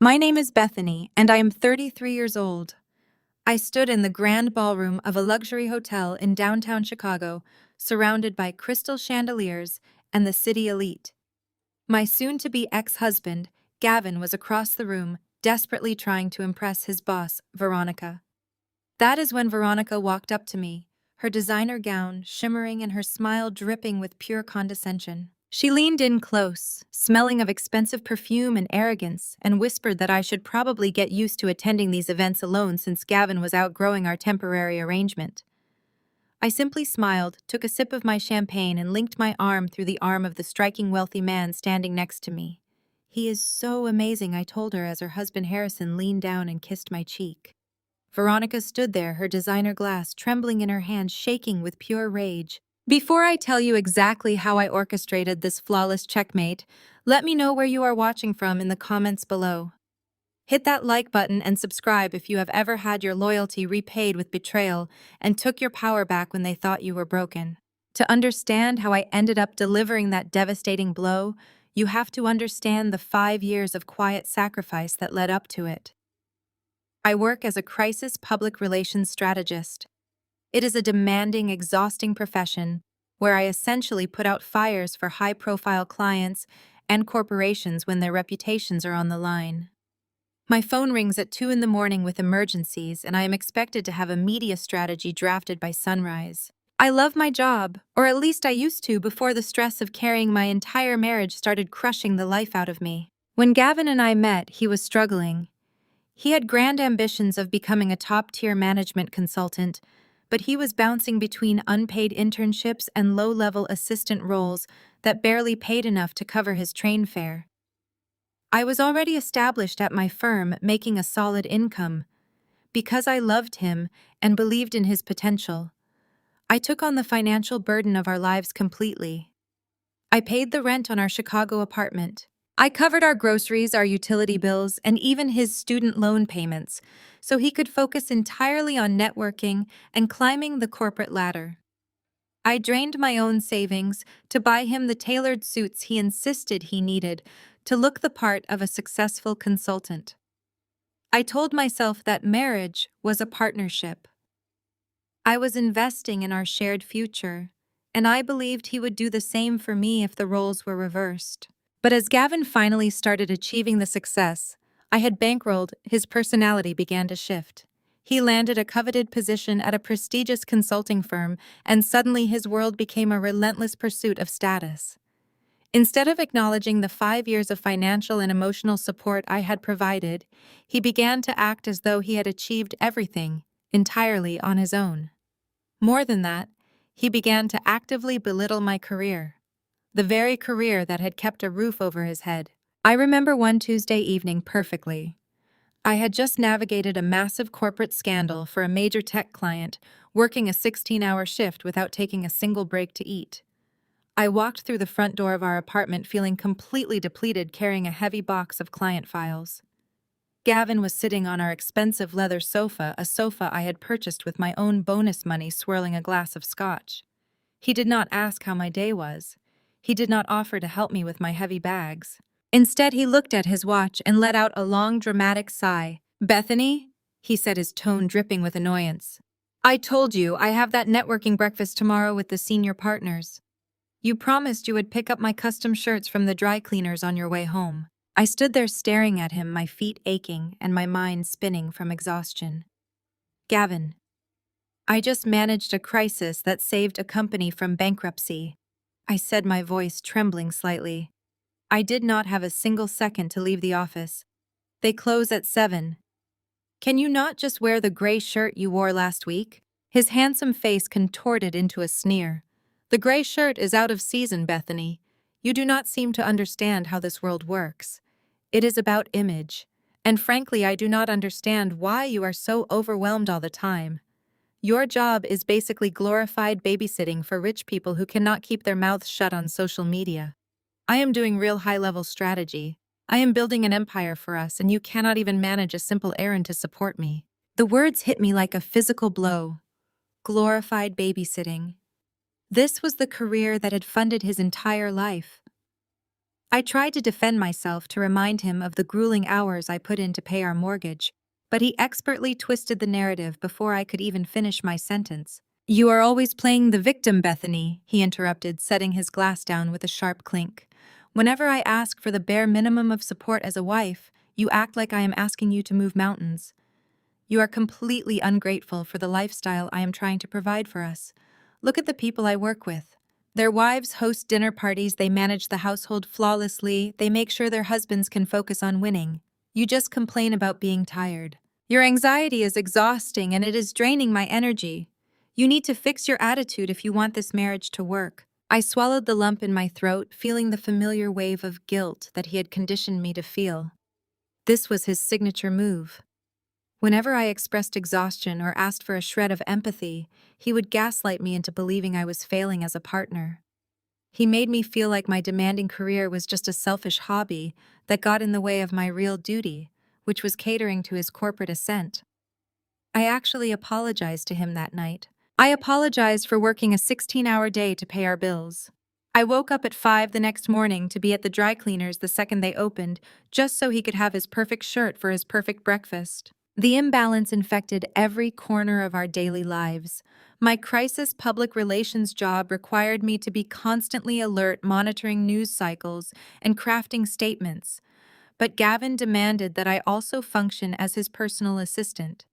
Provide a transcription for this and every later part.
My name is Bethany, and I am 33 years old. I stood in the grand ballroom of a luxury hotel in downtown Chicago, surrounded by crystal chandeliers and the city elite. My soon-to-be ex-husband, Gavin, was across the room, desperately trying to impress his boss, Veronica. That is when Veronica walked up to me, her designer gown shimmering and her smile dripping with pure condescension. She leaned in close, smelling of expensive perfume and arrogance, and whispered that I should probably get used to attending these events alone since Gavin was outgrowing our temporary arrangement. I simply smiled, took a sip of my champagne, and linked my arm through the arm of the striking wealthy man standing next to me. "He is so amazing," I told her as her husband Harrison leaned down and kissed my cheek. Veronica stood there, her designer glass trembling in her hand, shaking with pure rage. Before I tell you exactly how I orchestrated this flawless checkmate, let me know where you are watching from in the comments below. Hit that like button and subscribe if you have ever had your loyalty repaid with betrayal and took your power back when they thought you were broken. To understand how I ended up delivering that devastating blow, you have to understand the 5 years of quiet sacrifice that led up to it. I work as a crisis public relations strategist. It is a demanding, exhausting profession where I essentially put out fires for high-profile clients and corporations when their reputations are on the line. My phone rings at 2 in the morning with emergencies, and I am expected to have a media strategy drafted by sunrise. I love my job, or at least I used to before the stress of carrying my entire marriage started crushing the life out of me. When Gavin and I met, he was struggling. He had grand ambitions of becoming a top-tier management consultant, but he was bouncing between unpaid internships and low-level assistant roles that barely paid enough to cover his train fare. I was already established at my firm, making a solid income. Because I loved him and believed in his potential, I took on the financial burden of our lives completely. I paid the rent on our Chicago apartment. I covered our groceries, our utility bills, and even his student loan payments, so he could focus entirely on networking and climbing the corporate ladder. I drained my own savings to buy him the tailored suits he insisted he needed to look the part of a successful consultant. I told myself that marriage was a partnership. I was investing in our shared future, and I believed he would do the same for me if the roles were reversed. But as Gavin finally started achieving the success I had bankrolled, his personality began to shift. He landed a coveted position at a prestigious consulting firm, and suddenly his world became a relentless pursuit of status. Instead of acknowledging the 5 years of financial and emotional support I had provided, he began to act as though he had achieved everything entirely on his own. More than that, he began to actively belittle my career, the very career that had kept a roof over his head. I remember one Tuesday evening perfectly. I had just navigated a massive corporate scandal for a major tech client, working a 16-hour shift without taking a single break to eat. I walked through the front door of our apartment feeling completely depleted, carrying a heavy box of client files. Gavin was sitting on our expensive leather sofa, a sofa I had purchased with my own bonus money, swirling a glass of scotch. He did not ask how my day was. He did not offer to help me with my heavy bags. Instead, he looked at his watch and let out a long, dramatic sigh. "Bethany," he said, his tone dripping with annoyance. "I told you I have that networking breakfast tomorrow with the senior partners. You promised you would pick up my custom shirts from the dry cleaners on your way home." I stood there staring at him, my feet aching and my mind spinning from exhaustion. "Gavin, I just managed a crisis that saved a company from bankruptcy," I said, my voice trembling slightly. "I did not have a single second to leave the office. They close at 7. Can you not just wear the gray shirt you wore last week?" His handsome face contorted into a sneer. "The gray shirt is out of season, Bethany. You do not seem to understand how this world works. It is about image. And frankly, I do not understand why you are so overwhelmed all the time. Your job is basically glorified babysitting for rich people who cannot keep their mouths shut on social media. I am doing real high-level strategy. I am building an empire for us, and you cannot even manage a simple errand to support me." The words hit me like a physical blow. Glorified babysitting. This was the career that had funded his entire life. I tried to defend myself to remind him of the grueling hours I put in to pay our mortgage, but he expertly twisted the narrative before I could even finish my sentence. "You are always playing the victim, Bethany," he interrupted, setting his glass down with a sharp clink. "Whenever I ask for the bare minimum of support as a wife, you act like I am asking you to move mountains. You are completely ungrateful for the lifestyle I am trying to provide for us. Look at the people I work with. Their wives host dinner parties, they manage the household flawlessly, they make sure their husbands can focus on winning. You just complain about being tired. Your anxiety is exhausting and it is draining my energy. You need to fix your attitude if you want this marriage to work." I swallowed the lump in my throat, feeling the familiar wave of guilt that he had conditioned me to feel. This was his signature move. Whenever I expressed exhaustion or asked for a shred of empathy, he would gaslight me into believing I was failing as a partner. He made me feel like my demanding career was just a selfish hobby that got in the way of my real duty, which was catering to his corporate ascent. I actually apologized to him that night. I apologized for working a 16-hour day to pay our bills. I woke up at 5 the next morning to be at the dry cleaners the second they opened, just so he could have his perfect shirt for his perfect breakfast. The imbalance infected every corner of our daily lives. My crisis public relations job required me to be constantly alert, monitoring news cycles and crafting statements, but Gavin demanded that I also function as his personal assistant.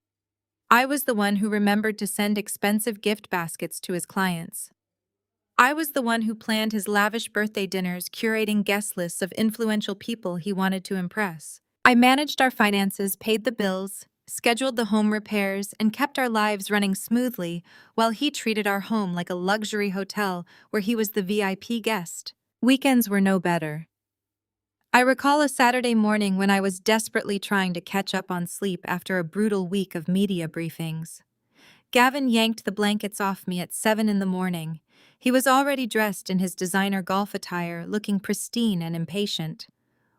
I was the one who remembered to send expensive gift baskets to his clients. I was the one who planned his lavish birthday dinners, curating guest lists of influential people he wanted to impress. I managed our finances, paid the bills, scheduled the home repairs, and kept our lives running smoothly while he treated our home like a luxury hotel where he was the VIP guest. Weekends were no better. I recall a Saturday morning when I was desperately trying to catch up on sleep after a brutal week of media briefings. Gavin yanked the blankets off me at 7 in the morning. He was already dressed in his designer golf attire, looking pristine and impatient.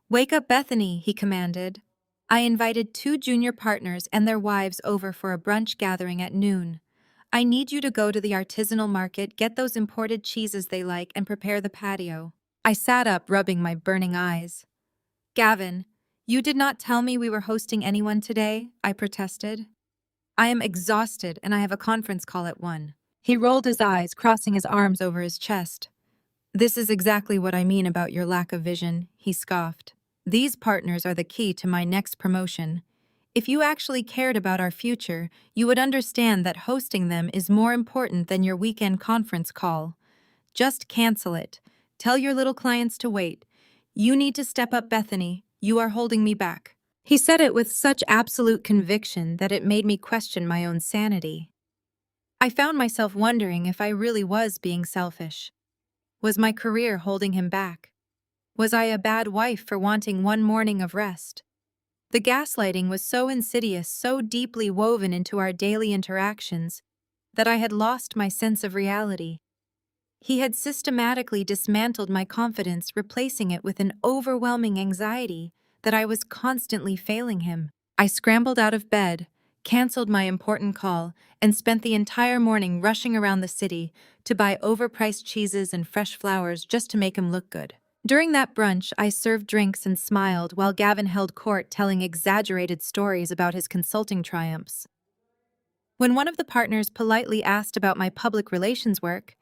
"Wake up, Bethany," he commanded. I invited 2 junior partners and their wives over for a brunch gathering at noon. "I need you to go to the artisanal market, get those imported cheeses they like, and prepare the patio." I sat up, rubbing my burning eyes. "Gavin, you did not tell me we were hosting anyone today," I protested. "I am exhausted and I have a conference call at 1. He rolled his eyes, crossing his arms over his chest. "This is exactly what I mean about your lack of vision," he scoffed. "These partners are the key to my next promotion. If you actually cared about our future, you would understand that hosting them is more important than your weekend conference call. Just cancel it. Tell your little clients to wait. You need to step up, Bethany. You are holding me back." He said it with such absolute conviction that it made me question my own sanity. I found myself wondering if I really was being selfish. Was my career holding him back? Was I a bad wife for wanting one morning of rest? The gaslighting was so insidious, so deeply woven into our daily interactions, that I had lost my sense of reality. He had systematically dismantled my confidence, replacing it with an overwhelming anxiety that I was constantly failing him. I scrambled out of bed, canceled my important call, and spent the entire morning rushing around the city to buy overpriced cheeses and fresh flowers just to make him look good. During that brunch, I served drinks and smiled while Gavin held court, telling exaggerated stories about his consulting triumphs. When one of the partners politely asked about my public relations work,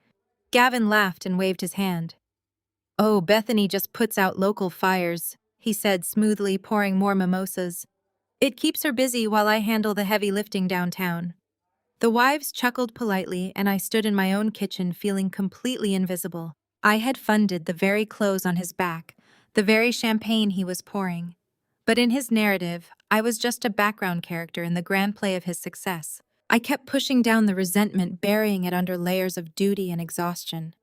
Gavin laughed and waved his hand. "Oh, Bethany just puts out local fires," he said smoothly, pouring more mimosas. "It keeps her busy while I handle the heavy lifting downtown." The wives chuckled politely, and I stood in my own kitchen feeling completely invisible. I had funded the very clothes on his back, the very champagne he was pouring. But in his narrative, I was just a background character in the grand play of his success. I kept pushing down the resentment, burying it under layers of duty and exhaustion.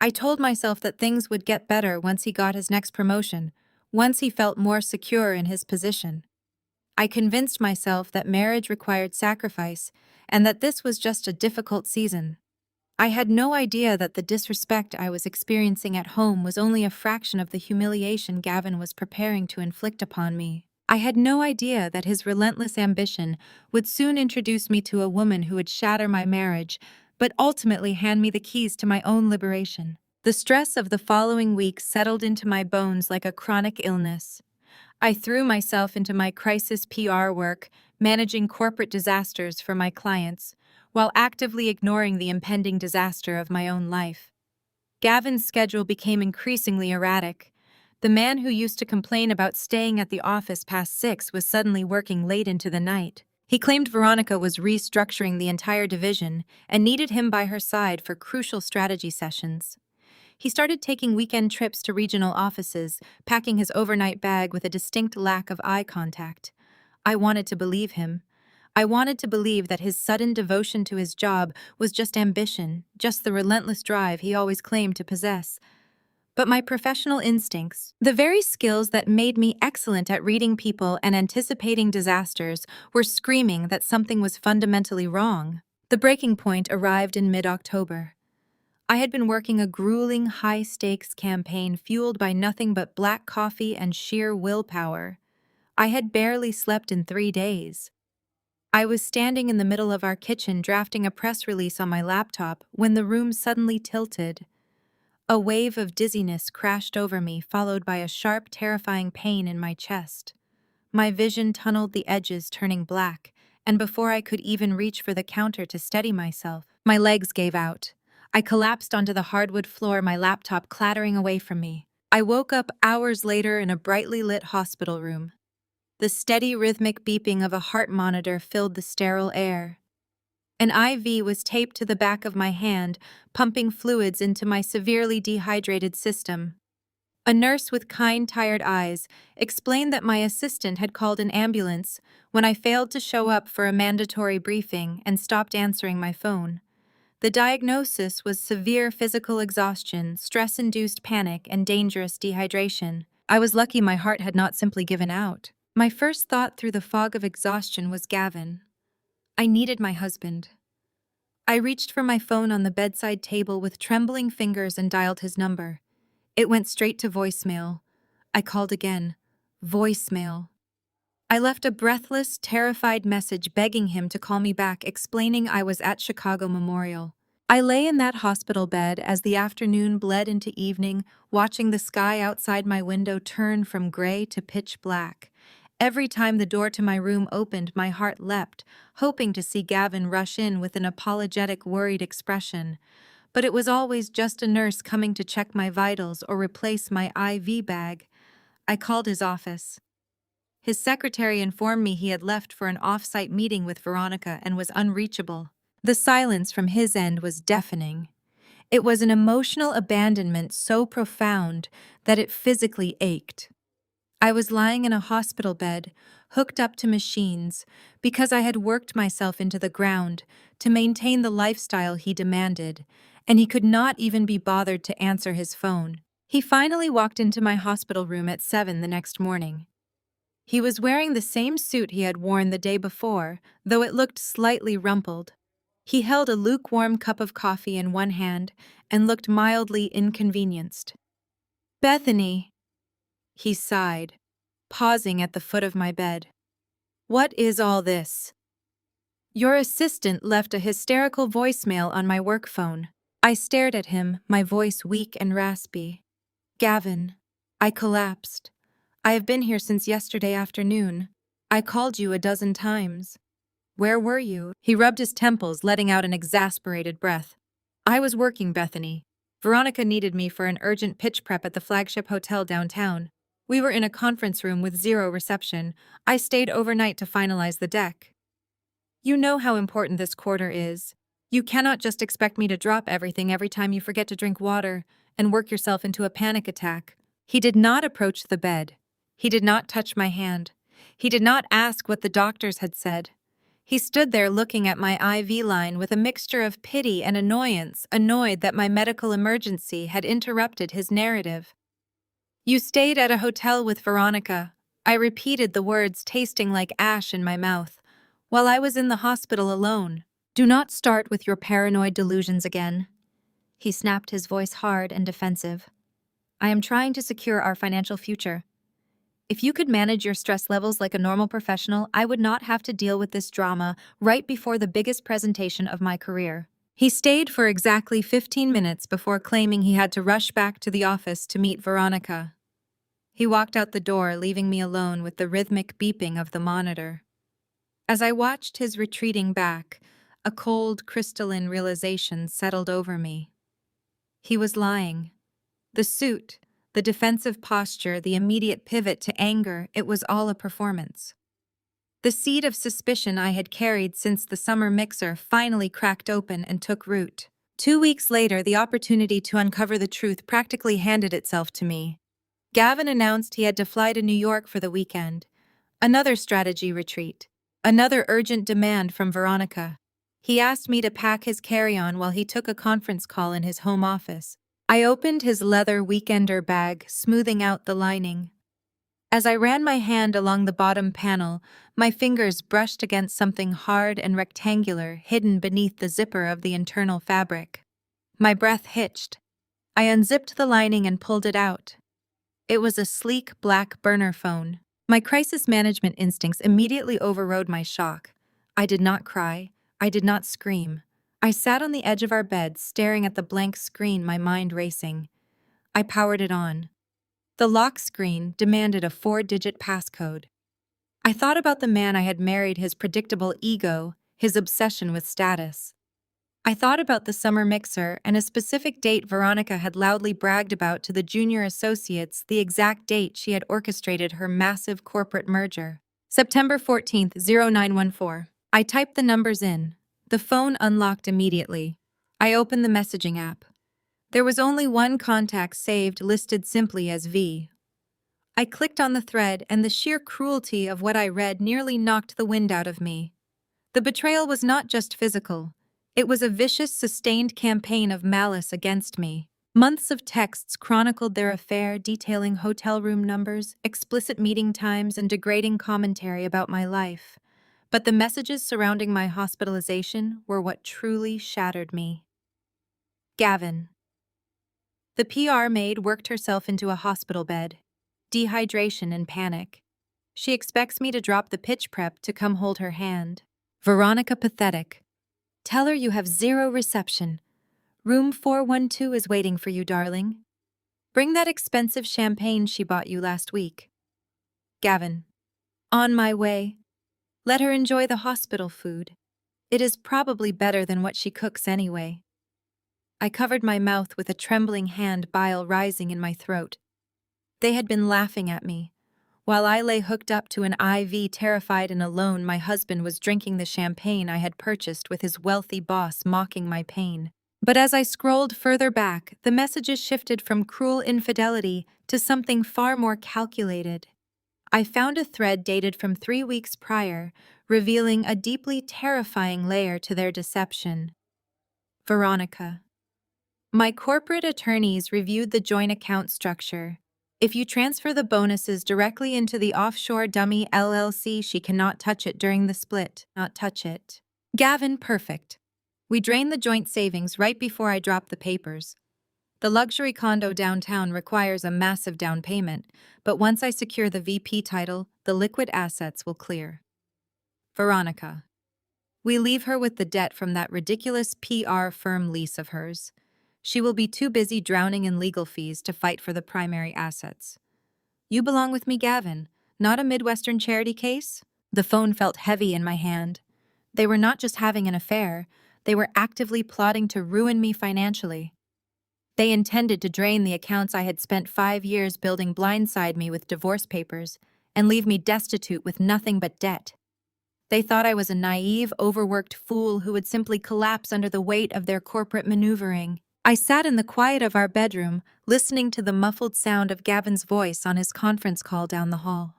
I told myself that things would get better once he got his next promotion, once he felt more secure in his position. I convinced myself that marriage required sacrifice and that this was just a difficult season. I had no idea that the disrespect I was experiencing at home was only a fraction of the humiliation Gavin was preparing to inflict upon me. I had no idea that his relentless ambition would soon introduce me to a woman who would shatter my marriage, but ultimately hand me the keys to my own liberation. The stress of the following week settled into my bones like a chronic illness. I threw myself into my crisis PR work, managing corporate disasters for my clients, while actively ignoring the impending disaster of my own life. Gavin's schedule became increasingly erratic. The man who used to complain about staying at the office past 6 was suddenly working late into the night. He claimed Veronica was restructuring the entire division and needed him by her side for crucial strategy sessions. He started taking weekend trips to regional offices, packing his overnight bag with a distinct lack of eye contact. I wanted to believe him. I wanted to believe that his sudden devotion to his job was just ambition, just the relentless drive he always claimed to possess. But my professional instincts, the very skills that made me excellent at reading people and anticipating disasters, were screaming that something was fundamentally wrong. The breaking point arrived in mid-October. I had been working a grueling, high-stakes campaign fueled by nothing but black coffee and sheer willpower. I had barely slept in 3 days. I was standing in the middle of our kitchen drafting a press release on my laptop when the room suddenly tilted. A wave of dizziness crashed over me, followed by a sharp, terrifying pain in my chest. My vision tunneled the edges, turning black, and before I could even reach for the counter to steady myself, my legs gave out. I collapsed onto the hardwood floor, my laptop clattering away from me. I woke up hours later in a brightly lit hospital room. The steady, rhythmic beeping of a heart monitor filled the sterile air. An IV was taped to the back of my hand, pumping fluids into my severely dehydrated system. A nurse with kind, tired eyes explained that my assistant had called an ambulance when I failed to show up for a mandatory briefing and stopped answering my phone. The diagnosis was severe physical exhaustion, stress-induced panic, and dangerous dehydration. I was lucky my heart had not simply given out. My first thought through the fog of exhaustion was Gavin. I needed my husband. I reached for my phone on the bedside table with trembling fingers and dialed his number. It went straight to voicemail. I called again. Voicemail. I left a breathless, terrified message begging him to call me back, explaining I was at Chicago Memorial. I lay in that hospital bed as the afternoon bled into evening, watching the sky outside my window turn from gray to pitch black. Every time the door to my room opened, my heart leapt, hoping to see Gavin rush in with an apologetic, worried expression. But it was always just a nurse coming to check my vitals or replace my IV bag. I called his office. His secretary informed me he had left for an off-site meeting with Veronica and was unreachable. The silence from his end was deafening. It was an emotional abandonment so profound that it physically ached. I was lying in a hospital bed, hooked up to machines, because I had worked myself into the ground to maintain the lifestyle he demanded, and he could not even be bothered to answer his phone. He finally walked into my hospital room at 7 the next morning. He was wearing the same suit he had worn the day before, though it looked slightly rumpled. He held a lukewarm cup of coffee in one hand and looked mildly inconvenienced. "Bethany," he sighed, pausing at the foot of my bed. "What is all this?" "Your assistant left a hysterical voicemail on my work phone." I stared at him, my voice weak and raspy. "Gavin, I collapsed. I have been here since yesterday afternoon. I called you a dozen times. Where were you?" He rubbed his temples, letting out an exasperated breath. "I was working, Bethany. Veronica needed me for an urgent pitch prep at the flagship hotel downtown. We were in a conference room with zero reception. I stayed overnight to finalize the deck. You know how important this quarter is. You cannot just expect me to drop everything every time you forget to drink water and work yourself into a panic attack." He did not approach the bed. He did not touch my hand. He did not ask what the doctors had said. He stood there looking at my IV line with a mixture of pity and annoyance, annoyed that my medical emergency had interrupted his narrative. "You stayed at a hotel with Veronica." I repeated the words, tasting like ash in my mouth, "while I was in the hospital alone. Do not start with your paranoid delusions again." He snapped, his voice hard and defensive. "I am trying to secure our financial future. If you could manage your stress levels like a normal professional, I would not have to deal with this drama right before the biggest presentation of my career." He stayed for exactly 15 minutes before claiming he had to rush back to the office to meet Veronica. He walked out the door, leaving me alone with the rhythmic beeping of the monitor. As I watched his retreating back, a cold, crystalline realization settled over me. He was lying. The suit, the defensive posture, the immediate pivot to anger, it was all a performance. The seed of suspicion I had carried since the summer mixer finally cracked open and took root. 2 weeks later, the opportunity to uncover the truth practically handed itself to me. Gavin announced he had to fly to New York for the weekend. Another strategy retreat. Another urgent demand from Veronica. He asked me to pack his carry-on while he took a conference call in his home office. I opened his leather weekender bag, smoothing out the lining. As I ran my hand along the bottom panel, my fingers brushed against something hard and rectangular hidden beneath the zipper of the internal fabric. My breath hitched. I unzipped the lining and pulled it out. It was a sleek black burner phone. My crisis management instincts immediately overrode my shock. I did not cry. I did not scream. I sat on the edge of our bed, staring at the blank screen, my mind racing. I powered it on. The lock screen demanded a 4-digit passcode. I thought about the man I had married, his predictable ego, his obsession with status. I thought about the summer mixer and a specific date Veronica had loudly bragged about to the junior associates, the exact date she had orchestrated her massive corporate merger. September 14th, 0914. I typed the numbers in. The phone unlocked immediately. I opened the messaging app. There was only one contact saved, listed simply as V. I clicked on the thread, and the sheer cruelty of what I read nearly knocked the wind out of me. The betrayal was not just physical. It was a vicious, sustained campaign of malice against me. Months of texts chronicled their affair, detailing hotel room numbers, explicit meeting times, and degrading commentary about my life. But the messages surrounding my hospitalization were what truly shattered me. Gavin. The PR maid worked herself into a hospital bed. Dehydration and panic. She expects me to drop the pitch prep to come hold her hand. Veronica pathetic. Tell her you have zero reception. Room 412 is waiting for you, darling. Bring that expensive champagne she bought you last week. Gavin. On my way. Let her enjoy the hospital food. It is probably better than what she cooks anyway. I covered my mouth with a trembling hand, bile rising in my throat. They had been laughing at me. While I lay hooked up to an IV, terrified and alone, my husband was drinking the champagne I had purchased, with his wealthy boss mocking my pain. But as I scrolled further back, the messages shifted from cruel infidelity to something far more calculated. I found a thread dated from 3 weeks prior, revealing a deeply terrifying layer to their deception. Veronica. My corporate attorneys reviewed the joint account structure. If you transfer the bonuses directly into the offshore dummy LLC, she cannot touch it during the split. Not touch it. Gavin, perfect. We drained the joint savings right before I dropped the papers. The luxury condo downtown requires a massive down payment, but once I secure the VP title, the liquid assets will clear. Veronica. We leave her with the debt from that ridiculous PR firm lease of hers. She will be too busy drowning in legal fees to fight for the primary assets. You belong with me, Gavin, not a Midwestern charity case? The phone felt heavy in my hand. They were not just having an affair, they were actively plotting to ruin me financially. They intended to drain the accounts I had spent 5 years building, blindside me with divorce papers, and leave me destitute with nothing but debt. They thought I was a naive, overworked fool who would simply collapse under the weight of their corporate maneuvering. I sat in the quiet of our bedroom, listening to the muffled sound of Gavin's voice on his conference call down the hall.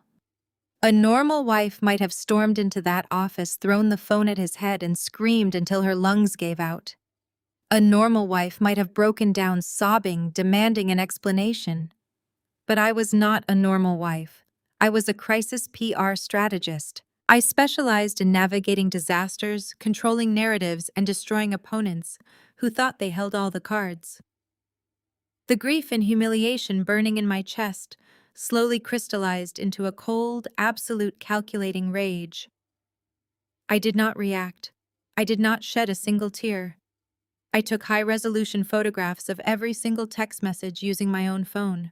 A normal wife might have stormed into that office, thrown the phone at his head, and screamed until her lungs gave out. A normal wife might have broken down sobbing, demanding an explanation. But I was not a normal wife. I was a crisis PR strategist. I specialized in navigating disasters, controlling narratives, and destroying opponents who thought they held all the cards. The grief and humiliation burning in my chest slowly crystallized into a cold, absolute, calculating rage. I did not react. I did not shed a single tear. I took high-resolution photographs of every single text message using my own phone.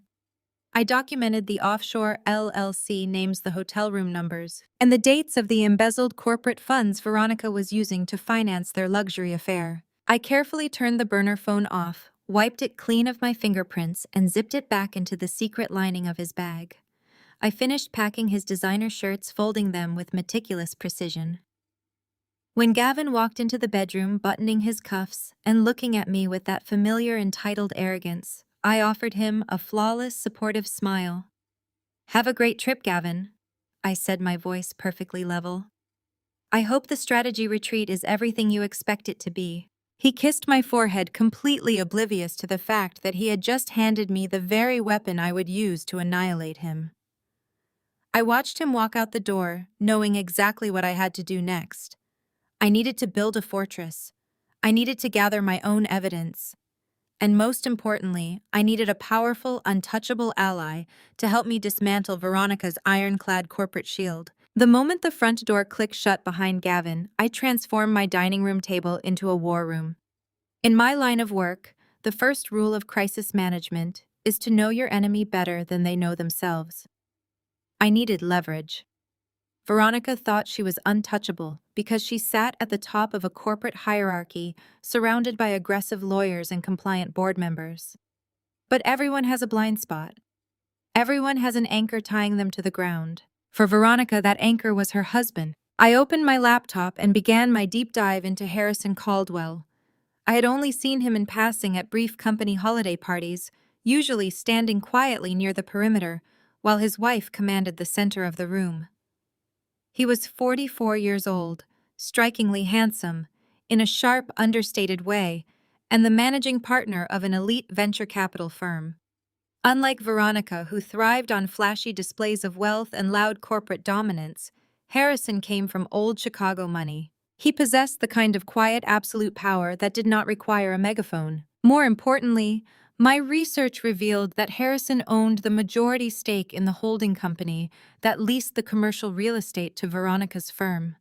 I documented the offshore LLC names, the hotel room numbers, and the dates of the embezzled corporate funds Veronica was using to finance their luxury affair. I carefully turned the burner phone off, wiped it clean of my fingerprints, and zipped it back into the secret lining of his bag. I finished packing his designer shirts, folding them with meticulous precision. When Gavin walked into the bedroom, buttoning his cuffs and looking at me with that familiar entitled arrogance, I offered him a flawless, supportive smile. "Have a great trip, Gavin," I said, my voice perfectly level. "I hope the strategy retreat is everything you expect it to be." He kissed my forehead, completely oblivious to the fact that he had just handed me the very weapon I would use to annihilate him. I watched him walk out the door, knowing exactly what I had to do next. I needed to build a fortress. I needed to gather my own evidence. And most importantly, I needed a powerful, untouchable ally to help me dismantle Veronica's ironclad corporate shield. The moment the front door clicked shut behind Gavin, I transformed my dining room table into a war room. In my line of work, the first rule of crisis management is to know your enemy better than they know themselves. I needed leverage. Veronica thought she was untouchable because she sat at the top of a corporate hierarchy surrounded by aggressive lawyers and compliant board members. But everyone has a blind spot. Everyone has an anchor tying them to the ground. For Veronica, that anchor was her husband. I opened my laptop and began my deep dive into Harrison Caldwell. I had only seen him in passing at brief company holiday parties, usually standing quietly near the perimeter, while his wife commanded the center of the room. He was 44 years old, strikingly handsome, in a sharp, understated way, and the managing partner of an elite venture capital firm. Unlike Veronica, who thrived on flashy displays of wealth and loud corporate dominance, Harrison came from old Chicago money. He possessed the kind of quiet, absolute power that did not require a megaphone. More importantly, my research revealed that Harrison owned the majority stake in the holding company that leased the commercial real estate to Veronica's firm.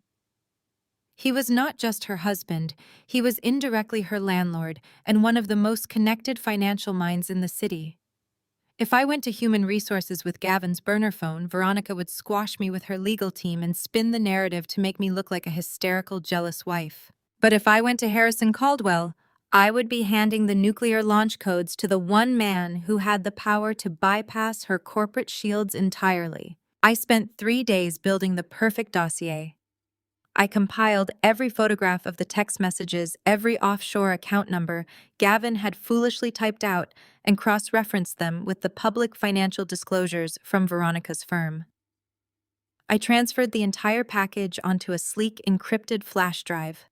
He was not just her husband, he was indirectly her landlord and one of the most connected financial minds in the city. If I went to human resources with Gavin's burner phone, Veronica would squash me with her legal team and spin the narrative to make me look like a hysterical, jealous wife. But if I went to Harrison Caldwell, I would be handing the nuclear launch codes to the one man who had the power to bypass her corporate shields entirely. I spent 3 days building the perfect dossier. I compiled every photograph of the text messages, every offshore account number Gavin had foolishly typed out, and cross-referenced them with the public financial disclosures from Veronica's firm. I transferred the entire package onto a sleek, encrypted flash drive.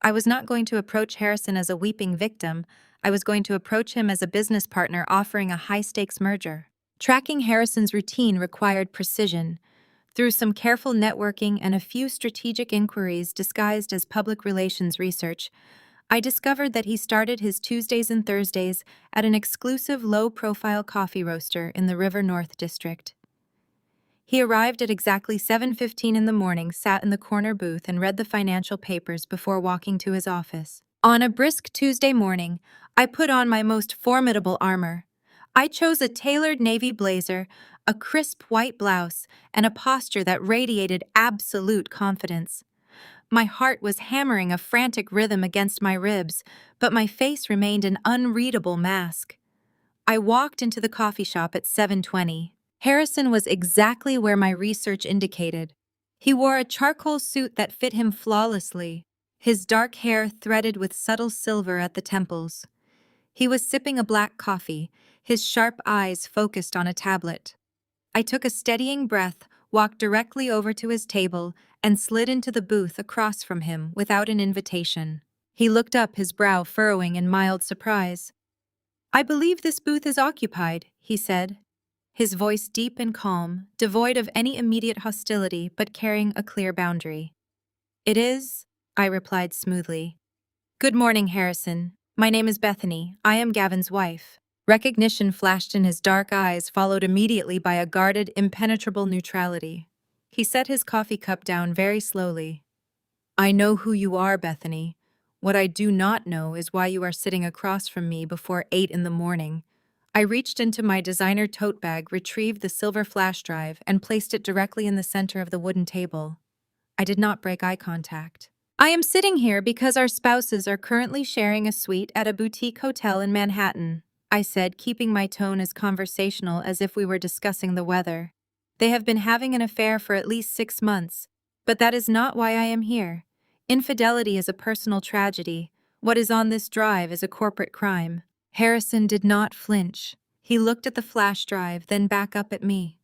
I was not going to approach Harrison as a weeping victim. I was going to approach him as a business partner offering a high-stakes merger. Tracking Harrison's routine required precision. Through some careful networking and a few strategic inquiries disguised as public relations research, I discovered that he started his Tuesdays and Thursdays at an exclusive low-profile coffee roaster in the River North district. He arrived at exactly 7:15 in the morning, sat in the corner booth, and read the financial papers before walking to his office. On a brisk Tuesday morning, I put on my most formidable armor. I chose a tailored navy blazer, a crisp white blouse, and a posture that radiated absolute confidence. My heart was hammering a frantic rhythm against my ribs, but my face remained an unreadable mask. I walked into the coffee shop at 7:20. Harrison was exactly where my research indicated. He wore a charcoal suit that fit him flawlessly, his dark hair threaded with subtle silver at the temples. He was sipping a black coffee, his sharp eyes focused on a tablet. I took a steadying breath, walked directly over to his table, and slid into the booth across from him without an invitation. He looked up, his brow furrowing in mild surprise. "I believe this booth is occupied," he said, his voice deep and calm, devoid of any immediate hostility but carrying a clear boundary. "It is," I replied smoothly. "Good morning, Harrison. My name is Bethany. I am Gavin's wife." Recognition flashed in his dark eyes, followed immediately by a guarded, impenetrable neutrality. He set his coffee cup down very slowly. "I know who you are, Bethany. What I do not know is why you are sitting across from me before 8 in the morning. I reached into my designer tote bag, retrieved the silver flash drive, and placed it directly in the center of the wooden table. I did not break eye contact. I am sitting here because our spouses are currently sharing a suite at a boutique hotel in Manhattan, I said, keeping my tone as conversational as if we were discussing the weather. They have been having an affair for at least 6 months, but that is not why I am here. Infidelity is a personal tragedy. What is on this drive is a corporate crime. Harrison did not flinch. He looked at the flash drive, then back up at me.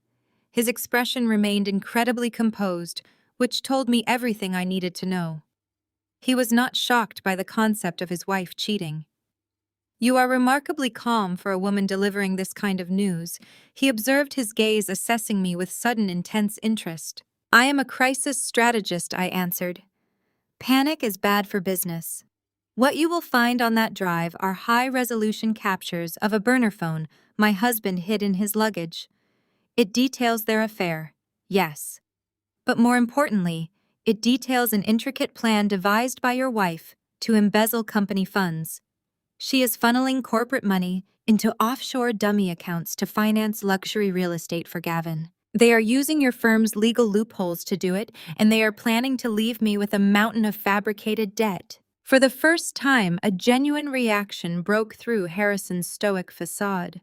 His expression remained incredibly composed, which told me everything I needed to know. He was not shocked by the concept of his wife cheating. You are remarkably calm for a woman delivering this kind of news. He observed his gaze assessing me with sudden intense interest. I am a crisis strategist, I answered. Panic is bad for business. What you will find on that drive are high-resolution captures of a burner phone my husband hid in his luggage. It details their affair, yes. But more importantly, it details an intricate plan devised by your wife to embezzle company funds. She is funneling corporate money into offshore dummy accounts to finance luxury real estate for Gavin. They are using your firm's legal loopholes to do it, and they are planning to leave me with a mountain of fabricated debt. For the first time, a genuine reaction broke through Harrison's stoic facade.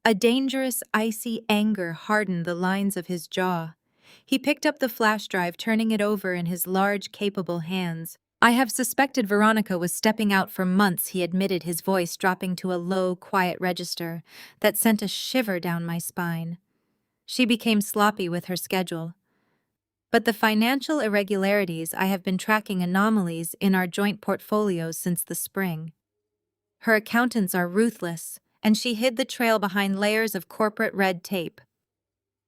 A dangerous, icy anger hardened the lines of his jaw. He picked up the flash drive, turning it over in his large, capable hands. I have suspected Veronica was stepping out for months, he admitted, his voice dropping to a low, quiet register that sent a shiver down my spine. She became sloppy with her schedule. But the financial irregularities, I have been tracking anomalies in our joint portfolios since the spring. Her accountants are ruthless, and she hid the trail behind layers of corporate red tape.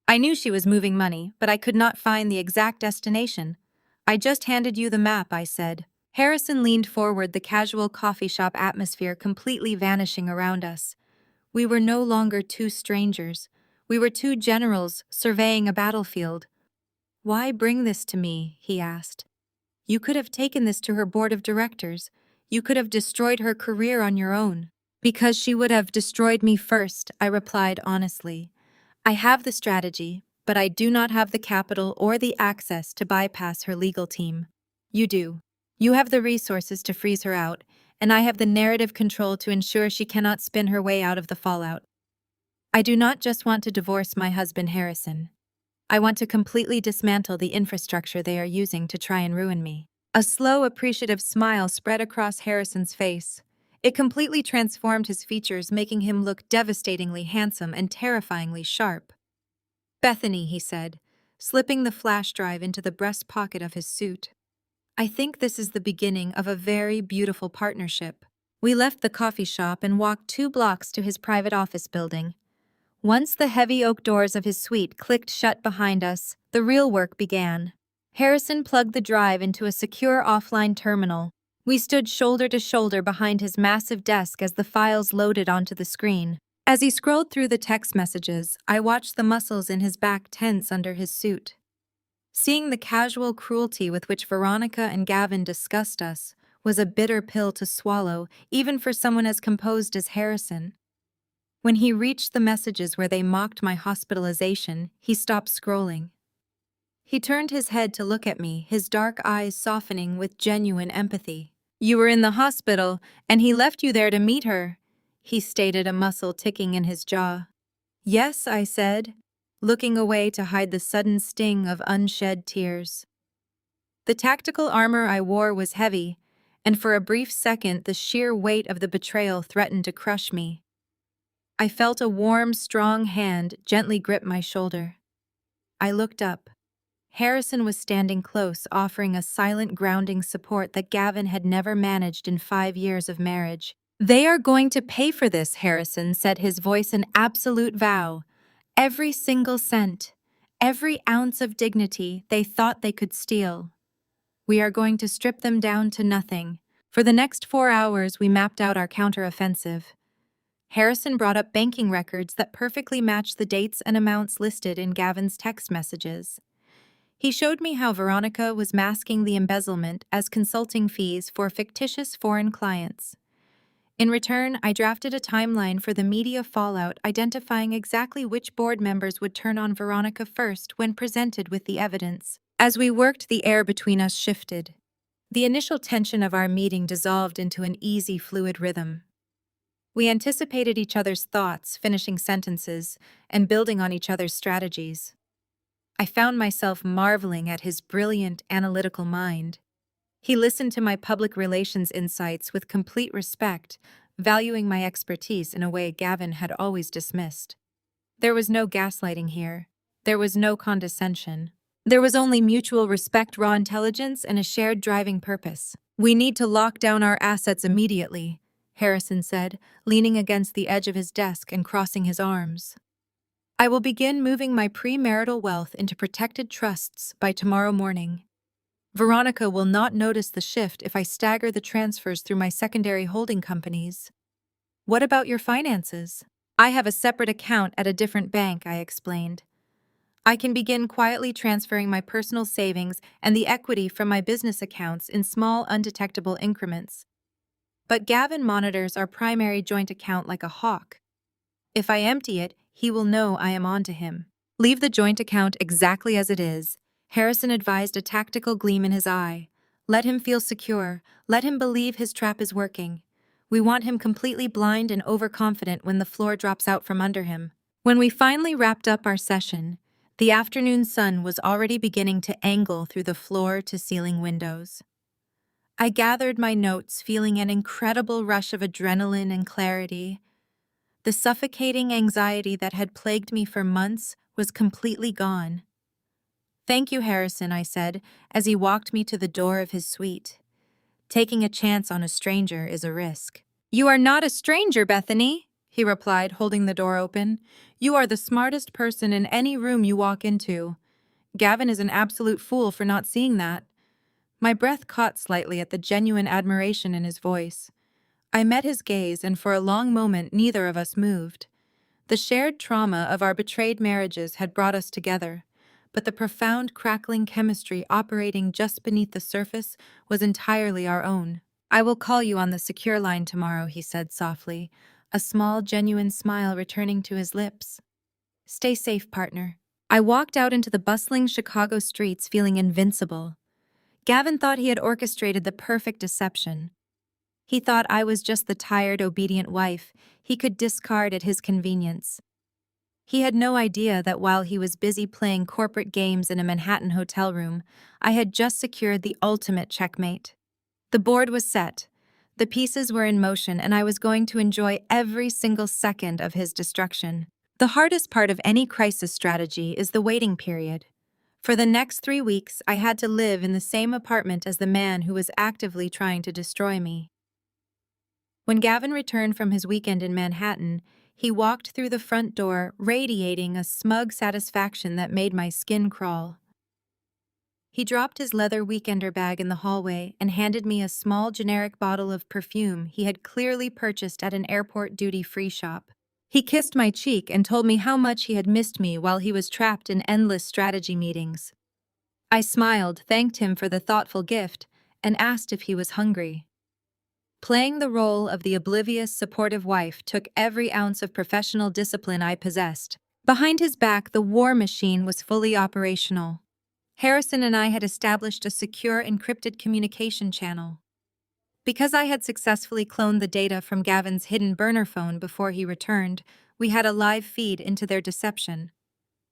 I knew she was moving money, but I could not find the exact destination. I just handed you the map, I said. Harrison leaned forward, the casual coffee shop atmosphere completely vanishing around us. We were no longer two strangers. We were two generals surveying a battlefield. Why bring this to me? He asked. You could have taken this to her board of directors. You could have destroyed her career on your own. Because she would have destroyed me first, I replied honestly. I have the strategy, but I do not have the capital or the access to bypass her legal team. You do. You have the resources to freeze her out, and I have the narrative control to ensure she cannot spin her way out of the fallout. I do not just want to divorce my husband Harrison. I want to completely dismantle the infrastructure they are using to try and ruin me. A slow, appreciative smile spread across Harrison's face. It completely transformed his features, making him look devastatingly handsome and terrifyingly sharp. Bethany, he said, slipping the flash drive into the breast pocket of his suit. I think this is the beginning of a very beautiful partnership. We left the coffee shop and walked 2 blocks to his private office building. Once the heavy oak doors of his suite clicked shut behind us, the real work began. Harrison plugged the drive into a secure offline terminal. We stood shoulder to shoulder behind his massive desk as the files loaded onto the screen. As he scrolled through the text messages, I watched the muscles in his back tense under his suit. Seeing the casual cruelty with which Veronica and Gavin discussed us was a bitter pill to swallow, even for someone as composed as Harrison. When he reached the messages where they mocked my hospitalization, he stopped scrolling. He turned his head to look at me, his dark eyes softening with genuine empathy. You were in the hospital, and he left you there to meet her, he stated, a muscle ticking in his jaw. Yes, I said, looking away to hide the sudden sting of unshed tears. The tactical armor I wore was heavy, and for a brief second the sheer weight of the betrayal threatened to crush me. I felt a warm, strong hand gently grip my shoulder. I looked up. Harrison was standing close, offering a silent, grounding support that Gavin had never managed in 5 years of marriage. They are going to pay for this, Harrison said, his voice an absolute vow. Every single cent, every ounce of dignity they thought they could steal. We are going to strip them down to nothing. For the next 4 hours, we mapped out our counteroffensive. Harrison brought up banking records that perfectly matched the dates and amounts listed in Gavin's text messages. He showed me how Veronica was masking the embezzlement as consulting fees for fictitious foreign clients. In return, I drafted a timeline for the media fallout, identifying exactly which board members would turn on Veronica first when presented with the evidence. As we worked, the air between us shifted. The initial tension of our meeting dissolved into an easy, fluid rhythm. We anticipated each other's thoughts, finishing sentences, and building on each other's strategies. I found myself marveling at his brilliant, analytical mind. He listened to my public relations insights with complete respect, valuing my expertise in a way Gavin had always dismissed. There was no gaslighting here. There was no condescension. There was only mutual respect, raw intelligence, and a shared driving purpose. "We need to lock down our assets immediately," Harrison said, leaning against the edge of his desk and crossing his arms. "I will begin moving my premarital wealth into protected trusts by tomorrow morning. Veronica will not notice the shift if I stagger the transfers through my secondary holding companies." "What about your finances?" "I have a separate account at a different bank," I explained. "I can begin quietly transferring my personal savings and the equity from my business accounts in small, undetectable increments. But Gavin monitors our primary joint account like a hawk. If I empty it, he will know I am onto him." "Leave the joint account exactly as it is," Harrison advised, a tactical gleam in his eye. "Let him feel secure. Let him believe his trap is working. We want him completely blind and overconfident when the floor drops out from under him." When we finally wrapped up our session, the afternoon sun was already beginning to angle through the floor-to-ceiling windows. I gathered my notes, feeling an incredible rush of adrenaline and clarity. The suffocating anxiety that had plagued me for months was completely gone. "Thank you, Harrison," I said, as he walked me to the door of his suite. "Taking a chance on a stranger is a risk." "You are not a stranger, Bethany," he replied, holding the door open. "You are the smartest person in any room you walk into. Gavin is an absolute fool for not seeing that." My breath caught slightly at the genuine admiration in his voice. I met his gaze, and for a long moment neither of us moved. The shared trauma of our betrayed marriages had brought us together, but the profound crackling chemistry operating just beneath the surface was entirely our own. "I will call you on the secure line tomorrow," he said softly, a small, genuine smile returning to his lips. "Stay safe, partner." I walked out into the bustling Chicago streets feeling invincible. Gavin thought he had orchestrated the perfect deception. He thought I was just the tired, obedient wife he could discard at his convenience. He had no idea that while he was busy playing corporate games in a Manhattan hotel room, I had just secured the ultimate checkmate. The board was set, the pieces were in motion, and I was going to enjoy every single second of his destruction. The hardest part of any crisis strategy is the waiting period. For the next 3 weeks, I had to live in the same apartment as the man who was actively trying to destroy me. When Gavin returned from his weekend in Manhattan, he walked through the front door, radiating a smug satisfaction that made my skin crawl. He dropped his leather weekender bag in the hallway and handed me a small generic bottle of perfume he had clearly purchased at an airport duty-free shop. He kissed my cheek and told me how much he had missed me while he was trapped in endless strategy meetings. I smiled, thanked him for the thoughtful gift, and asked if he was hungry. Playing the role of the oblivious, supportive wife took every ounce of professional discipline I possessed. Behind his back, the war machine was fully operational. Harrison and I had established a secure, encrypted communication channel. Because I had successfully cloned the data from Gavin's hidden burner phone before he returned, we had a live feed into their deception.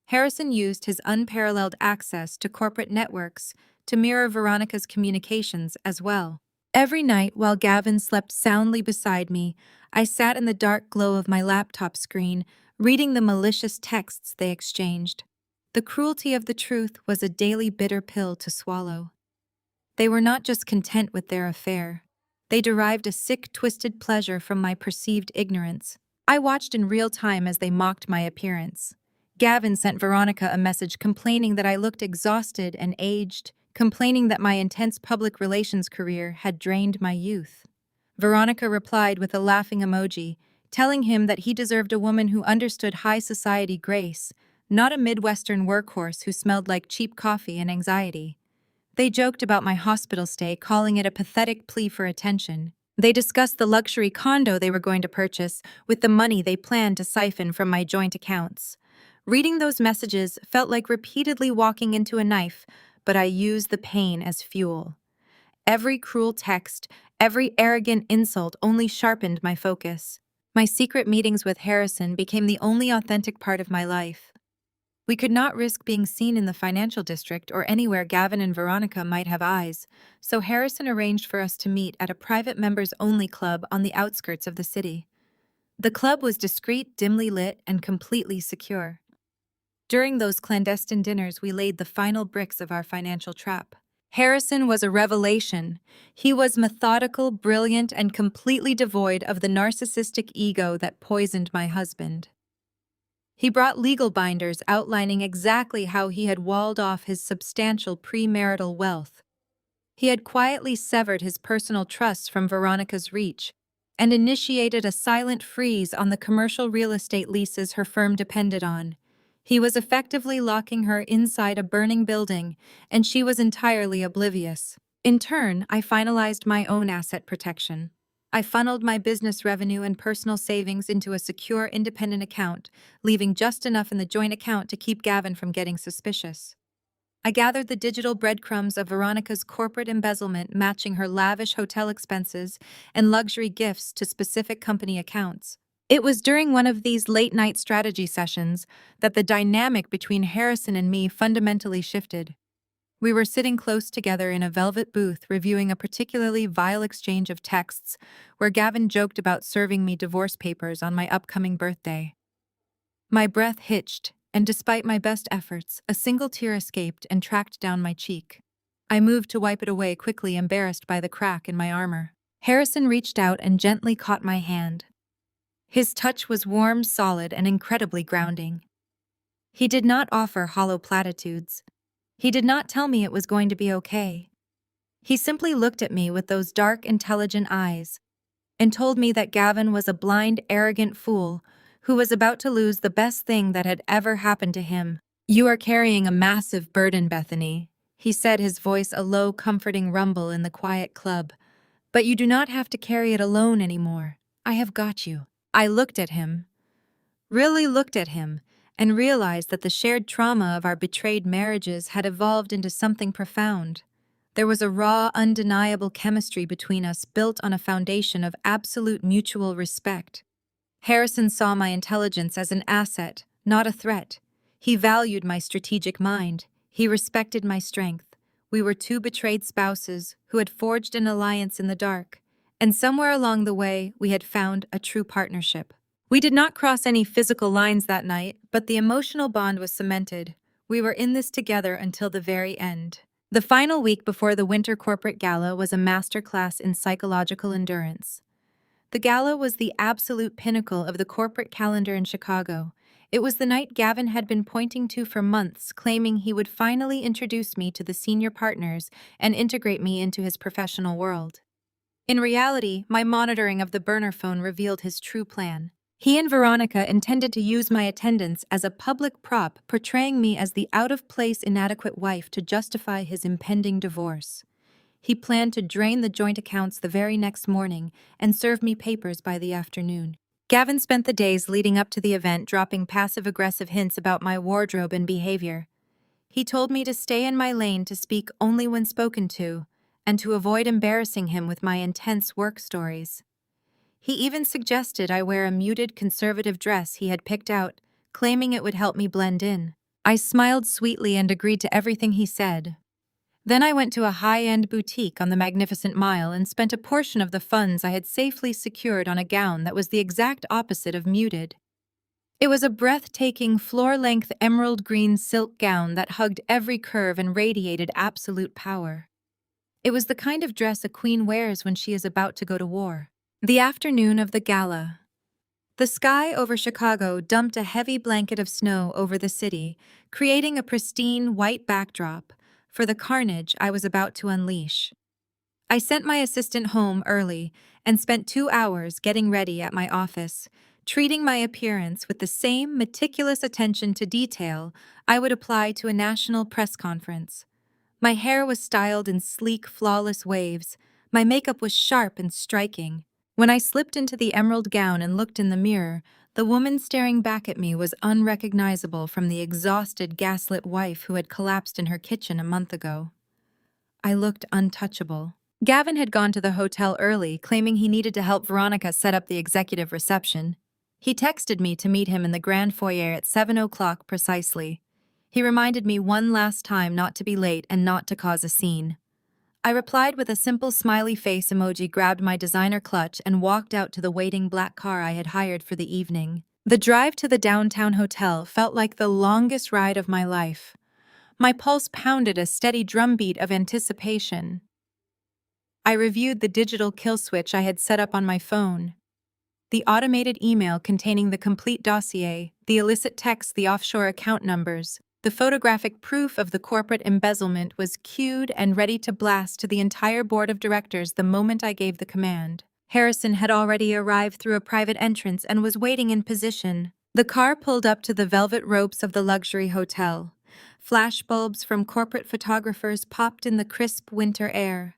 Harrison used his unparalleled access to corporate networks to mirror Veronica's communications as well. Every night, while Gavin slept soundly beside me, I sat in the dark glow of my laptop screen, reading the malicious texts they exchanged. The cruelty of the truth was a daily bitter pill to swallow. They were not just content with their affair. They derived a sick, twisted pleasure from my perceived ignorance. I watched in real time as they mocked my appearance. Gavin sent Veronica a message complaining that I looked exhausted and aged, complaining that my intense public relations career had drained my youth. Veronica replied with a laughing emoji, telling him that he deserved a woman who understood high society grace, not a Midwestern workhorse who smelled like cheap coffee and anxiety. They joked about my hospital stay, calling it a pathetic plea for attention. They discussed the luxury condo they were going to purchase with the money they planned to siphon from my joint accounts. Reading those messages felt like repeatedly walking into a knife, but I used the pain as fuel. Every cruel text, every arrogant insult only sharpened my focus. My secret meetings with Harrison became the only authentic part of my life. We could not risk being seen in the financial district or anywhere Gavin and Veronica might have eyes, so Harrison arranged for us to meet at a private members-only club on the outskirts of the city. The club was discreet, dimly lit, and completely secure. During those clandestine dinners, we laid the final bricks of our financial trap. Harrison was a revelation. He was methodical, brilliant, and completely devoid of the narcissistic ego that poisoned my husband. He brought legal binders outlining exactly how he had walled off his substantial premarital wealth. He had quietly severed his personal trusts from Veronica's reach and initiated a silent freeze on the commercial real estate leases her firm depended on. He was effectively locking her inside a burning building, and she was entirely oblivious. In turn, I finalized my own asset protection. I funneled my business revenue and personal savings into a secure, independent account, leaving just enough in the joint account to keep Gavin from getting suspicious. I gathered the digital breadcrumbs of Veronica's corporate embezzlement, matching her lavish hotel expenses and luxury gifts to specific company accounts. It was during one of these late-night strategy sessions that the dynamic between Harrison and me fundamentally shifted. We were sitting close together in a velvet booth reviewing a particularly vile exchange of texts where Gavin joked about serving me divorce papers on my upcoming birthday. My breath hitched, and despite my best efforts, a single tear escaped and tracked down my cheek. I moved to wipe it away quickly, embarrassed by the crack in my armor. Harrison reached out and gently caught my hand. His touch was warm, solid, and incredibly grounding. He did not offer hollow platitudes. He did not tell me it was going to be okay. He simply looked at me with those dark, intelligent eyes and told me that Gavin was a blind, arrogant fool who was about to lose the best thing that had ever happened to him. "You are carrying a massive burden, Bethany," he said, his voice a low, comforting rumble in the quiet club. "But you do not have to carry it alone anymore. I have got you." I looked at him, really looked at him, and realized that the shared trauma of our betrayed marriages had evolved into something profound. There was a raw, undeniable chemistry between us built on a foundation of absolute mutual respect. Harrison saw my intelligence as an asset, not a threat. He valued my strategic mind. He respected my strength. We were two betrayed spouses who had forged an alliance in the dark, and somewhere along the way, we had found a true partnership. We did not cross any physical lines that night, but the emotional bond was cemented. We were in this together until the very end. The final week before the winter corporate gala was a masterclass in psychological endurance. The gala was the absolute pinnacle of the corporate calendar in Chicago. It was the night Gavin had been pointing to for months, claiming he would finally introduce me to the senior partners and integrate me into his professional world. In reality, my monitoring of the burner phone revealed his true plan. He and Veronica intended to use my attendance as a public prop, portraying me as the out-of-place, inadequate wife to justify his impending divorce. He planned to drain the joint accounts the very next morning and serve me papers by the afternoon. Gavin spent the days leading up to the event dropping passive-aggressive hints about my wardrobe and behavior. He told me to stay in my lane, to speak only when spoken to, and to avoid embarrassing him with my intense work stories. He even suggested I wear a muted conservative dress he had picked out, claiming it would help me blend in. I smiled sweetly and agreed to everything he said. Then I went to a high-end boutique on the Magnificent Mile and spent a portion of the funds I had safely secured on a gown that was the exact opposite of muted. It was a breathtaking, floor-length emerald green silk gown that hugged every curve and radiated absolute power. It was the kind of dress a queen wears when she is about to go to war. The afternoon of the gala. The sky over Chicago dumped a heavy blanket of snow over the city, creating a pristine white backdrop for the carnage I was about to unleash. I sent my assistant home early and spent 2 hours getting ready at my office, treating my appearance with the same meticulous attention to detail I would apply to a national press conference. My hair was styled in sleek, flawless waves. My makeup was sharp and striking. When I slipped into the emerald gown and looked in the mirror, the woman staring back at me was unrecognizable from the exhausted, gaslit wife who had collapsed in her kitchen a month ago. I looked untouchable. Gavin had gone to the hotel early, claiming he needed to help Veronica set up the executive reception. He texted me to meet him in the grand foyer at 7 o'clock precisely. He reminded me one last time not to be late and not to cause a scene. I replied with a simple smiley face emoji, grabbed my designer clutch, and walked out to the waiting black car I had hired for the evening. The drive to the downtown hotel felt like the longest ride of my life. My pulse pounded a steady drumbeat of anticipation. I reviewed the digital kill switch I had set up on my phone. The automated email containing the complete dossier, the illicit texts, the offshore account numbers, the photographic proof of the corporate embezzlement was queued and ready to blast to the entire board of directors the moment I gave the command. Harrison had already arrived through a private entrance and was waiting in position. The car pulled up to the velvet ropes of the luxury hotel. Flashbulbs from corporate photographers popped in the crisp winter air.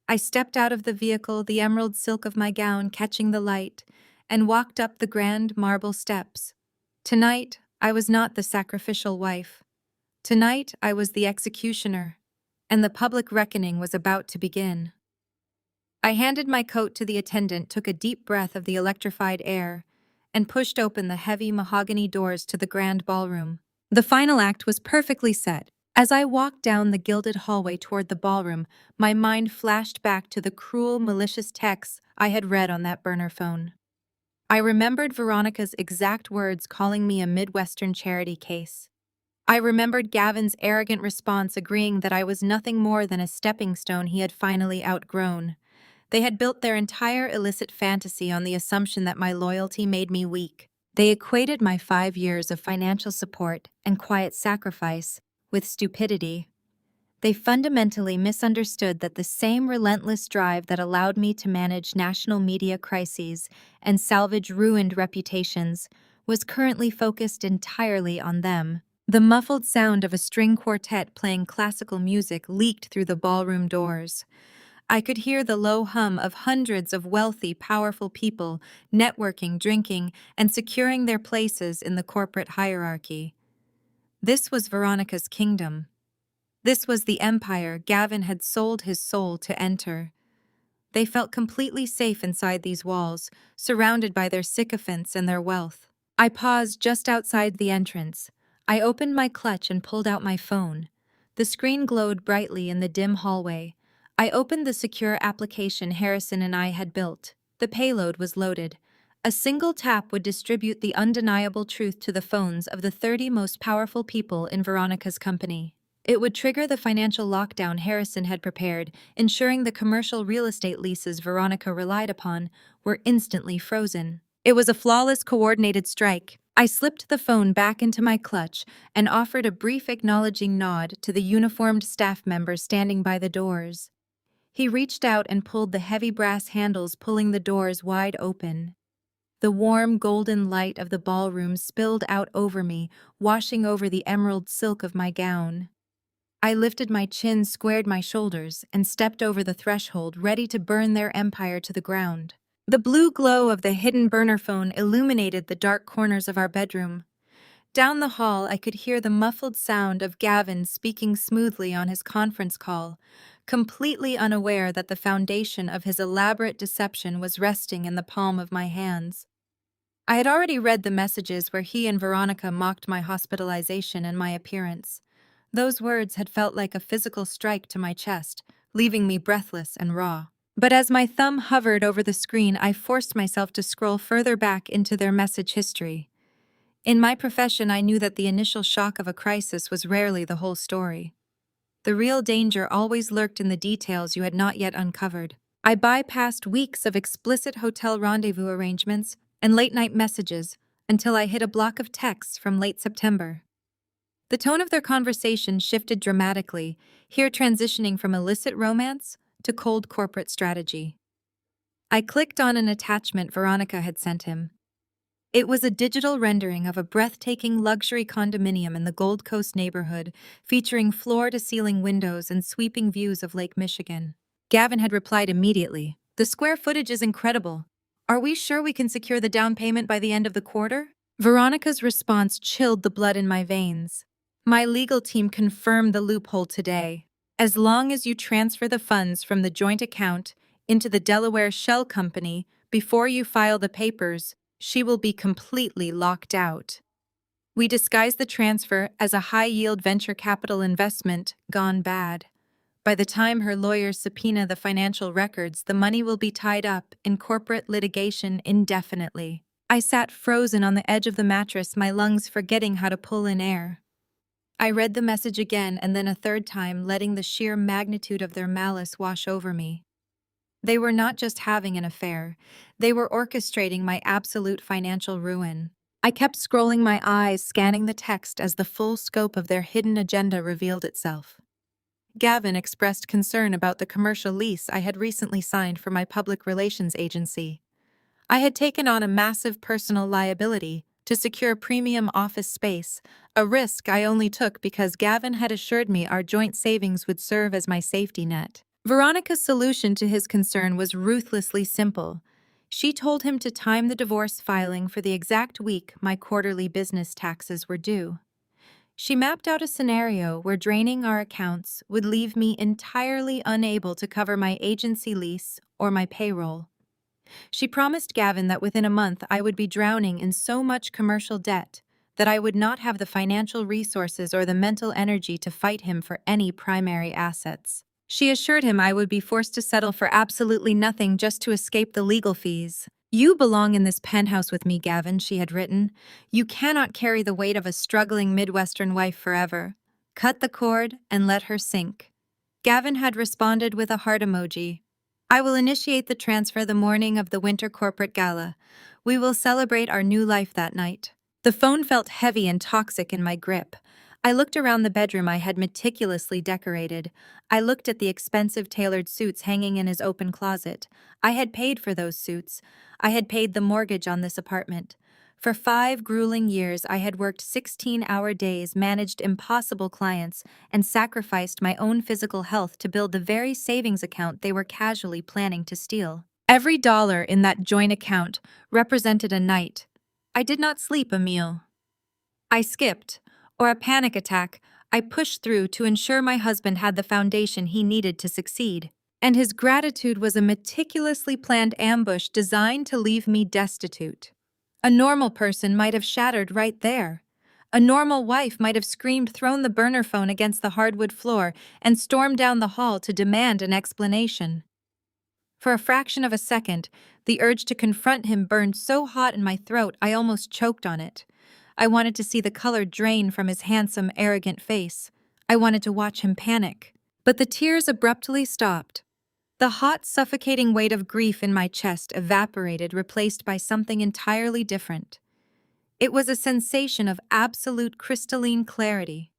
I stepped out of the vehicle, the emerald silk of my gown catching the light, and walked up the grand marble steps. Tonight, I was not the sacrificial wife. Tonight, I was the executioner, and the public reckoning was about to begin. I handed my coat to the attendant, took a deep breath of the electrified air, and pushed open the heavy mahogany doors to the grand ballroom. The final act was perfectly set. As I walked down the gilded hallway toward the ballroom, my mind flashed back to the cruel, malicious texts I had read on that burner phone. I remembered Veronica's exact words calling me a Midwestern charity case. I remembered Gavin's arrogant response agreeing that I was nothing more than a stepping stone he had finally outgrown. They had built their entire illicit fantasy on the assumption that my loyalty made me weak. They equated my 5 years of financial support and quiet sacrifice with stupidity. They fundamentally misunderstood that the same relentless drive that allowed me to manage national media crises and salvage ruined reputations was currently focused entirely on them. The muffled sound of a string quartet playing classical music leaked through the ballroom doors. I could hear the low hum of hundreds of wealthy, powerful people networking, drinking, and securing their places in the corporate hierarchy. This was Veronica's kingdom. This was the empire Gavin had sold his soul to enter. They felt completely safe inside these walls, surrounded by their sycophants and their wealth. I paused just outside the entrance. I opened my clutch and pulled out my phone. The screen glowed brightly in the dim hallway. I opened the secure application Harrison and I had built. The payload was loaded. A single tap would distribute the undeniable truth to the phones of the 30 most powerful people in Veronica's company. It would trigger the financial lockdown Harrison had prepared, ensuring the commercial real estate leases Veronica relied upon were instantly frozen. It was a flawless, coordinated strike. I slipped the phone back into my clutch and offered a brief acknowledging nod to the uniformed staff member standing by the doors. He reached out and pulled the heavy brass handles, pulling the doors wide open. The warm golden light of the ballroom spilled out over me, washing over the emerald silk of my gown. I lifted my chin, squared my shoulders, and stepped over the threshold, ready to burn their empire to the ground. The blue glow of the hidden burner phone illuminated the dark corners of our bedroom. Down the hall, I could hear the muffled sound of Gavin speaking smoothly on his conference call, completely unaware that the foundation of his elaborate deception was resting in the palm of my hands. I had already read the messages where he and Veronica mocked my hospitalization and my appearance. Those words had felt like a physical strike to my chest, leaving me breathless and raw. But as my thumb hovered over the screen, I forced myself to scroll further back into their message history. In my profession, I knew that the initial shock of a crisis was rarely the whole story. The real danger always lurked in the details you had not yet uncovered. I bypassed weeks of explicit hotel rendezvous arrangements and late-night messages until I hit a block of texts from late September. The tone of their conversation shifted dramatically, here transitioning from illicit romance to cold corporate strategy. I clicked on an attachment Veronica had sent him. It was a digital rendering of a breathtaking luxury condominium in the Gold Coast neighborhood, featuring floor-to-ceiling windows and sweeping views of Lake Michigan. Gavin had replied immediately, "The square footage is incredible. Are we sure we can secure the down payment by the end of the quarter?" Veronica's response chilled the blood in my veins. "My legal team confirmed the loophole today. As long as you transfer the funds from the joint account into the Delaware Shell Company before you file the papers, she will be completely locked out." We disguised the transfer as a high-yield venture capital investment gone bad. By the time her lawyers subpoena the financial records, the money will be tied up in corporate litigation indefinitely. I sat frozen on the edge of the mattress, my lungs forgetting how to pull in air. I read the message again and then a third time, letting the sheer magnitude of their malice wash over me. They were not just having an affair, they were orchestrating my absolute financial ruin. I kept scrolling my eyes, scanning the text as the full scope of their hidden agenda revealed itself. Gavin expressed concern about the commercial lease I had recently signed for my public relations agency. I had taken on a massive personal liability to secure premium office space, a risk I only took because Gavin had assured me our joint savings would serve as my safety net. Veronica's solution to his concern was ruthlessly simple. She told him to time the divorce filing for the exact week my quarterly business taxes were due. She mapped out a scenario where draining our accounts would leave me entirely unable to cover my agency lease or my payroll. She promised Gavin that within a month I would be drowning in so much commercial debt that I would not have the financial resources or the mental energy to fight him for any primary assets. She assured him I would be forced to settle for absolutely nothing just to escape the legal fees. "You belong in this penthouse with me, Gavin," she had written. "You cannot carry the weight of a struggling Midwestern wife forever. Cut the cord and let her sink." Gavin had responded with a heart emoji. "I will initiate the transfer the morning of the winter corporate gala. We will celebrate our new life that night." The phone felt heavy and toxic in my grip. I looked around the bedroom I had meticulously decorated. I looked at the expensive tailored suits hanging in his open closet. I had paid for those suits. I had paid the mortgage on this apartment. For 5 grueling years, I had worked 16-hour days, managed impossible clients, and sacrificed my own physical health to build the very savings account they were casually planning to steal. Every dollar in that joint account represented a night. I did not sleep a meal. I skipped, or a panic attack. I pushed through to ensure my husband had the foundation he needed to succeed. And his gratitude was a meticulously planned ambush designed to leave me destitute. A normal person might have shattered right there. A normal wife might have screamed, thrown the burner phone against the hardwood floor, and stormed down the hall to demand an explanation. For a fraction of a second, the urge to confront him burned so hot in my throat I almost choked on it. I wanted to see the color drain from his handsome, arrogant face. I wanted to watch him panic. But the tears abruptly stopped. The hot, suffocating weight of grief in my chest evaporated, replaced by something entirely different. It was a sensation of absolute crystalline clarity.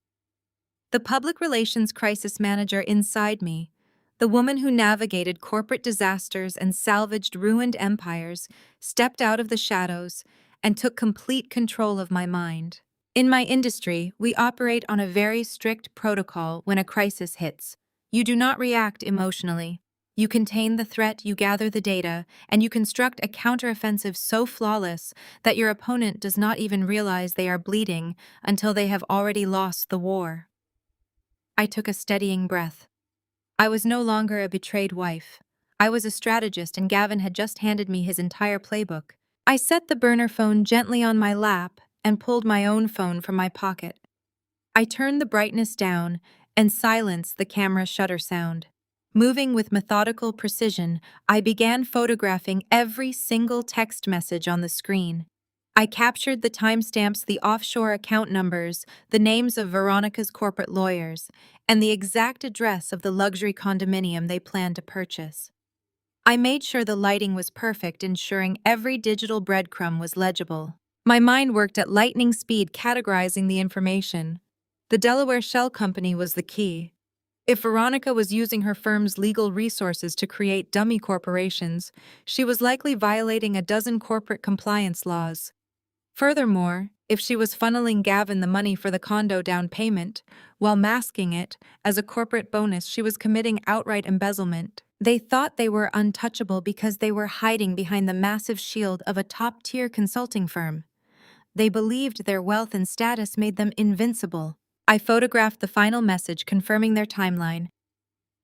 The public relations crisis manager inside me, the woman who navigated corporate disasters and salvaged ruined empires, stepped out of the shadows and took complete control of my mind. In my industry, we operate on a very strict protocol when a crisis hits. You do not react emotionally. You contain the threat, you gather the data, and you construct a counteroffensive so flawless that your opponent does not even realize they are bleeding until they have already lost the war. I took a steadying breath. I was no longer a betrayed wife. I was a strategist, and Gavin had just handed me his entire playbook. I set the burner phone gently on my lap and pulled my own phone from my pocket. I turned the brightness down and silenced the camera shutter sound. Moving with methodical precision, I began photographing every single text message on the screen. I captured the timestamps, the offshore account numbers, the names of Veronica's corporate lawyers, and the exact address of the luxury condominium they planned to purchase. I made sure the lighting was perfect, ensuring every digital breadcrumb was legible. My mind worked at lightning speed, categorizing the information. The Delaware Shell Company was the key. If Veronica was using her firm's legal resources to create dummy corporations, she was likely violating a dozen corporate compliance laws. Furthermore, if she was funneling Gavin the money for the condo down payment, while masking it as a corporate bonus, she was committing outright embezzlement. They thought they were untouchable because they were hiding behind the massive shield of a top-tier consulting firm. They believed their wealth and status made them invincible. I photographed the final message confirming their timeline.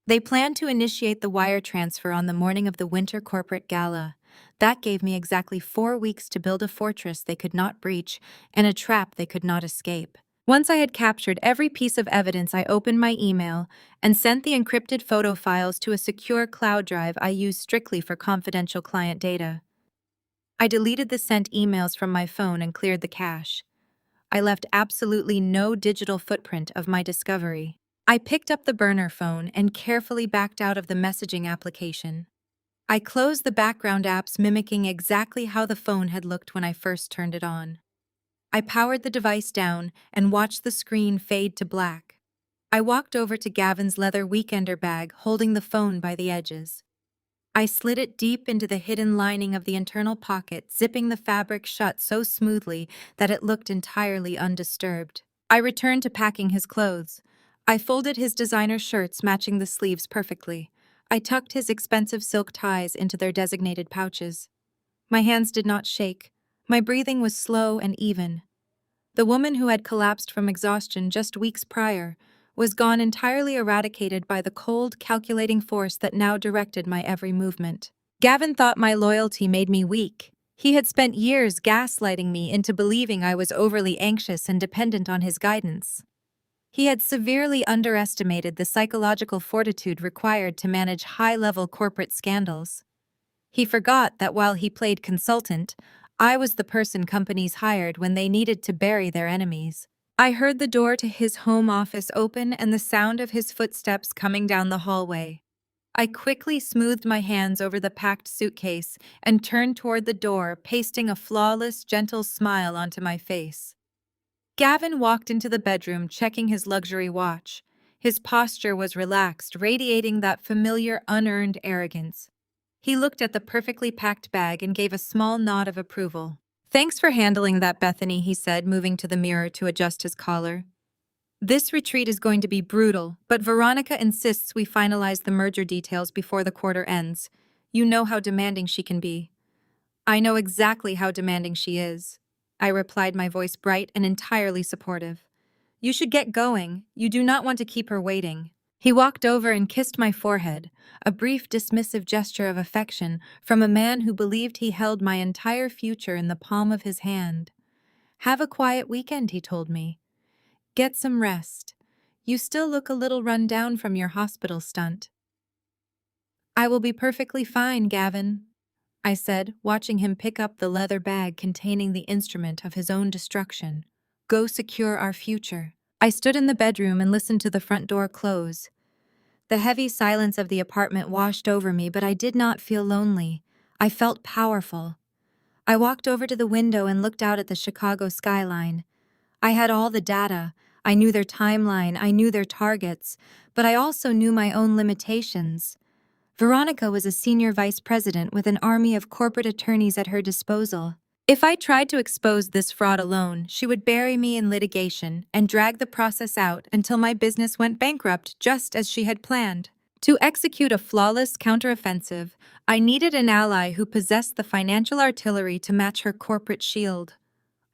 They planned to initiate the wire transfer on the morning of the winter corporate gala. That gave me exactly 4 weeks to build a fortress they could not breach and a trap they could not escape. Once I had captured every piece of evidence, I opened my email and sent the encrypted photo files to a secure cloud drive I use strictly for confidential client data. I deleted the sent emails from my phone and cleared the cache. I left absolutely no digital footprint of my discovery. I picked up the burner phone and carefully backed out of the messaging application. I closed the background apps, mimicking exactly how the phone had looked when I first turned it on. I powered the device down and watched the screen fade to black. I walked over to Gavin's leather weekender bag, holding the phone by the edges. I slid it deep into the hidden lining of the internal pocket, zipping the fabric shut so smoothly that it looked entirely undisturbed. I returned to packing his clothes. I folded his designer shirts, matching the sleeves perfectly. I tucked his expensive silk ties into their designated pouches. My hands did not shake. My breathing was slow and even. The woman who had collapsed from exhaustion just weeks prior was gone, entirely eradicated by the cold, calculating force that now directed my every movement. Gavin thought my loyalty made me weak. He had spent years gaslighting me into believing I was overly anxious and dependent on his guidance. He had severely underestimated the psychological fortitude required to manage high-level corporate scandals. He forgot that while he played consultant, I was the person companies hired when they needed to bury their enemies. I heard the door to his home office open and the sound of his footsteps coming down the hallway. I quickly smoothed my hands over the packed suitcase and turned toward the door, pasting a flawless, gentle smile onto my face. Gavin walked into the bedroom, checking his luxury watch. His posture was relaxed, radiating that familiar, unearned arrogance. He looked at the perfectly packed bag and gave a small nod of approval. "Thanks for handling that, Bethany," he said, moving to the mirror to adjust his collar. "This retreat is going to be brutal, but Veronica insists we finalize the merger details before the quarter ends. You know how demanding she can be." "I know exactly how demanding she is," I replied, my voice bright and entirely supportive. "You should get going. You do not want to keep her waiting." He walked over and kissed my forehead, a brief dismissive gesture of affection from a man who believed he held my entire future in the palm of his hand. "Have a quiet weekend," he told me. "Get some rest. You still look a little run down from your hospital stunt." "I will be perfectly fine, Gavin," I said, watching him pick up the leather bag containing the instrument of his own destruction. "Go secure our future." I stood in the bedroom and listened to the front door close. The heavy silence of the apartment washed over me, but I did not feel lonely. I felt powerful. I walked over to the window and looked out at the Chicago skyline. I had all the data. I knew their timeline, I knew their targets, but I also knew my own limitations. Veronica was a senior vice president with an army of corporate attorneys at her disposal. If I tried to expose this fraud alone, she would bury me in litigation and drag the process out until my business went bankrupt, just as she had planned. To execute a flawless counteroffensive, I needed an ally who possessed the financial artillery to match her corporate shield.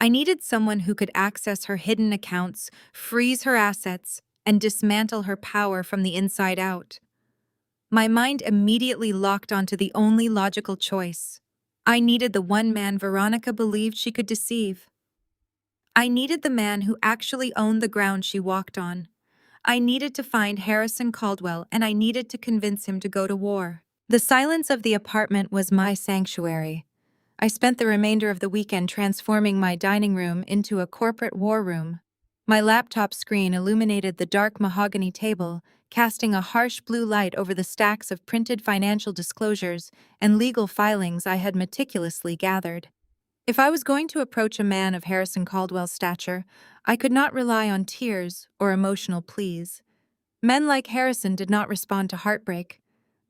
I needed someone who could access her hidden accounts, freeze her assets, and dismantle her power from the inside out. My mind immediately locked onto the only logical choice. I needed the one man Veronica believed she could deceive. I needed the man who actually owned the ground she walked on. I needed to find Harrison Caldwell, and I needed to convince him to go to war. The silence of the apartment was my sanctuary. I spent the remainder of the weekend transforming my dining room into a corporate war room. My laptop screen illuminated the dark mahogany table, casting a harsh blue light over the stacks of printed financial disclosures and legal filings I had meticulously gathered. If I was going to approach a man of Harrison Caldwell's stature, I could not rely on tears or emotional pleas. Men like Harrison did not respond to heartbreak.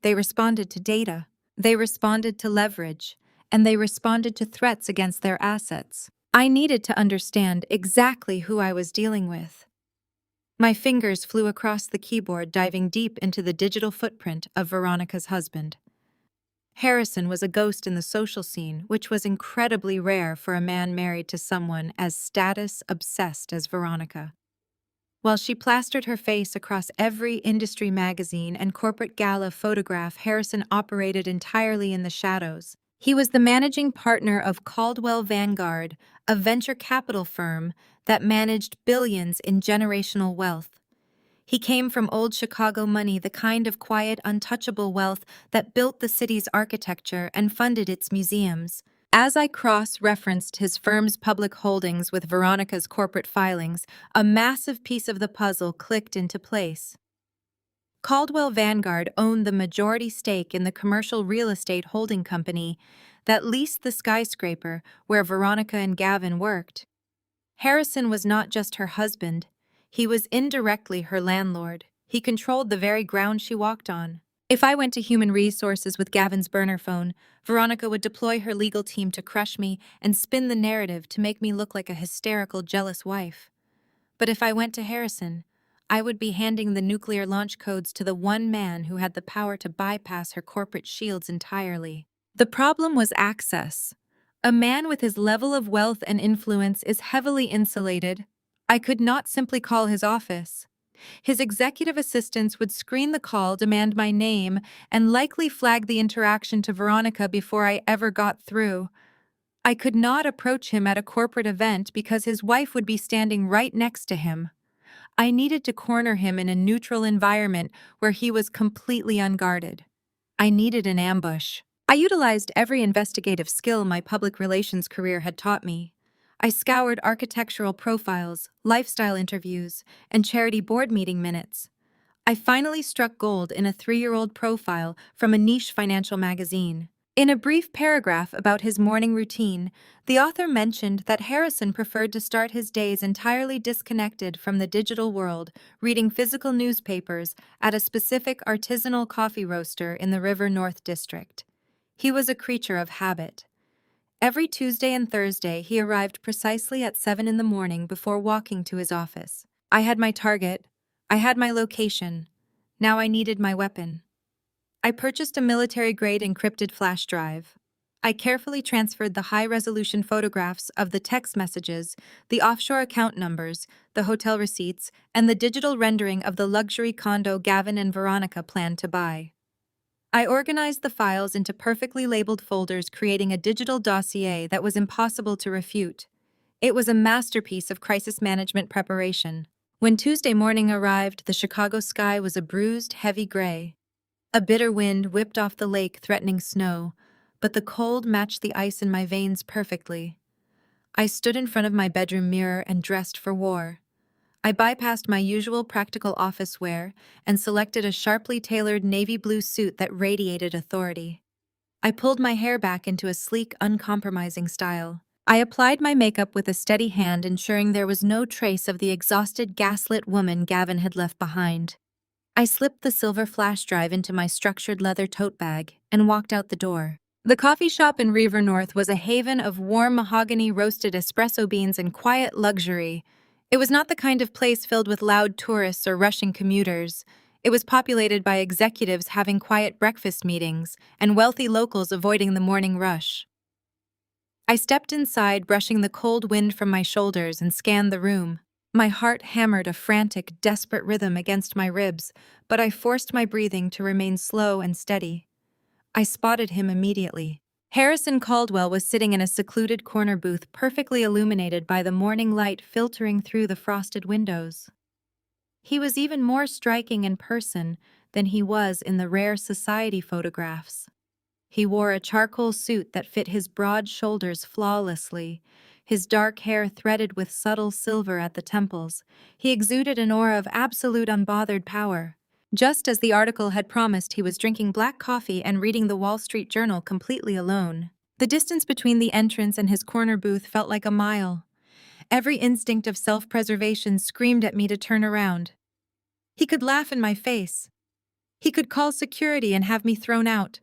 They responded to data. They responded to leverage. And they responded to threats against their assets. I needed to understand exactly who I was dealing with. My fingers flew across the keyboard, diving deep into the digital footprint of Veronica's husband. Harrison was a ghost in the social scene, which was incredibly rare for a man married to someone as status-obsessed as Veronica. While she plastered her face across every industry magazine and corporate gala photograph, Harrison operated entirely in the shadows. He was the managing partner of Caldwell Vanguard, a venture capital firm that managed billions in generational wealth. He came from old Chicago money, the kind of quiet, untouchable wealth that built the city's architecture and funded its museums. As I cross-referenced his firm's public holdings with Veronica's corporate filings, a massive piece of the puzzle clicked into place. Caldwell Vanguard owned the majority stake in the commercial real estate holding company that leased the skyscraper where Veronica and Gavin worked. Harrison was not just her husband, he was indirectly her landlord. He controlled the very ground she walked on. If I went to human resources with Gavin's burner phone, Veronica would deploy her legal team to crush me and spin the narrative to make me look like a hysterical, jealous wife. But if I went to Harrison, I would be handing the nuclear launch codes to the one man who had the power to bypass her corporate shields entirely. The problem was access. A man with his level of wealth and influence is heavily insulated. I could not simply call his office. His executive assistants would screen the call, demand my name, and likely flag the interaction to Veronica before I ever got through. I could not approach him at a corporate event because his wife would be standing right next to him. I needed to corner him in a neutral environment where he was completely unguarded. I needed an ambush. I utilized every investigative skill my public relations career had taught me. I scoured architectural profiles, lifestyle interviews, and charity board meeting minutes. I finally struck gold in a 3-year-old profile from a niche financial magazine. In a brief paragraph about his morning routine, the author mentioned that Harrison preferred to start his days entirely disconnected from the digital world, reading physical newspapers at a specific artisanal coffee roaster in the River North District. He was a creature of habit. Every Tuesday and Thursday, he arrived precisely at 7 in the morning before walking to his office. I had my target. I had my location. Now I needed my weapon. I purchased a military-grade encrypted flash drive. I carefully transferred the high-resolution photographs of the text messages, the offshore account numbers, the hotel receipts, and the digital rendering of the luxury condo Gavin and Veronica planned to buy. I organized the files into perfectly labeled folders, creating a digital dossier that was impossible to refute. It was a masterpiece of crisis management preparation. When Tuesday morning arrived, the Chicago sky was a bruised, heavy gray. A bitter wind whipped off the lake, threatening snow, but the cold matched the ice in my veins perfectly. I stood in front of my bedroom mirror and dressed for war. I bypassed my usual practical office wear and selected a sharply tailored navy blue suit that radiated authority. I pulled my hair back into a sleek, uncompromising style. I applied my makeup with a steady hand, ensuring there was no trace of the exhausted, gaslit woman Gavin had left behind. I slipped the silver flash drive into my structured leather tote bag and walked out the door. The coffee shop in River North was a haven of warm mahogany roasted espresso beans and quiet luxury. It was not the kind of place filled with loud tourists or rushing commuters. It was populated by executives having quiet breakfast meetings and wealthy locals avoiding the morning rush. I stepped inside, brushing the cold wind from my shoulders, and scanned the room. My heart hammered a frantic, desperate rhythm against my ribs, but I forced my breathing to remain slow and steady. I spotted him immediately. Harrison Caldwell was sitting in a secluded corner booth, perfectly illuminated by the morning light filtering through the frosted windows. He was even more striking in person than he was in the rare society photographs. He wore a charcoal suit that fit his broad shoulders flawlessly, his dark hair threaded with subtle silver at the temples. He exuded an aura of absolute unbothered power. Just as the article had promised, he was drinking black coffee and reading the Wall Street Journal completely alone. The distance between the entrance and his corner booth felt like a mile. Every instinct of self-preservation screamed at me to turn around. He could laugh in my face. He could call security and have me thrown out.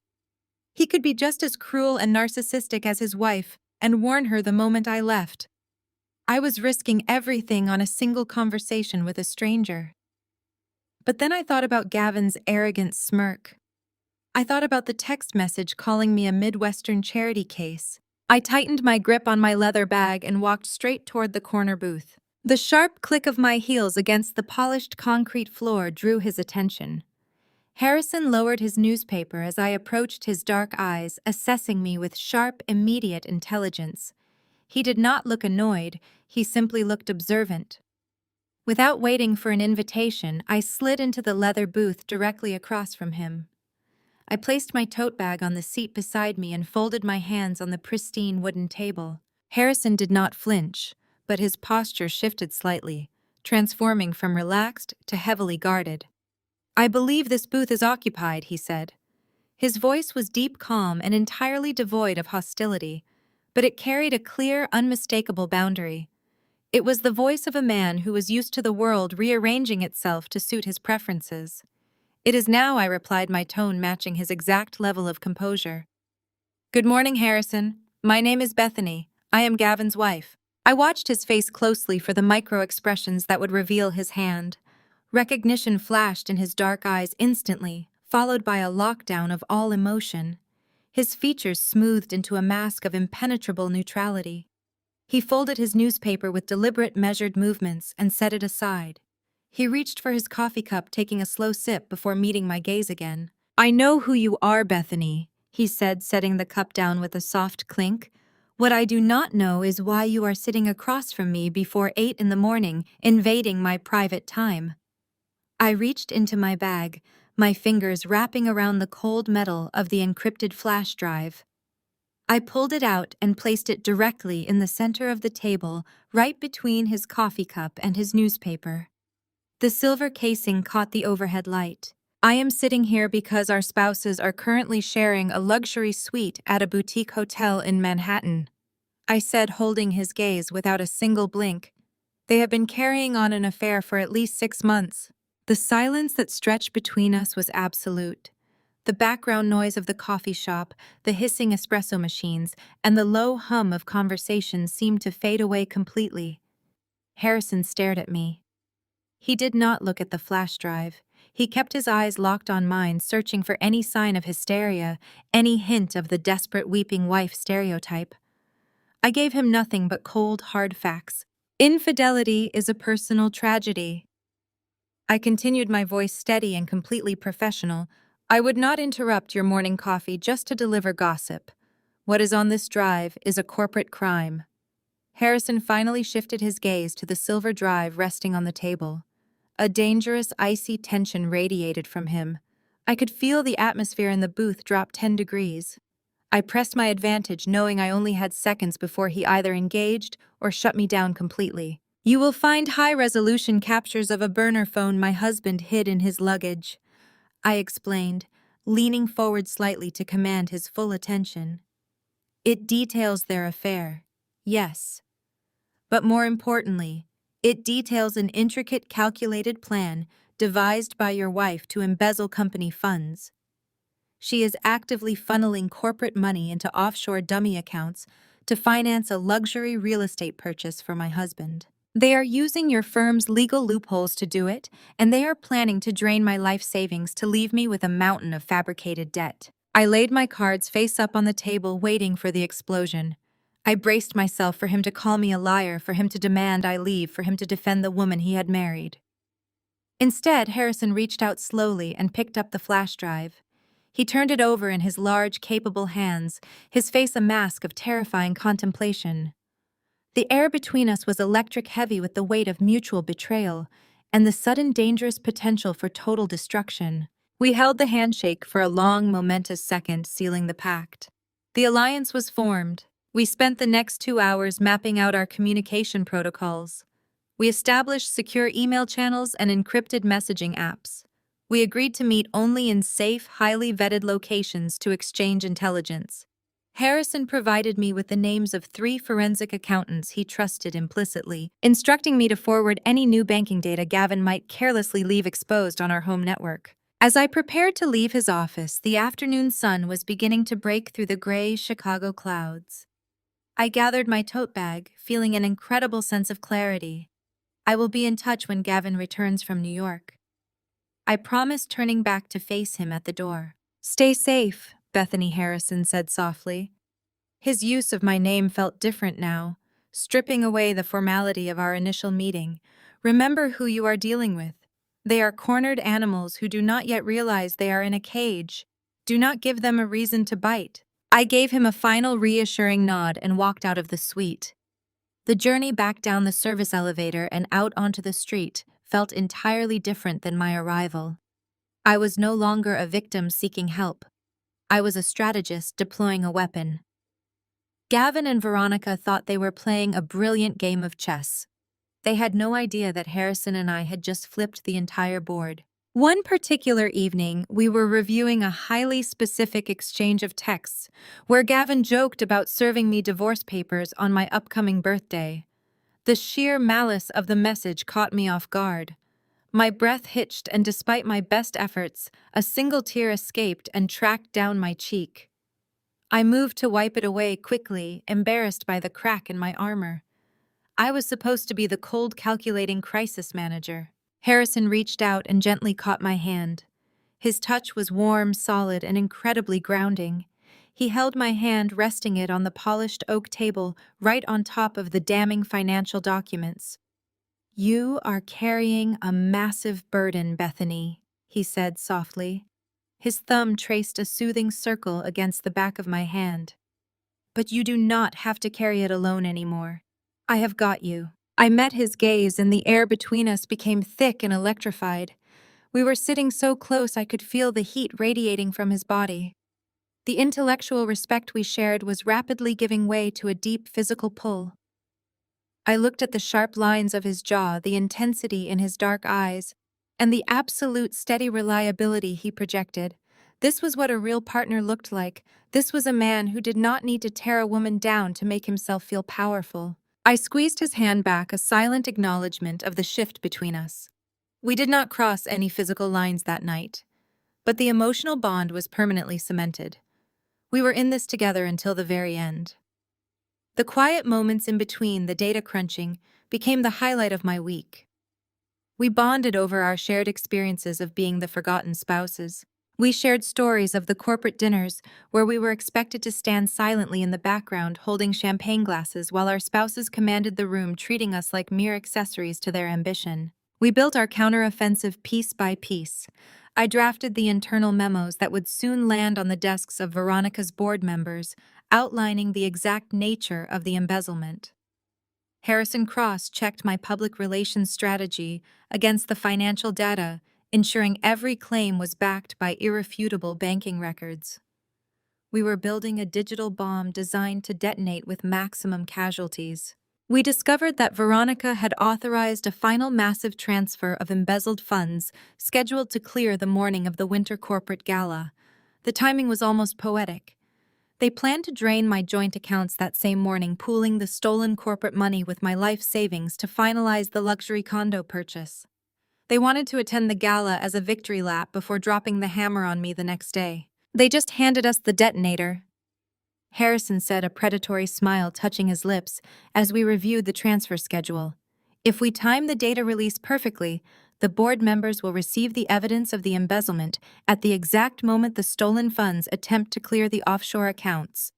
He could be just as cruel and narcissistic as his wife and warn her the moment I left. I was risking everything on a single conversation with a stranger. But then I thought about Gavin's arrogant smirk. I thought about the text message calling me a Midwestern charity case. I tightened my grip on my leather bag and walked straight toward the corner booth. The sharp click of my heels against the polished concrete floor drew his attention. Harrison lowered his newspaper as I approached his dark eyes, assessing me with sharp, immediate intelligence. He did not look annoyed, he simply looked observant. Without waiting for an invitation, I slid into the leather booth directly across from him. I placed my tote bag on the seat beside me and folded my hands on the pristine wooden table. Harrison did not flinch, but his posture shifted slightly, transforming from relaxed to heavily guarded. "I believe this booth is occupied," he said. His voice was deep calm and entirely devoid of hostility, but it carried a clear, unmistakable boundary. It was the voice of a man who was used to the world rearranging itself to suit his preferences. "It is now," I replied, my tone matching his exact level of composure. "Good morning, Harrison. My name is Bethany. I am Gavin's wife." I watched his face closely for the micro-expressions that would reveal his hand. Recognition flashed in his dark eyes instantly, followed by a lockdown of all emotion. His features smoothed into a mask of impenetrable neutrality. He folded his newspaper with deliberate, measured movements and set it aside. He reached for his coffee cup, taking a slow sip before meeting my gaze again. "I know who you are, Bethany," he said, setting the cup down with a soft clink. "What I do not know is why you are sitting across from me before 8 in the morning, invading my private time." I reached into my bag, my fingers wrapping around the cold metal of the encrypted flash drive. I pulled it out and placed it directly in the center of the table, right between his coffee cup and his newspaper. The silver casing caught the overhead light. "I am sitting here because our spouses are currently sharing a luxury suite at a boutique hotel in Manhattan," I said, holding his gaze without a single blink. "They have been carrying on an affair for at least 6 months." The silence that stretched between us was absolute. The background noise of the coffee shop, the hissing espresso machines, and the low hum of conversation seemed to fade away completely. Harrison stared at me. He did not look at the flash drive. He kept his eyes locked on mine, searching for any sign of hysteria, any hint of the desperate weeping wife stereotype. I gave him nothing but cold, hard facts. "Infidelity is a personal tragedy." I continued, my voice steady and completely professional. "I would not interrupt your morning coffee just to deliver gossip. What is on this drive is a corporate crime." Harrison finally shifted his gaze to the silver drive resting on the table. A dangerous, icy tension radiated from him. I could feel the atmosphere in the booth drop 10 degrees. I pressed my advantage, knowing I only had seconds before he either engaged or shut me down completely. "You will find high-resolution captures of a burner phone my husband hid in his luggage," I explained, leaning forward slightly to command his full attention. "It details their affair, yes. But more importantly, it details an intricate, calculated plan devised by your wife to embezzle company funds. She is actively funneling corporate money into offshore dummy accounts to finance a luxury real estate purchase for my husband. They are using your firm's legal loopholes to do it, and they are planning to drain my life savings to leave me with a mountain of fabricated debt." I laid my cards face up on the table, waiting for the explosion. I braced myself for him to call me a liar, for him to demand I leave, for him to defend the woman he had married. Instead, Harrison reached out slowly and picked up the flash drive. He turned it over in his large, capable hands, his face a mask of terrifying contemplation. The air between us was electric heavy with the weight of mutual betrayal and the sudden dangerous potential for total destruction. We held the handshake for a long, momentous second, sealing the pact. The alliance was formed. We spent the next 2 hours mapping out our communication protocols. We established secure email channels and encrypted messaging apps. We agreed to meet only in safe, highly vetted locations to exchange intelligence. Harrison provided me with the names of 3 forensic accountants he trusted implicitly, instructing me to forward any new banking data Gavin might carelessly leave exposed on our home network. As I prepared to leave his office, the afternoon sun was beginning to break through the gray Chicago clouds. I gathered my tote bag, feeling an incredible sense of clarity. I will be in touch when Gavin returns from New York. I promised, turning back to face him at the door. Stay safe, Bethany Harrison said softly. His use of my name felt different now, stripping away the formality of our initial meeting. Remember who you are dealing with. They are cornered animals who do not yet realize they are in a cage. Do not give them a reason to bite. I gave him a final reassuring nod and walked out of the suite. The journey back down the service elevator and out onto the street felt entirely different than my arrival. I was no longer a victim seeking help. I was a strategist deploying a weapon. Gavin and Veronica thought they were playing a brilliant game of chess. They had no idea that Harrison and I had just flipped the entire board. One particular evening, we were reviewing a highly specific exchange of texts, where Gavin joked about serving me divorce papers on my upcoming birthday. The sheer malice of the message caught me off guard. My breath hitched, and despite my best efforts, a single tear escaped and tracked down my cheek. I moved to wipe it away quickly, embarrassed by the crack in my armor. I was supposed to be the cold, calculating crisis manager. Harrison reached out and gently caught my hand. His touch was warm, solid, and incredibly grounding. He held my hand, resting it on the polished oak table right on top of the damning financial documents. "You are carrying a massive burden, Bethany," he said softly. His thumb traced a soothing circle against the back of my hand. "But you do not have to carry it alone anymore. I have got you." I met his gaze, and the air between us became thick and electrified. We were sitting so close I could feel the heat radiating from his body. The intellectual respect we shared was rapidly giving way to a deep physical pull. I looked at the sharp lines of his jaw, the intensity in his dark eyes, and the absolute steady reliability he projected. This was what a real partner looked like. This was a man who did not need to tear a woman down to make himself feel powerful. I squeezed his hand back, a silent acknowledgement of the shift between us. We did not cross any physical lines that night, but the emotional bond was permanently cemented. We were in this together until the very end. The quiet moments in between the data crunching became the highlight of my week. We bonded over our shared experiences of being the forgotten spouses. We shared stories of the corporate dinners where we were expected to stand silently in the background holding champagne glasses while our spouses commanded the room, treating us like mere accessories to their ambition. We built our counteroffensive piece by piece. I drafted the internal memos that would soon land on the desks of Veronica's board members, outlining the exact nature of the embezzlement. Harrison cross-checked my public relations strategy against the financial data, ensuring every claim was backed by irrefutable banking records. We were building a digital bomb designed to detonate with maximum casualties. We discovered that Veronica had authorized a final massive transfer of embezzled funds scheduled to clear the morning of the winter corporate gala. The timing was almost poetic. They planned to drain my joint accounts that same morning, pooling the stolen corporate money with my life savings to finalize the luxury condo purchase. They wanted to attend the gala as a victory lap before dropping the hammer on me the next day. "They just handed us the detonator," Harrison said, a predatory smile touching his lips as we reviewed the transfer schedule. "If we time the data release perfectly, the board members will receive the evidence of the embezzlement at the exact moment the stolen funds attempt to clear the offshore accounts.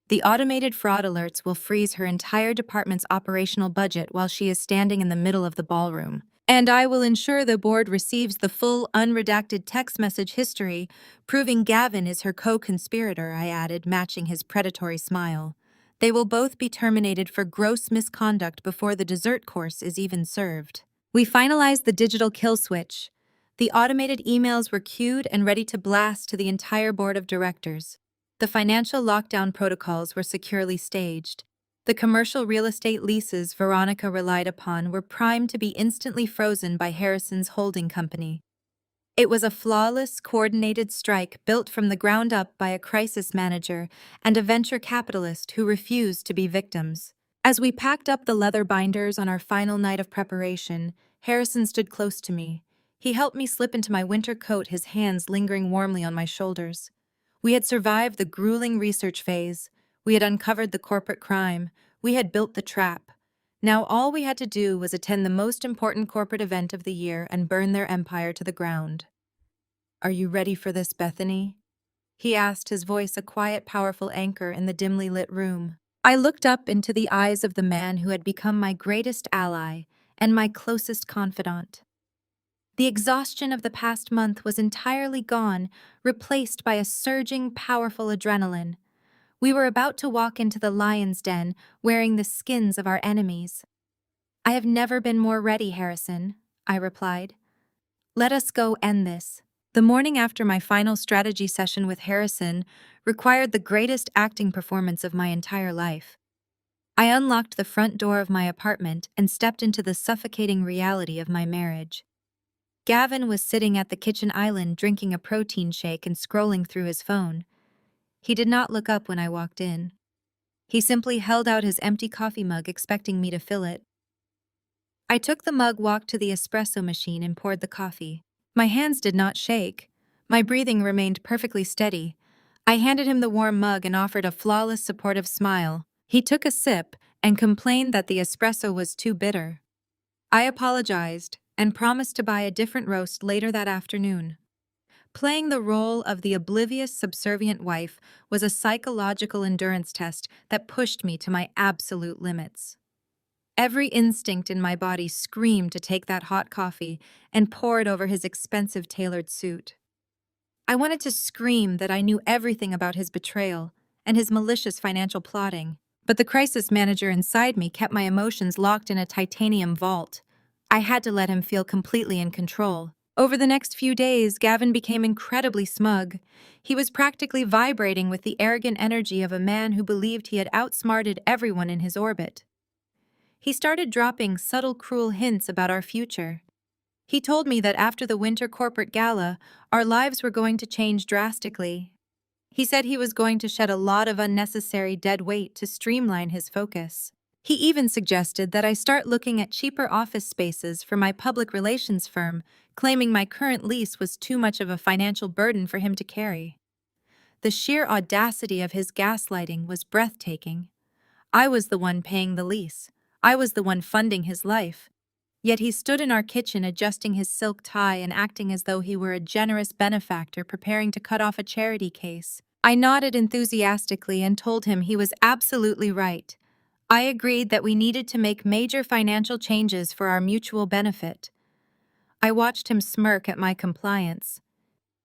The automated fraud alerts will freeze her entire department's operational budget while she is standing in the middle of the ballroom. And I will ensure the board receives the full, unredacted text message history, proving Gavin is her co-conspirator," I added, matching his predatory smile. "They will both be terminated for gross misconduct before the dessert course is even served." We finalized the digital kill switch. The automated emails were queued and ready to blast to the entire board of directors. The financial lockdown protocols were securely staged. The commercial real estate leases Veronica relied upon were primed to be instantly frozen by Harrison's holding company. It was a flawless, coordinated strike built from the ground up by a crisis manager and a venture capitalist who refused to be victims. As we packed up the leather binders on our final night of preparation, Harrison stood close to me. He helped me slip into my winter coat, his hands lingering warmly on my shoulders. We had survived the grueling research phase. We had uncovered the corporate crime. We had built the trap. Now all we had to do was attend the most important corporate event of the year and burn their empire to the ground. "Are you ready for this, Bethany?" he asked, his voice a quiet, powerful anchor in the dimly lit room. I looked up into the eyes of the man who had become my greatest ally and my closest confidant. The exhaustion of the past month was entirely gone, replaced by a surging, powerful adrenaline. We were about to walk into the lion's den, wearing the skins of our enemies. "I have never been more ready, Harrison," I replied. "Let us go end this." The morning after my final strategy session with Harrison required the greatest acting performance of my entire life. I unlocked the front door of my apartment and stepped into the suffocating reality of my marriage. Gavin was sitting at the kitchen island drinking a protein shake and scrolling through his phone. He did not look up when I walked in. He simply held out his empty coffee mug, expecting me to fill it. I took the mug, walked to the espresso machine, and poured the coffee. My hands did not shake. My breathing remained perfectly steady. I handed him the warm mug and offered a flawless, supportive smile. He took a sip and complained that the espresso was too bitter. I apologized and promised to buy a different roast later that afternoon. Playing the role of the oblivious, subservient wife was a psychological endurance test that pushed me to my absolute limits. Every instinct in my body screamed to take that hot coffee and pour it over his expensive tailored suit. I wanted to scream that I knew everything about his betrayal and his malicious financial plotting, but the crisis manager inside me kept my emotions locked in a titanium vault. I had to let him feel completely in control. Over the next few days, Gavin became incredibly smug. He was practically vibrating with the arrogant energy of a man who believed he had outsmarted everyone in his orbit. He started dropping subtle, cruel hints about our future. He told me that after the winter corporate gala, our lives were going to change drastically. He said he was going to shed a lot of unnecessary dead weight to streamline his focus. He even suggested that I start looking at cheaper office spaces for my public relations firm, claiming my current lease was too much of a financial burden for him to carry. The sheer audacity of his gaslighting was breathtaking. I was the one paying the lease. I was the one funding his life. Yet he stood in our kitchen adjusting his silk tie and acting as though he were a generous benefactor preparing to cut off a charity case. I nodded enthusiastically and told him he was absolutely right. I agreed that we needed to make major financial changes for our mutual benefit. I watched him smirk at my compliance.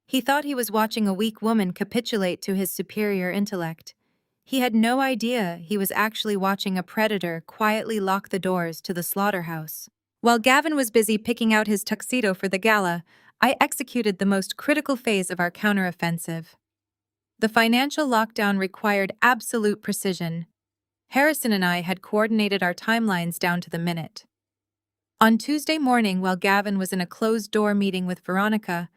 He thought he was watching a weak woman capitulate to his superior intellect. He had no idea he was actually watching a predator quietly lock the doors to the slaughterhouse. While Gavin was busy picking out his tuxedo for the gala, I executed the most critical phase of our counteroffensive. The financial lockdown required absolute precision. Harrison and I had coordinated our timelines down to the minute. On Tuesday morning, while Gavin was in a closed-door meeting with Veronica,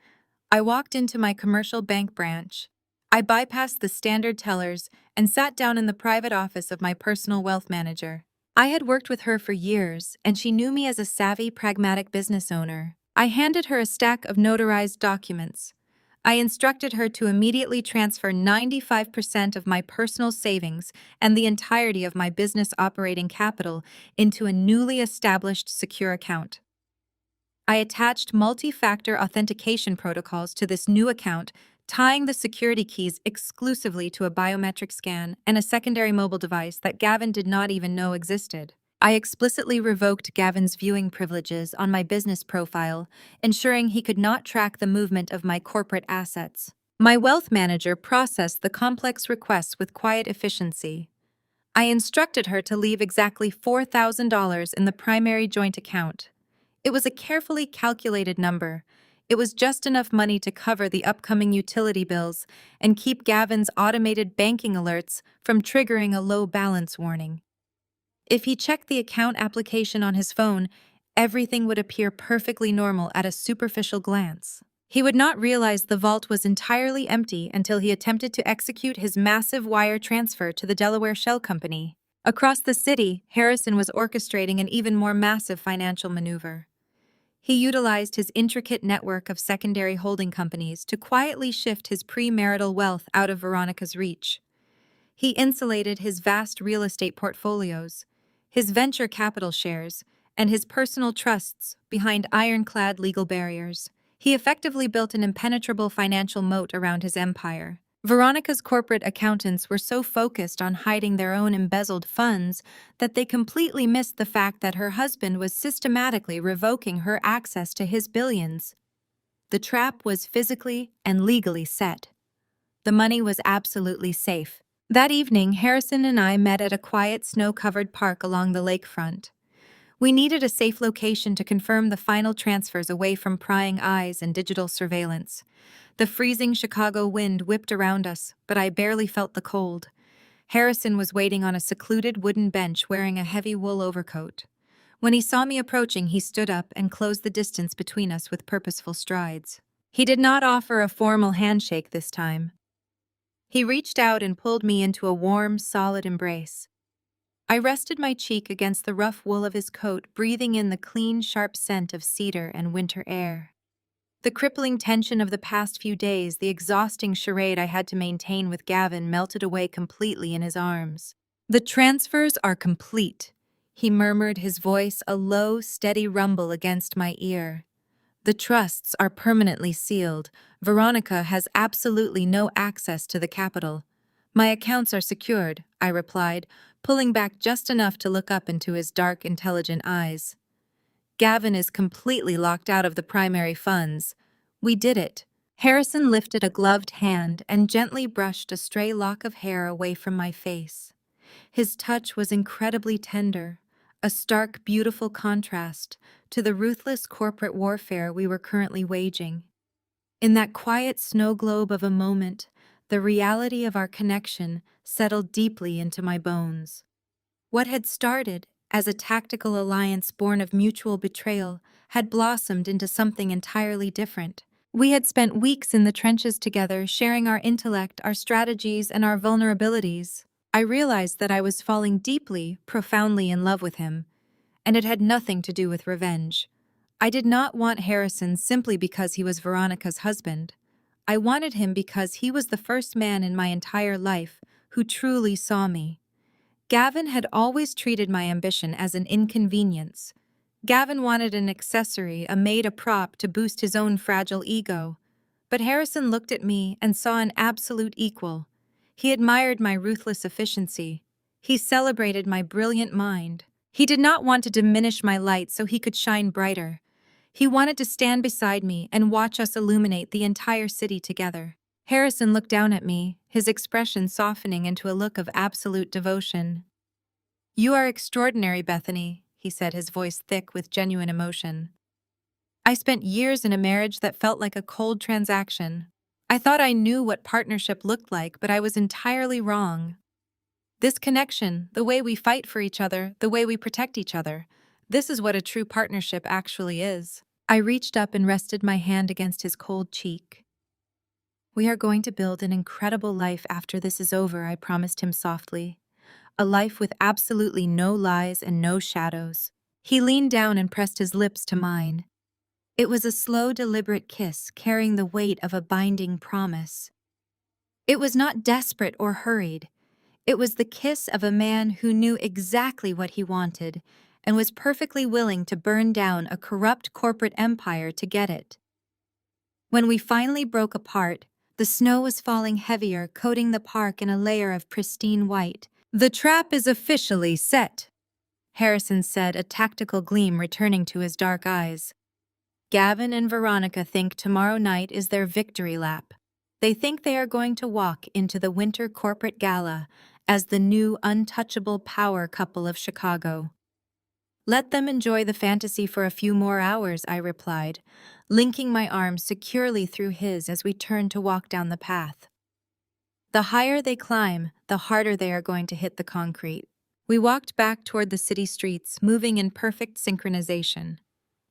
I walked into my commercial bank branch. I bypassed the standard tellers and sat down in the private office of my personal wealth manager. I had worked with her for years, and she knew me as a savvy, pragmatic business owner. I handed her a stack of notarized documents. I instructed her to immediately transfer 95% of my personal savings and the entirety of my business operating capital into a newly established secure account. I attached multi-factor authentication protocols to this new account, tying the security keys exclusively to a biometric scan and a secondary mobile device that Gavin did not even know existed. I explicitly revoked Gavin's viewing privileges on my business profile, ensuring he could not track the movement of my corporate assets. My wealth manager processed the complex requests with quiet efficiency. I instructed her to leave exactly $4,000 in the primary joint account. It was a carefully calculated number. It was just enough money to cover the upcoming utility bills and keep Gavin's automated banking alerts from triggering a low balance warning. If he checked the account application on his phone, everything would appear perfectly normal at a superficial glance. He would not realize the vault was entirely empty until he attempted to execute his massive wire transfer to the Delaware Shell Company. Across the city, Harrison was orchestrating an even more massive financial maneuver. He utilized his intricate network of secondary holding companies to quietly shift his premarital wealth out of Veronica's reach. He insulated his vast real estate portfolios, his venture capital shares, and his personal trusts behind ironclad legal barriers. He effectively built an impenetrable financial moat around his empire. Veronica's corporate accountants were so focused on hiding their own embezzled funds that they completely missed the fact that her husband was systematically revoking her access to his billions. The trap was physically and legally set. The money was absolutely safe. That evening, Harrison and I met at a quiet, snow-covered park along the lakefront. We needed a safe location to confirm the final transfers away from prying eyes and digital surveillance. The freezing Chicago wind whipped around us, but I barely felt the cold. Harrison was waiting on a secluded wooden bench wearing a heavy wool overcoat. When he saw me approaching, he stood up and closed the distance between us with purposeful strides. He did not offer a formal handshake this time. He reached out and pulled me into a warm, solid embrace. I rested my cheek against the rough wool of his coat, breathing in the clean, sharp scent of cedar and winter air. The crippling tension of the past few days, the exhausting charade I had to maintain with Gavin, melted away completely in his arms. "The transfers are complete," he murmured, his voice a low, steady rumble against my ear. "The trusts are permanently sealed. Veronica has absolutely no access to the capital." "My accounts are secured," I replied, pulling back just enough to look up into his dark, intelligent eyes. "Gavin is completely locked out of the primary funds. We did it." Harrison lifted a gloved hand and gently brushed a stray lock of hair away from my face. His touch was incredibly tender, a stark, beautiful contrast to the ruthless corporate warfare we were currently waging. In that quiet snow globe of a moment, the reality of our connection settled deeply into my bones. What had started as a tactical alliance born of mutual betrayal had blossomed into something entirely different. We had spent weeks in the trenches together, sharing our intellect, our strategies, and our vulnerabilities. I realized that I was falling deeply, profoundly in love with him, and it had nothing to do with revenge. I did not want Harrison simply because he was Veronica's husband. I wanted him because he was the first man in my entire life who truly saw me. Gavin had always treated my ambition as an inconvenience. Gavin wanted an accessory, a maid, a prop to boost his own fragile ego. But Harrison looked at me and saw an absolute equal. He admired my ruthless efficiency. He celebrated my brilliant mind. He did not want to diminish my light so he could shine brighter. He wanted to stand beside me and watch us illuminate the entire city together. Harrison looked down at me, his expression softening into a look of absolute devotion. "You are extraordinary, Bethany," he said, his voice thick with genuine emotion. "I spent years in a marriage that felt like a cold transaction. I thought I knew what partnership looked like, but I was entirely wrong. This connection, the way we fight for each other, the way we protect each other, this is what a true partnership actually is." I reached up and rested my hand against his cold cheek. "We are going to build an incredible life after this is over," I promised him softly. "A life with absolutely no lies and no shadows." He leaned down and pressed his lips to mine. It was a slow, deliberate kiss carrying the weight of a binding promise. It was not desperate or hurried. It was the kiss of a man who knew exactly what he wanted and was perfectly willing to burn down a corrupt corporate empire to get it. When we finally broke apart, the snow was falling heavier, coating the park in a layer of pristine white. "The trap is officially set," Harrison said, a tactical gleam returning to his dark eyes. "Gavin and Veronica think tomorrow night is their victory lap. They think they are going to walk into the winter corporate gala as the new untouchable power couple of Chicago." "Let them enjoy the fantasy for a few more hours," I replied, linking my arms securely through his as we turned to walk down the path. "The higher they climb, the harder they are going to hit the concrete." We walked back toward the city streets, moving in perfect synchronization.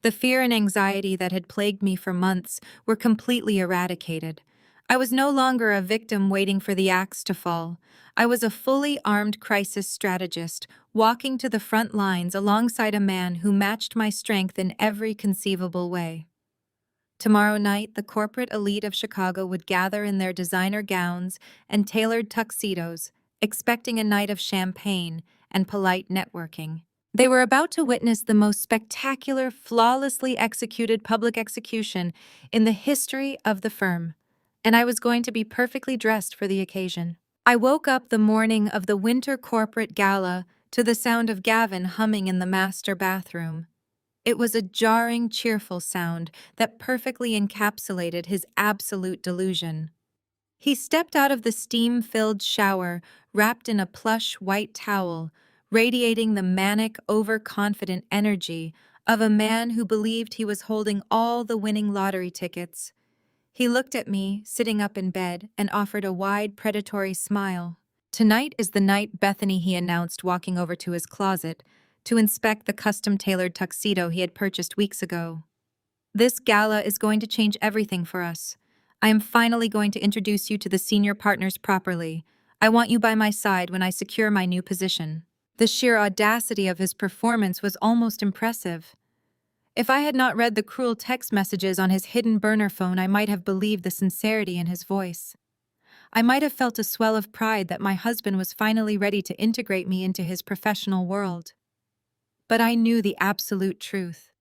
The fear and anxiety that had plagued me for months were completely eradicated. I was no longer a victim waiting for the axe to fall. I was a fully armed crisis strategist, walking to the front lines alongside a man who matched my strength in every conceivable way. Tomorrow night, the corporate elite of Chicago would gather in their designer gowns and tailored tuxedos, expecting a night of champagne and polite networking. They were about to witness the most spectacular, flawlessly executed public execution in the history of the firm, and I was going to be perfectly dressed for the occasion. I woke up the morning of the winter corporate gala to the sound of Gavin humming in the master bathroom. It was a jarring, cheerful sound that perfectly encapsulated his absolute delusion. He stepped out of the steam-filled shower, wrapped in a plush white towel, radiating the manic, overconfident energy of a man who believed he was holding all the winning lottery tickets. He looked at me, sitting up in bed, and offered a wide, predatory smile. "Tonight is the night, Bethany," he announced, walking over to his closet to inspect the custom-tailored tuxedo he had purchased weeks ago. "This gala is going to change everything for us. I am finally going to introduce you to the senior partners properly. I want you by my side when I secure my new position." The sheer audacity of his performance was almost impressive. If I had not read the cruel text messages on his hidden burner phone, I might have believed the sincerity in his voice. I might have felt a swell of pride that my husband was finally ready to integrate me into his professional world. But I knew the absolute truth.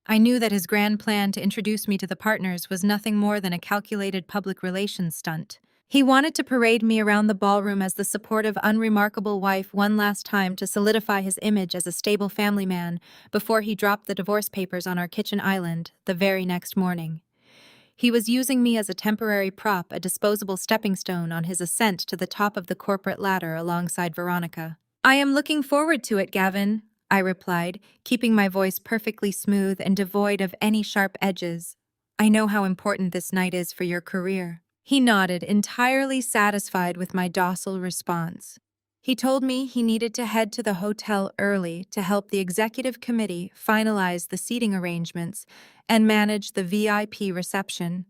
I knew that his grand plan to introduce me to the partners was nothing more than a calculated public relations stunt. He wanted to parade me around the ballroom as the supportive, unremarkable wife one last time to solidify his image as a stable family man before he dropped the divorce papers on our kitchen island the very next morning. He was using me as a temporary prop, a disposable stepping stone on his ascent to the top of the corporate ladder alongside Veronica. "I am looking forward to it, Gavin," I replied, keeping my voice perfectly smooth and devoid of any sharp edges. "I know how important this night is for your career." He nodded, entirely satisfied with my docile response. He told me he needed to head to the hotel early to help the executive committee finalize the seating arrangements and manage the VIP reception.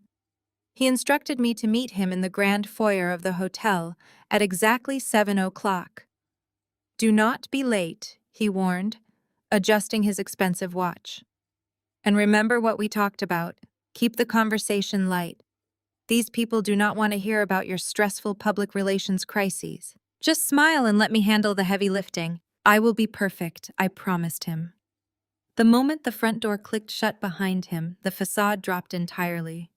He instructed me to meet him in the grand foyer of the hotel at exactly 7 o'clock. "Do not be late," he warned, adjusting his expensive watch. "And remember what we talked about. Keep the conversation light. These people do not want to hear about your stressful public relations crises. Just smile and let me handle the heavy lifting. I will be perfect," I promised him. The moment the front door clicked shut behind him, the facade dropped entirely.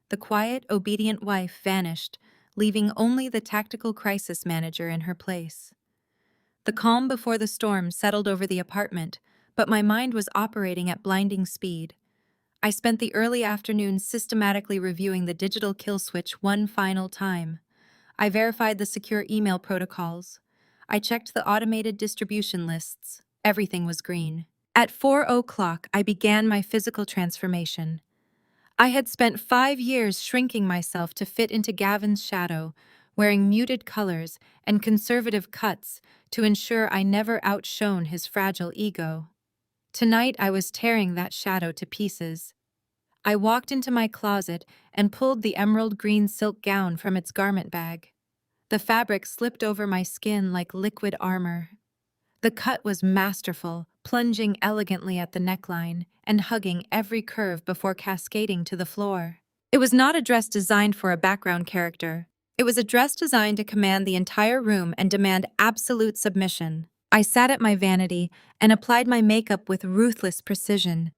The quiet, obedient wife vanished, leaving only the tactical crisis manager in her place. The calm before the storm settled over the apartment, but my mind was operating at blinding speed. I spent the early afternoon systematically reviewing the digital kill switch one final time. I verified the secure email protocols. I checked the automated distribution lists. Everything was green. At 4 o'clock, I began my physical transformation. I had spent 5 years shrinking myself to fit into Gavin's shadow, wearing muted colors and conservative cuts to ensure I never outshone his fragile ego. Tonight, I was tearing that shadow to pieces. I walked into my closet and pulled the emerald green silk gown from its garment bag. The fabric slipped over my skin like liquid armor. The cut was masterful, plunging elegantly at the neckline and hugging every curve before cascading to the floor. It was not a dress designed for a background character. It was a dress designed to command the entire room and demand absolute submission. I sat at my vanity and applied my makeup with ruthless precision.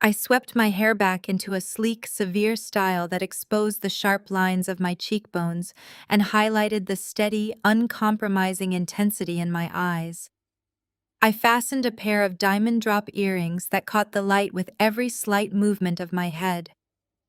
I swept my hair back into a sleek, severe style that exposed the sharp lines of my cheekbones and highlighted the steady, uncompromising intensity in my eyes. I fastened a pair of diamond drop earrings that caught the light with every slight movement of my head.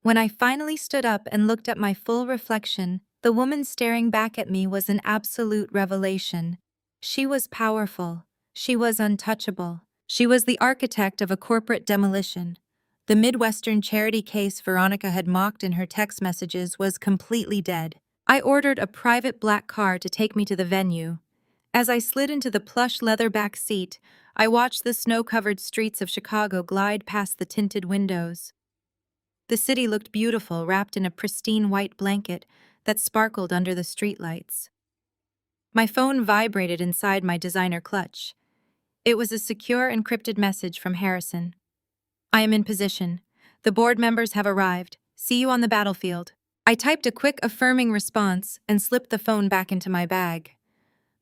When I finally stood up and looked at my full reflection, the woman staring back at me was an absolute revelation. She was powerful. She was untouchable. She was the architect of a corporate demolition. The Midwestern charity case Veronica had mocked in her text messages was completely dead. I ordered a private black car to take me to the venue. As I slid into the plush leather back seat, I watched the snow-covered streets of Chicago glide past the tinted windows. The city looked beautiful, wrapped in a pristine white blanket that sparkled under the streetlights. My phone vibrated inside my designer clutch. It was a secure, encrypted message from Harrison. "I am in position. The board members have arrived. See you on the battlefield." I typed a quick, affirming response and slipped the phone back into my bag.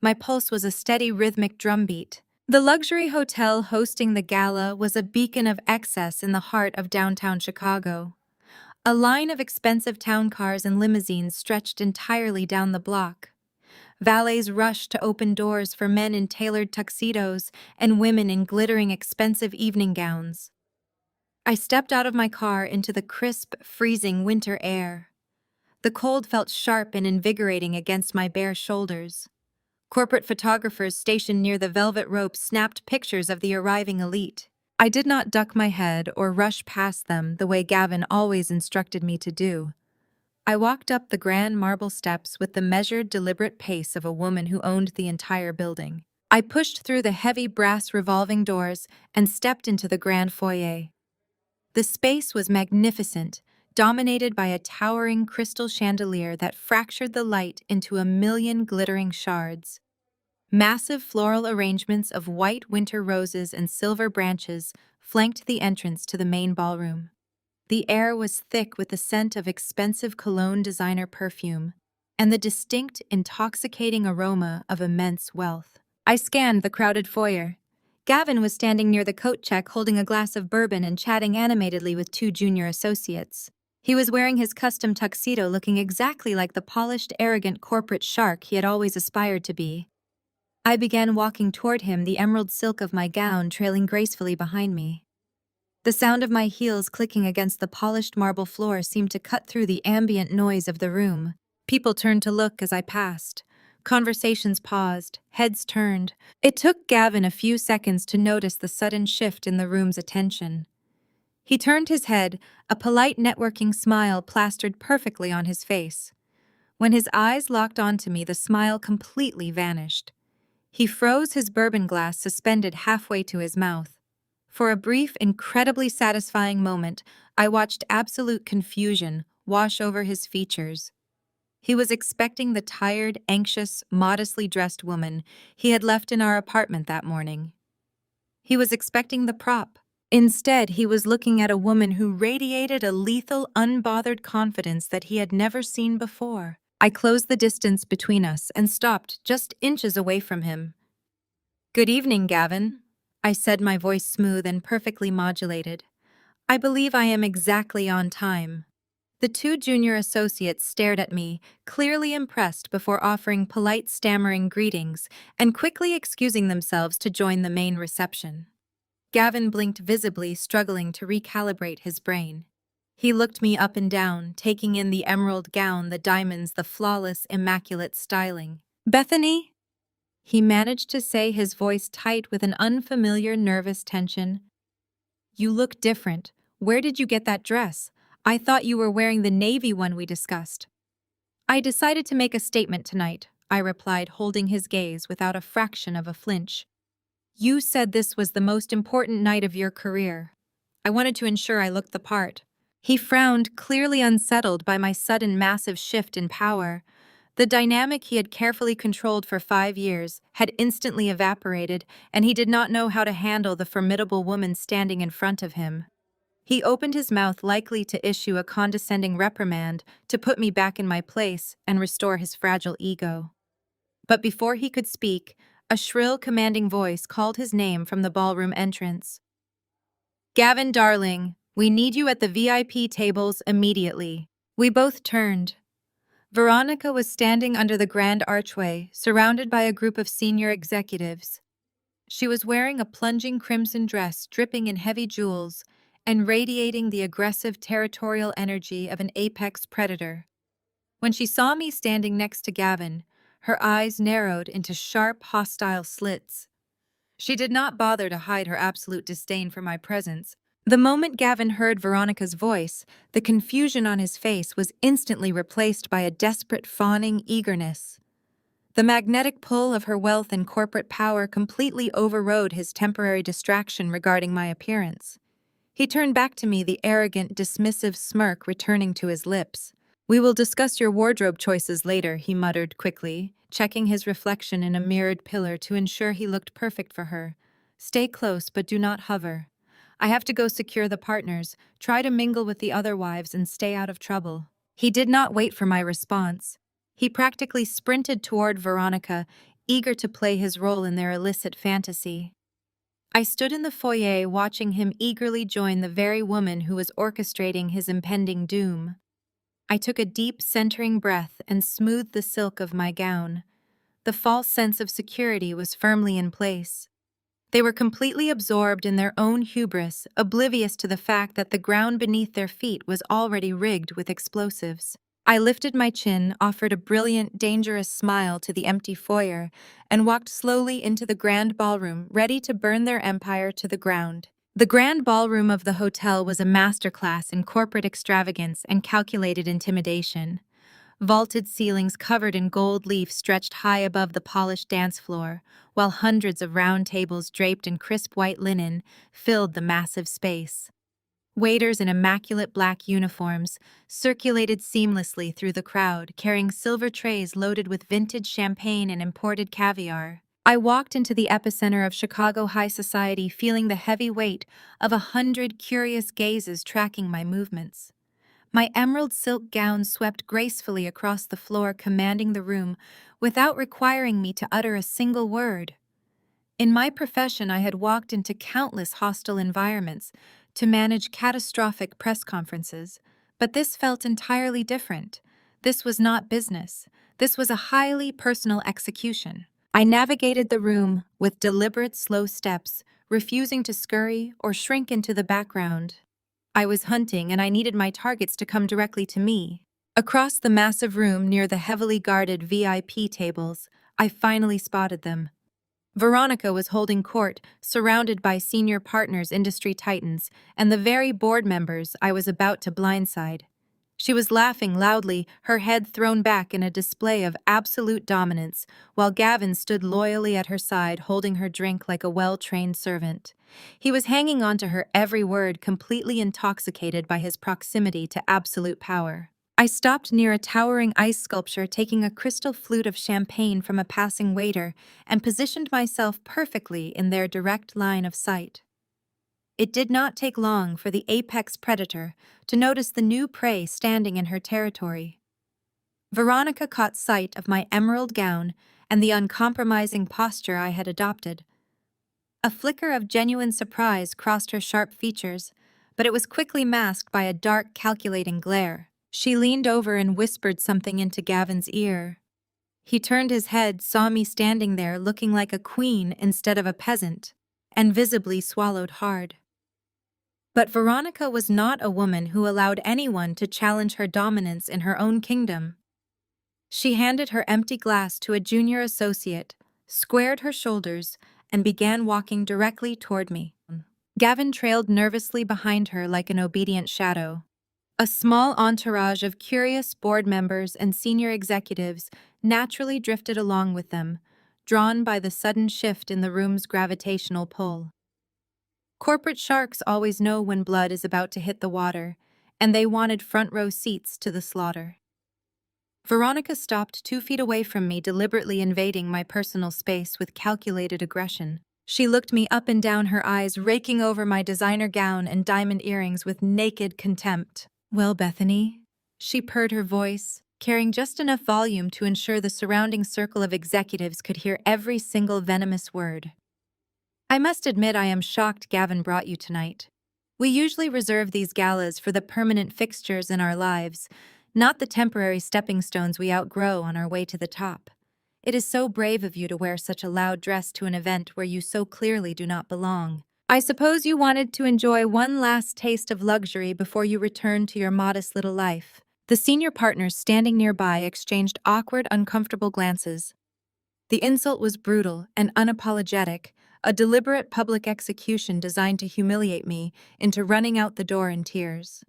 My pulse was a steady rhythmic drumbeat. The luxury hotel hosting the gala was a beacon of excess in the heart of downtown Chicago. A line of expensive town cars and limousines stretched entirely down the block. Valets rushed to open doors for men in tailored tuxedos and women in glittering expensive evening gowns. I stepped out of my car into the crisp, freezing winter air. The cold felt sharp and invigorating against my bare shoulders. Corporate photographers stationed near the velvet rope snapped pictures of the arriving elite. I did not duck my head or rush past them the way Gavin always instructed me to do. I walked up the grand marble steps with the measured, deliberate pace of a woman who owned the entire building. I pushed through the heavy brass revolving doors and stepped into the grand foyer. The space was magnificent, dominated by a towering crystal chandelier that fractured the light into a million glittering shards. Massive floral arrangements of white winter roses and silver branches flanked the entrance to the main ballroom. The air was thick with the scent of expensive cologne designer perfume and the distinct, intoxicating aroma of immense wealth. I scanned the crowded foyer. Gavin was standing near the coat check holding a glass of bourbon and chatting animatedly with two junior associates. He was wearing his custom tuxedo looking exactly like the polished, arrogant corporate shark he had always aspired to be. I began walking toward him, the emerald silk of my gown trailing gracefully behind me. The sound of my heels clicking against the polished marble floor seemed to cut through the ambient noise of the room. People turned to look as I passed. Conversations paused, heads turned. It took Gavin a few seconds to notice the sudden shift in the room's attention. He turned his head, a polite networking smile plastered perfectly on his face. When his eyes locked onto me, the smile completely vanished. He froze, his bourbon glass suspended halfway to his mouth. For a brief, incredibly satisfying moment, I watched absolute confusion wash over his features. He was expecting the tired, anxious, modestly dressed woman he had left in our apartment that morning. He was expecting the prop. Instead, he was looking at a woman who radiated a lethal, unbothered confidence that he had never seen before. I closed the distance between us and stopped just inches away from him. "Good evening, Gavin," I said, my voice smooth and perfectly modulated. "I believe I am exactly on time." The two junior associates stared at me, clearly impressed, before offering polite, stammering greetings and quickly excusing themselves to join the main reception. Gavin blinked visibly, struggling to recalibrate his brain. He looked me up and down, taking in the emerald gown, the diamonds, the flawless, immaculate styling. "Bethany?" He managed to say, his voice tight with an unfamiliar, nervous tension. "You look different. Where did you get that dress? I thought you were wearing the navy one we discussed." "I decided to make a statement tonight," I replied, holding his gaze without a fraction of a flinch. "You said this was the most important night of your career. I wanted to ensure I looked the part." He frowned, clearly unsettled by my sudden massive shift in power. The dynamic he had carefully controlled for 5 years had instantly evaporated, and he did not know how to handle the formidable woman standing in front of him. He opened his mouth, likely to issue a condescending reprimand to put me back in my place and restore his fragile ego. But before he could speak, a shrill, commanding voice called his name from the ballroom entrance. "Gavin, darling, we need you at the VIP tables immediately." We both turned. Veronica was standing under the grand archway, surrounded by a group of senior executives. She was wearing a plunging crimson dress dripping in heavy jewels and radiating the aggressive territorial energy of an apex predator. When she saw me standing next to Gavin, her eyes narrowed into sharp, hostile slits. She did not bother to hide her absolute disdain for my presence. The moment Gavin heard Veronica's voice, the confusion on his face was instantly replaced by a desperate, fawning eagerness. The magnetic pull of her wealth and corporate power completely overrode his temporary distraction regarding my appearance. He turned back to me, the arrogant, dismissive smirk returning to his lips. "We will discuss your wardrobe choices later," he muttered quickly, checking his reflection in a mirrored pillar to ensure he looked perfect for her. "Stay close, but do not hover. I have to go secure the partners. Try to mingle with the other wives and stay out of trouble." He did not wait for my response. He practically sprinted toward Veronica, eager to play his role in their illicit fantasy. I stood in the foyer watching him eagerly join the very woman who was orchestrating his impending doom. I took a deep, centering breath and smoothed the silk of my gown. The false sense of security was firmly in place. They were completely absorbed in their own hubris, oblivious to the fact that the ground beneath their feet was already rigged with explosives. I lifted my chin, offered a brilliant, dangerous smile to the empty foyer, and walked slowly into the grand ballroom, ready to burn their empire to the ground. The grand ballroom of the hotel was a masterclass in corporate extravagance and calculated intimidation. Vaulted ceilings covered in gold leaf stretched high above the polished dance floor, while hundreds of round tables draped in crisp white linen filled the massive space. Waiters in immaculate black uniforms circulated seamlessly through the crowd, carrying silver trays loaded with vintage champagne and imported caviar. I walked into the epicenter of Chicago high society, feeling the heavy weight of 100 curious gazes tracking my movements. My emerald silk gown swept gracefully across the floor, commanding the room without requiring me to utter a single word. In my profession, I had walked into countless hostile environments to manage catastrophic press conferences, but this felt entirely different. This was not business. This was a highly personal execution. I navigated the room with deliberate, slow steps, refusing to scurry or shrink into the background. I was hunting, and I needed my targets to come directly to me. Across the massive room near the heavily guarded VIP tables, I finally spotted them. Veronica was holding court, surrounded by senior partners, industry titans, and the very board members I was about to blindside. She was laughing loudly, her head thrown back in a display of absolute dominance, while Gavin stood loyally at her side, holding her drink like a well-trained servant. He was hanging on to her every word, completely intoxicated by his proximity to absolute power. I stopped near a towering ice sculpture, taking a crystal flute of champagne from a passing waiter, and positioned myself perfectly in their direct line of sight. It did not take long for the apex predator to notice the new prey standing in her territory. Veronica caught sight of my emerald gown and the uncompromising posture I had adopted. A flicker of genuine surprise crossed her sharp features, but it was quickly masked by a dark, calculating glare. She leaned over and whispered something into Gavin's ear. He turned his head, saw me standing there looking like a queen instead of a peasant, and visibly swallowed hard. But Veronica was not a woman who allowed anyone to challenge her dominance in her own kingdom. She handed her empty glass to a junior associate, squared her shoulders, and began walking directly toward me. Gavin trailed nervously behind her like an obedient shadow. A small entourage of curious board members and senior executives naturally drifted along with them, drawn by the sudden shift in the room's gravitational pull. Corporate sharks always know when blood is about to hit the water, and they wanted front-row seats to the slaughter. Veronica stopped 2 feet away from me, deliberately invading my personal space with calculated aggression. She looked me up and down, her eyes raking over my designer gown and diamond earrings with naked contempt. "Well, Bethany," she purred, her voice carrying just enough volume to ensure the surrounding circle of executives could hear every single venomous word. "I must admit I am shocked Gavin brought you tonight. We usually reserve these galas for the permanent fixtures in our lives, not the temporary stepping stones we outgrow on our way to the top. It is so brave of you to wear such a loud dress to an event where you so clearly do not belong. I suppose you wanted to enjoy one last taste of luxury before you return to your modest little life." The senior partners standing nearby exchanged awkward, uncomfortable glances. The insult was brutal and unapologetic, a deliberate public execution designed to humiliate me into running out the door in tears.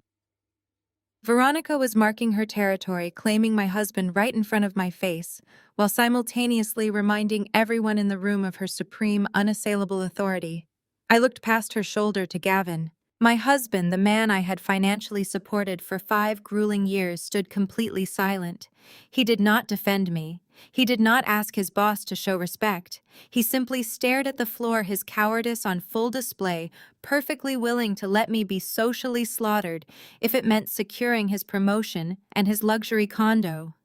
Veronica was marking her territory, claiming my husband right in front of my face, while simultaneously reminding everyone in the room of her supreme, unassailable authority. I looked past her shoulder to Gavin. My husband, the man I had financially supported for 5 grueling years, stood completely silent. He did not defend me. He did not ask his boss to show respect. He simply stared at the floor, his cowardice on full display, perfectly willing to let me be socially slaughtered if it meant securing his promotion and his luxury condo.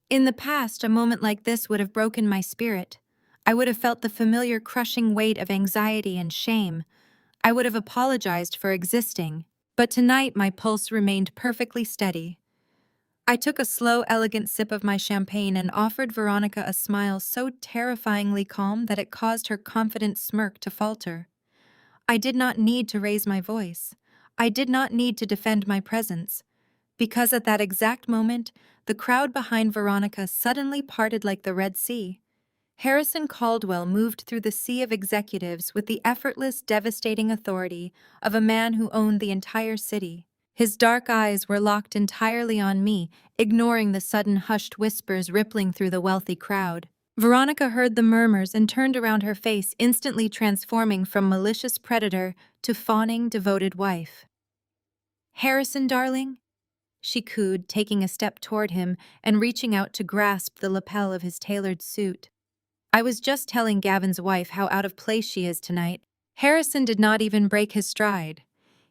In the past, a moment like this would have broken my spirit. I would have felt the familiar crushing weight of anxiety and shame. I would have apologized for existing. But tonight my pulse remained perfectly steady. I took a slow, elegant sip of my champagne and offered Veronica a smile so terrifyingly calm that it caused her confident smirk to falter. I did not need to raise my voice. I did not need to defend my presence. Because at that exact moment, the crowd behind Veronica suddenly parted like the Red Sea. Harrison Caldwell moved through the sea of executives with the effortless, devastating authority of a man who owned the entire city. His dark eyes were locked entirely on me, ignoring the sudden hushed whispers rippling through the wealthy crowd. Veronica heard the murmurs and turned around, her face instantly transforming from malicious predator to fawning, devoted wife. "Harrison, darling?" she cooed, taking a step toward him and reaching out to grasp the lapel of his tailored suit. "I was just telling Gavin's wife how out of place she is tonight." Harrison did not even break his stride.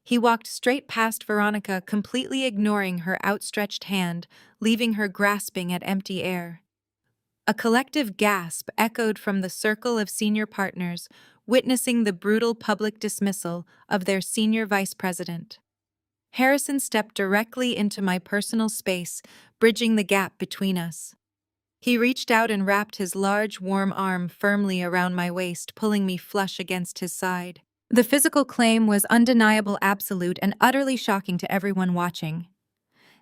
He walked straight past Veronica, completely ignoring her outstretched hand, leaving her grasping at empty air. A collective gasp echoed from the circle of senior partners, witnessing the brutal public dismissal of their senior vice president. Harrison stepped directly into my personal space, bridging the gap between us. He reached out and wrapped his large, warm arm firmly around my waist, pulling me flush against his side. The physical claim was undeniable, absolute, and utterly shocking to everyone watching.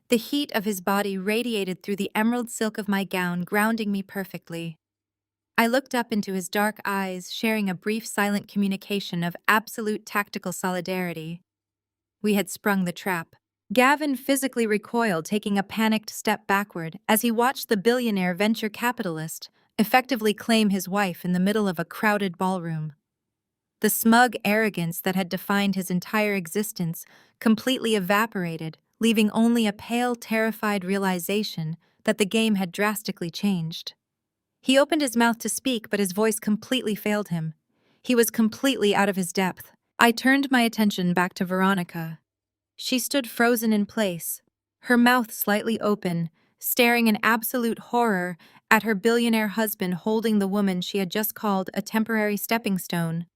The heat of his body radiated through the emerald silk of my gown, grounding me perfectly. I looked up into his dark eyes, sharing a brief silent communication of absolute tactical solidarity. We had sprung the trap. Gavin physically recoiled, taking a panicked step backward as he watched the billionaire venture capitalist effectively claim his wife in the middle of a crowded ballroom. The smug arrogance that had defined his entire existence completely evaporated, leaving only a pale, terrified realization that the game had drastically changed. He opened his mouth to speak, but his voice completely failed him. He was completely out of his depth. I turned my attention back to Veronica. She stood frozen in place, her mouth slightly open, staring in absolute horror at her billionaire husband holding the woman she had just called a temporary stepping stone.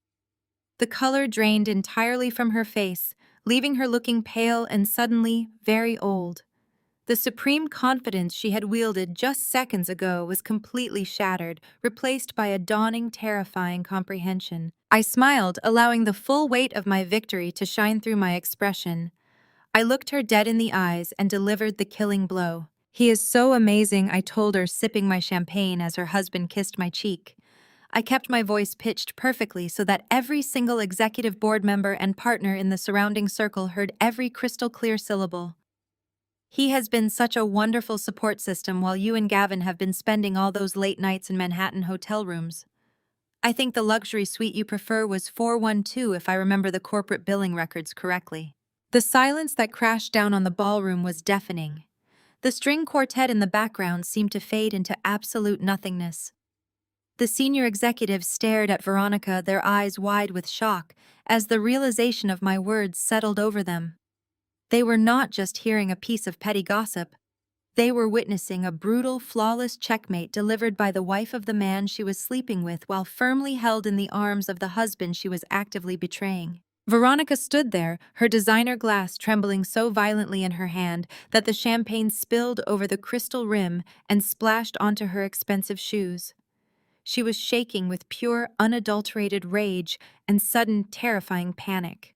The color drained entirely from her face, leaving her looking pale and suddenly very old. The supreme confidence she had wielded just seconds ago was completely shattered, replaced by a dawning, terrifying comprehension. I smiled, allowing the full weight of my victory to shine through my expression. I looked her dead in the eyes and delivered the killing blow. "He is so amazing," I told her, sipping my champagne as her husband kissed my cheek. I kept my voice pitched perfectly so that every single executive board member and partner in the surrounding circle heard every crystal-clear syllable. "He has been such a wonderful support system while you and Gavin have been spending all those late nights in Manhattan hotel rooms. I think the luxury suite you prefer was 412 if I remember the corporate billing records correctly." The silence that crashed down on the ballroom was deafening. The string quartet in the background seemed to fade into absolute nothingness. The senior executives stared at Veronica, their eyes wide with shock, as the realization of my words settled over them. They were not just hearing a piece of petty gossip. They were witnessing a brutal, flawless checkmate delivered by the wife of the man she was sleeping with while firmly held in the arms of the husband she was actively betraying. Veronica stood there, her designer glass trembling so violently in her hand that the champagne spilled over the crystal rim and splashed onto her expensive shoes. She was shaking with pure, unadulterated rage and sudden, terrifying panic.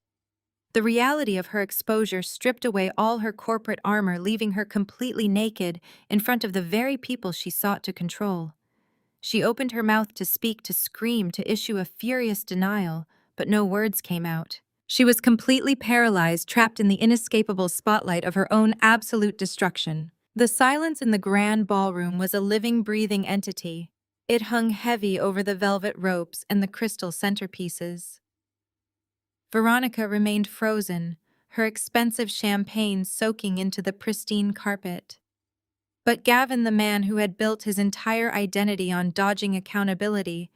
The reality of her exposure stripped away all her corporate armor, leaving her completely naked in front of the very people she sought to control. She opened her mouth to speak, to scream, to issue a furious denial, but no words came out. She was completely paralyzed, trapped in the inescapable spotlight of her own absolute destruction. The silence in the grand ballroom was a living, breathing entity. It hung heavy over the velvet ropes and the crystal centerpieces. Veronica remained frozen, her expensive champagne soaking into the pristine carpet. But Gavin, the man who had built his entire identity on dodging accountability,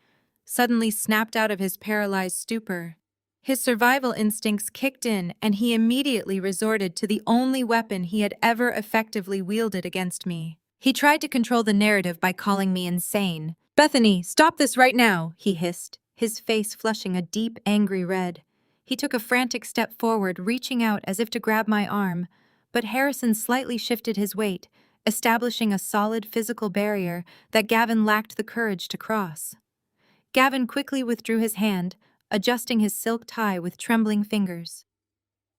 suddenly snapped out of his paralyzed stupor. His survival instincts kicked in, and he immediately resorted to the only weapon he had ever effectively wielded against me. He tried to control the narrative by calling me insane, Bethany, stop this right now, he hissed, his face flushing a deep, angry red. He took a frantic step forward, reaching out as if to grab my arm, but Harrison slightly shifted his weight, establishing a solid physical barrier that Gavin lacked the courage to cross. Gavin quickly withdrew his hand, adjusting his silk tie with trembling fingers.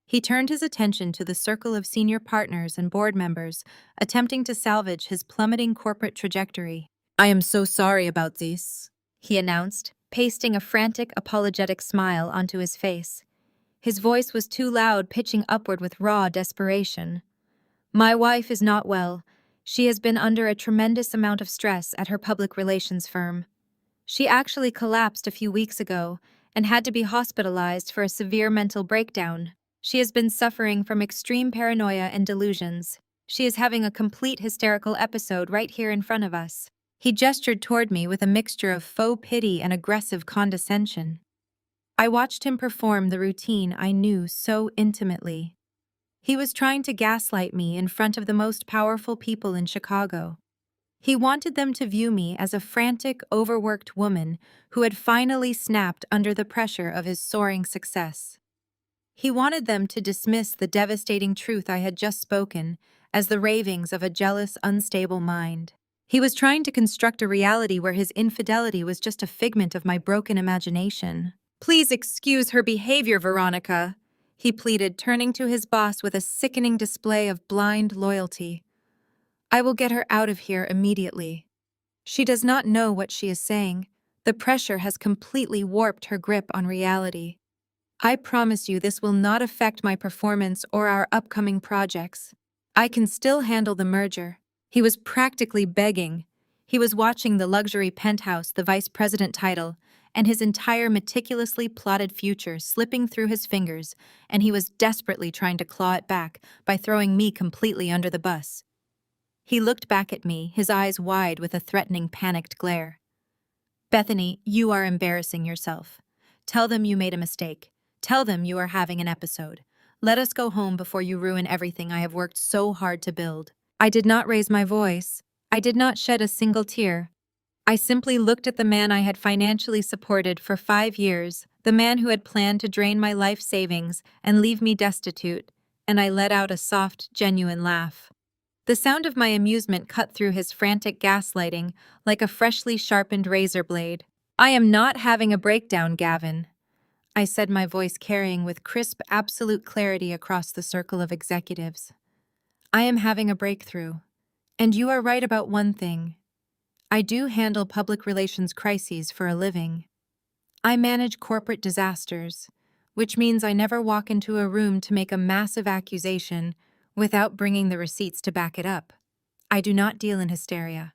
He turned his attention to the circle of senior partners and board members, attempting to salvage his plummeting corporate trajectory. "I am so sorry about this," he announced, pasting a frantic, apologetic smile onto his face. His voice was too loud, pitching upward with raw desperation. "My wife is not well. She has been under a tremendous amount of stress at her public relations firm. She actually collapsed a few weeks ago and had to be hospitalized for a severe mental breakdown. She has been suffering from extreme paranoia and delusions. She is having a complete hysterical episode right here in front of us." He gestured toward me with a mixture of faux pity and aggressive condescension. I watched him perform the routine I knew so intimately. He was trying to gaslight me in front of the most powerful people in Chicago. He wanted them to view me as a frantic, overworked woman who had finally snapped under the pressure of his soaring success. He wanted them to dismiss the devastating truth I had just spoken as the ravings of a jealous, unstable mind. He was trying to construct a reality where his infidelity was just a figment of my broken imagination. "Please excuse her behavior, Veronica," he pleaded, turning to his boss with a sickening display of blind loyalty. "I will get her out of here immediately. She does not know what she is saying. The pressure has completely warped her grip on reality. I promise you this will not affect my performance or our upcoming projects. I can still handle the merger." He was practically begging. He was watching the luxury penthouse, the vice president title, and his entire meticulously plotted future slipping through his fingers, and he was desperately trying to claw it back by throwing me completely under the bus. He looked back at me, his eyes wide with a threatening, panicked glare. "Bethany, you are embarrassing yourself. Tell them you made a mistake. Tell them you are having an episode. Let us go home before you ruin everything I have worked so hard to build." I did not raise my voice. I did not shed a single tear. I simply looked at the man I had financially supported for 5 years, the man who had planned to drain my life savings and leave me destitute, and I let out a soft, genuine laugh. The sound of my amusement cut through his frantic gaslighting like a freshly sharpened razor blade. "I am not having a breakdown, Gavin," I said, my voice carrying with crisp, absolute clarity across the circle of executives. "I am having a breakthrough. And you are right about one thing. I do handle public relations crises for a living. I manage corporate disasters, which means I never walk into a room to make a massive accusation without bringing the receipts to back it up. I do not deal in hysteria.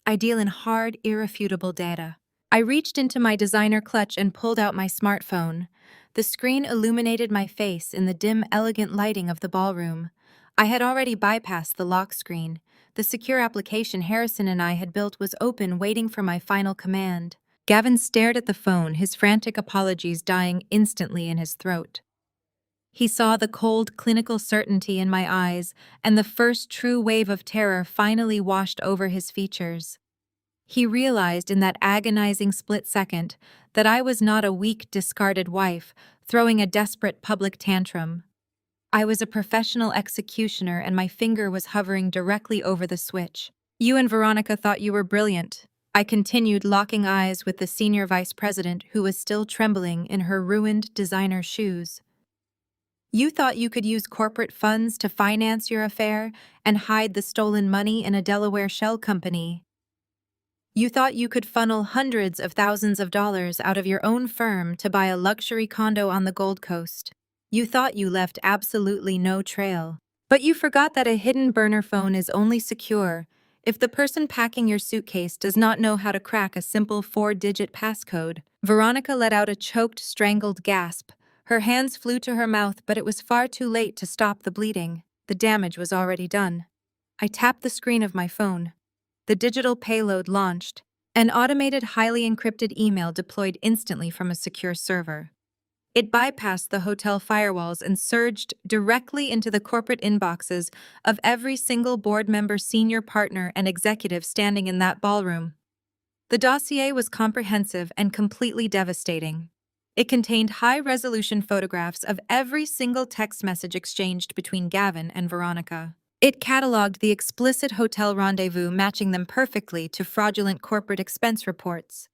I deal in hard, irrefutable data." I reached into my designer clutch and pulled out my smartphone. The screen illuminated my face in the dim, elegant lighting of the ballroom. I had already bypassed the lock screen. The secure application Harrison and I had built was open, waiting for my final command. Gavin stared at the phone, his frantic apologies dying instantly in his throat. He saw the cold, clinical certainty in my eyes, and the first true wave of terror finally washed over his features. He realized in that agonizing split second that I was not a weak, discarded wife throwing a desperate public tantrum. I was a professional executioner, and my finger was hovering directly over the switch. "You and Veronica thought you were brilliant," I continued, locking eyes with the senior vice president who was still trembling in her ruined designer shoes. "You thought you could use corporate funds to finance your affair and hide the stolen money in a Delaware shell company. You thought you could funnel hundreds of thousands of dollars out of your own firm to buy a luxury condo on the Gold Coast. You thought you left absolutely no trail. But you forgot that a hidden burner phone is only secure if the person packing your suitcase does not know how to crack a simple 4-digit passcode." Veronica let out a choked, strangled gasp. Her hands flew to her mouth, but it was far too late to stop the bleeding. The damage was already done. I tapped the screen of my phone. The digital payload launched. An automated, highly encrypted email deployed instantly from a secure server. It bypassed the hotel firewalls and surged directly into the corporate inboxes of every single board member, senior partner, and executive standing in that ballroom. The dossier was comprehensive and completely devastating. It contained high-resolution photographs of every single text message exchanged between Gavin and Veronica. It cataloged the explicit hotel rendezvous, matching them perfectly to fraudulent corporate expense reports.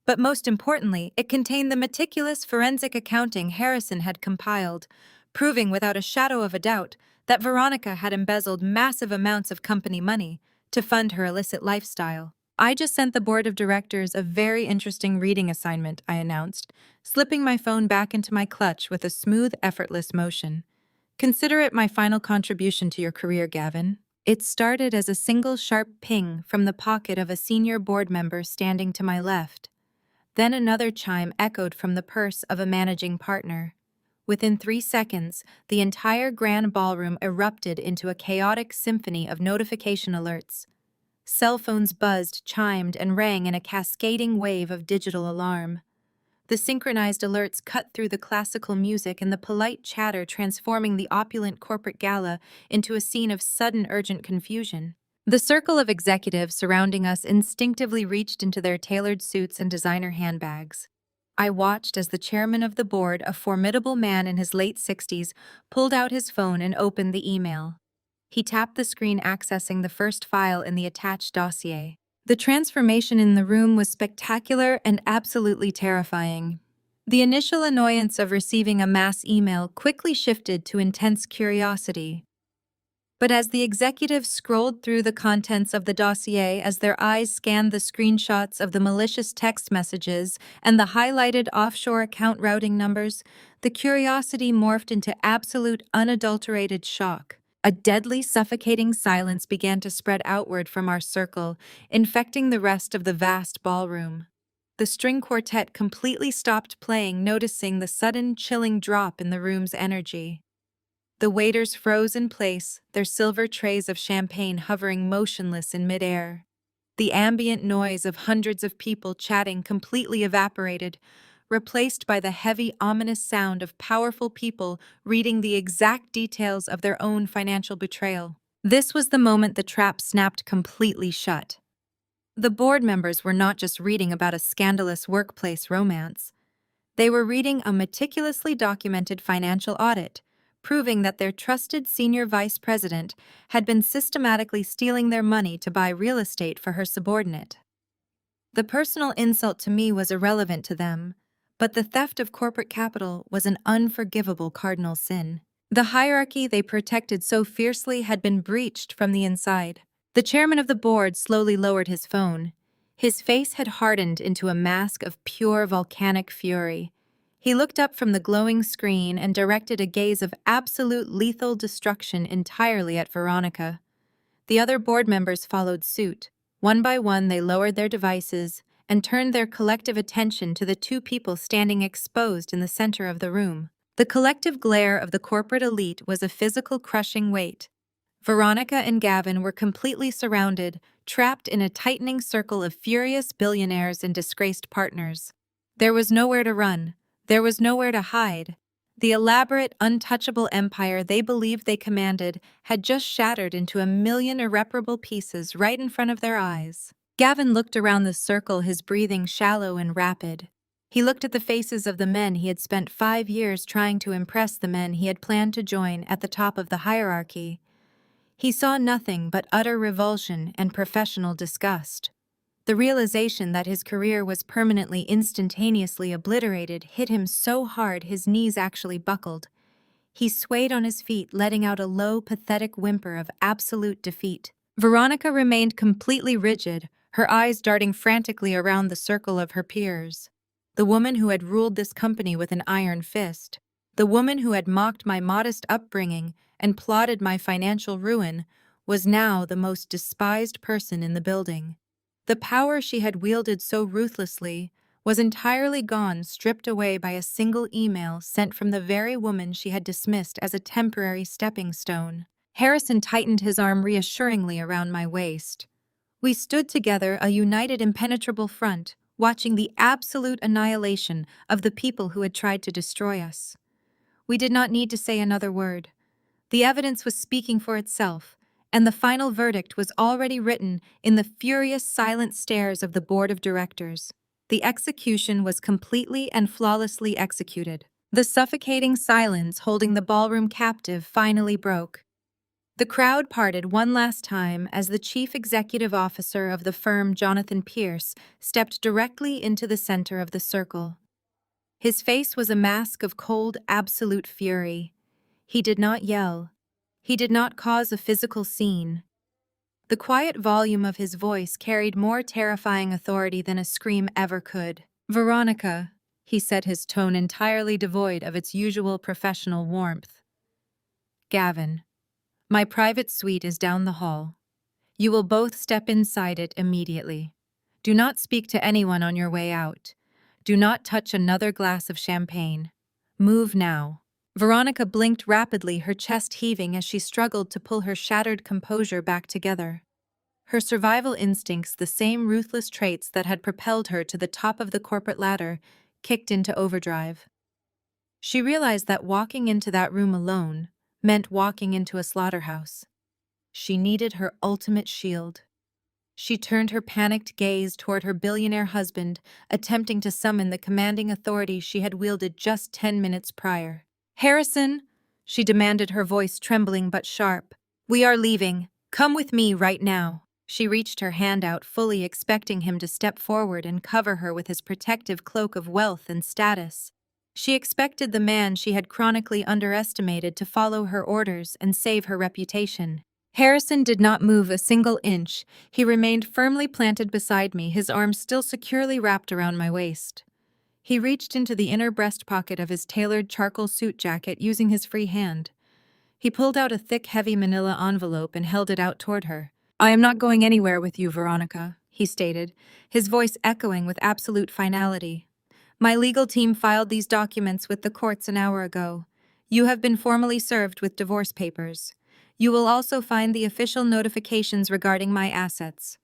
But most importantly, it contained the meticulous forensic accounting Harrison had compiled, proving without a shadow of a doubt that Veronica had embezzled massive amounts of company money to fund her illicit lifestyle. "I just sent the board of directors a very interesting reading assignment," I announced, slipping my phone back into my clutch with a smooth, effortless motion. "Consider it my final contribution to your career, Gavin." It started as a single sharp ping from the pocket of a senior board member standing to my left. Then another chime echoed from the purse of a managing partner. Within 3 seconds, the entire grand ballroom erupted into a chaotic symphony of notification alerts. Cell phones buzzed, chimed, and rang in a cascading wave of digital alarm. The synchronized alerts cut through the classical music and the polite chatter, transforming the opulent corporate gala into a scene of sudden urgent confusion. The circle of executives surrounding us instinctively reached into their tailored suits and designer handbags. I watched as the chairman of the board, a formidable man in his late 60s, pulled out his phone and opened the email. He tapped the screen, accessing the first file in the attached dossier. The transformation in the room was spectacular and absolutely terrifying. The initial annoyance of receiving a mass email quickly shifted to intense curiosity. But as the executives scrolled through the contents of the dossier, as their eyes scanned the screenshots of the malicious text messages and the highlighted offshore account routing numbers, the curiosity morphed into absolute, unadulterated shock. A deadly, suffocating silence began to spread outward from our circle, infecting the rest of the vast ballroom. The string quartet completely stopped playing, noticing the sudden, chilling drop in the room's energy. The waiters froze in place, their silver trays of champagne hovering motionless in midair. The ambient noise of hundreds of people chatting completely evaporated, replaced by the heavy, ominous sound of powerful people reading the exact details of their own financial betrayal. This was the moment the trap snapped completely shut. The board members were not just reading about a scandalous workplace romance. They were reading a meticulously documented financial audit, proving that their trusted senior vice president had been systematically stealing their money to buy real estate for her subordinate. The personal insult to me was irrelevant to them, but the theft of corporate capital was an unforgivable cardinal sin. The hierarchy they protected so fiercely had been breached from the inside. The chairman of the board slowly lowered his phone. His face had hardened into a mask of pure volcanic fury. He looked up from the glowing screen and directed a gaze of absolute lethal destruction entirely at Veronica. The other board members followed suit. One by one, they lowered their devices and turned their collective attention to the two people standing exposed in the center of the room. The collective glare of the corporate elite was a physical, crushing weight. Veronica and Gavin were completely surrounded, trapped in a tightening circle of furious billionaires and disgraced partners. There was nowhere to run. There was nowhere to hide. The elaborate, untouchable empire they believed they commanded had just shattered into a million irreparable pieces right in front of their eyes. Gavin looked around the circle, his breathing shallow and rapid. He looked at the faces of the men he had spent 5 years trying to impress, the men he had planned to join at the top of the hierarchy. He saw nothing but utter revulsion and professional disgust. The realization that his career was permanently, instantaneously obliterated hit him so hard his knees actually buckled. He swayed on his feet, letting out a low, pathetic whimper of absolute defeat. Veronica remained completely rigid, her eyes darting frantically around the circle of her peers. The woman who had ruled this company with an iron fist, the woman who had mocked my modest upbringing and plotted my financial ruin, was now the most despised person in the building. The power she had wielded so ruthlessly was entirely gone, stripped away by a single email sent from the very woman she had dismissed as a temporary stepping stone. Harrison tightened his arm reassuringly around my waist. We stood together, a united, impenetrable front, watching the absolute annihilation of the people who had tried to destroy us. We did not need to say another word. The evidence was speaking for itself, and the final verdict was already written in the furious silent stares of the board of directors. The execution was completely and flawlessly executed. The suffocating silence holding the ballroom captive finally broke. The crowd parted one last time as the chief executive officer of the firm, Jonathan Pierce, stepped directly into the center of the circle. His face was a mask of cold, absolute fury. He did not yell. He did not cause a physical scene. The quiet volume of his voice carried more terrifying authority than a scream ever could. "Veronica," he said, his tone entirely devoid of its usual professional warmth. "Gavin, my private suite is down the hall. You will both step inside it immediately. Do not speak to anyone on your way out. Do not touch another glass of champagne. Move now." Veronica blinked rapidly, her chest heaving as she struggled to pull her shattered composure back together. Her survival instincts, the same ruthless traits that had propelled her to the top of the corporate ladder, kicked into overdrive. She realized that walking into that room alone meant walking into a slaughterhouse. She needed her ultimate shield. She turned her panicked gaze toward her billionaire husband, attempting to summon the commanding authority she had wielded just 10 minutes prior. "Harrison," she demanded, her voice trembling but sharp. "We are leaving. Come with me right now." She reached her hand out, fully expecting him to step forward and cover her with his protective cloak of wealth and status. She expected the man she had chronically underestimated to follow her orders and save her reputation. Harrison did not move a single inch. He remained firmly planted beside me, his arms still securely wrapped around my waist. He reached into the inner breast pocket of his tailored charcoal suit jacket using his free hand. He pulled out a thick, heavy manila envelope and held it out toward her. "I am not going anywhere with you, Veronica," he stated, his voice echoing with absolute finality. "My legal team filed these documents with the courts an hour ago. You have been formally served with divorce papers. You will also find the official notifications regarding my assets.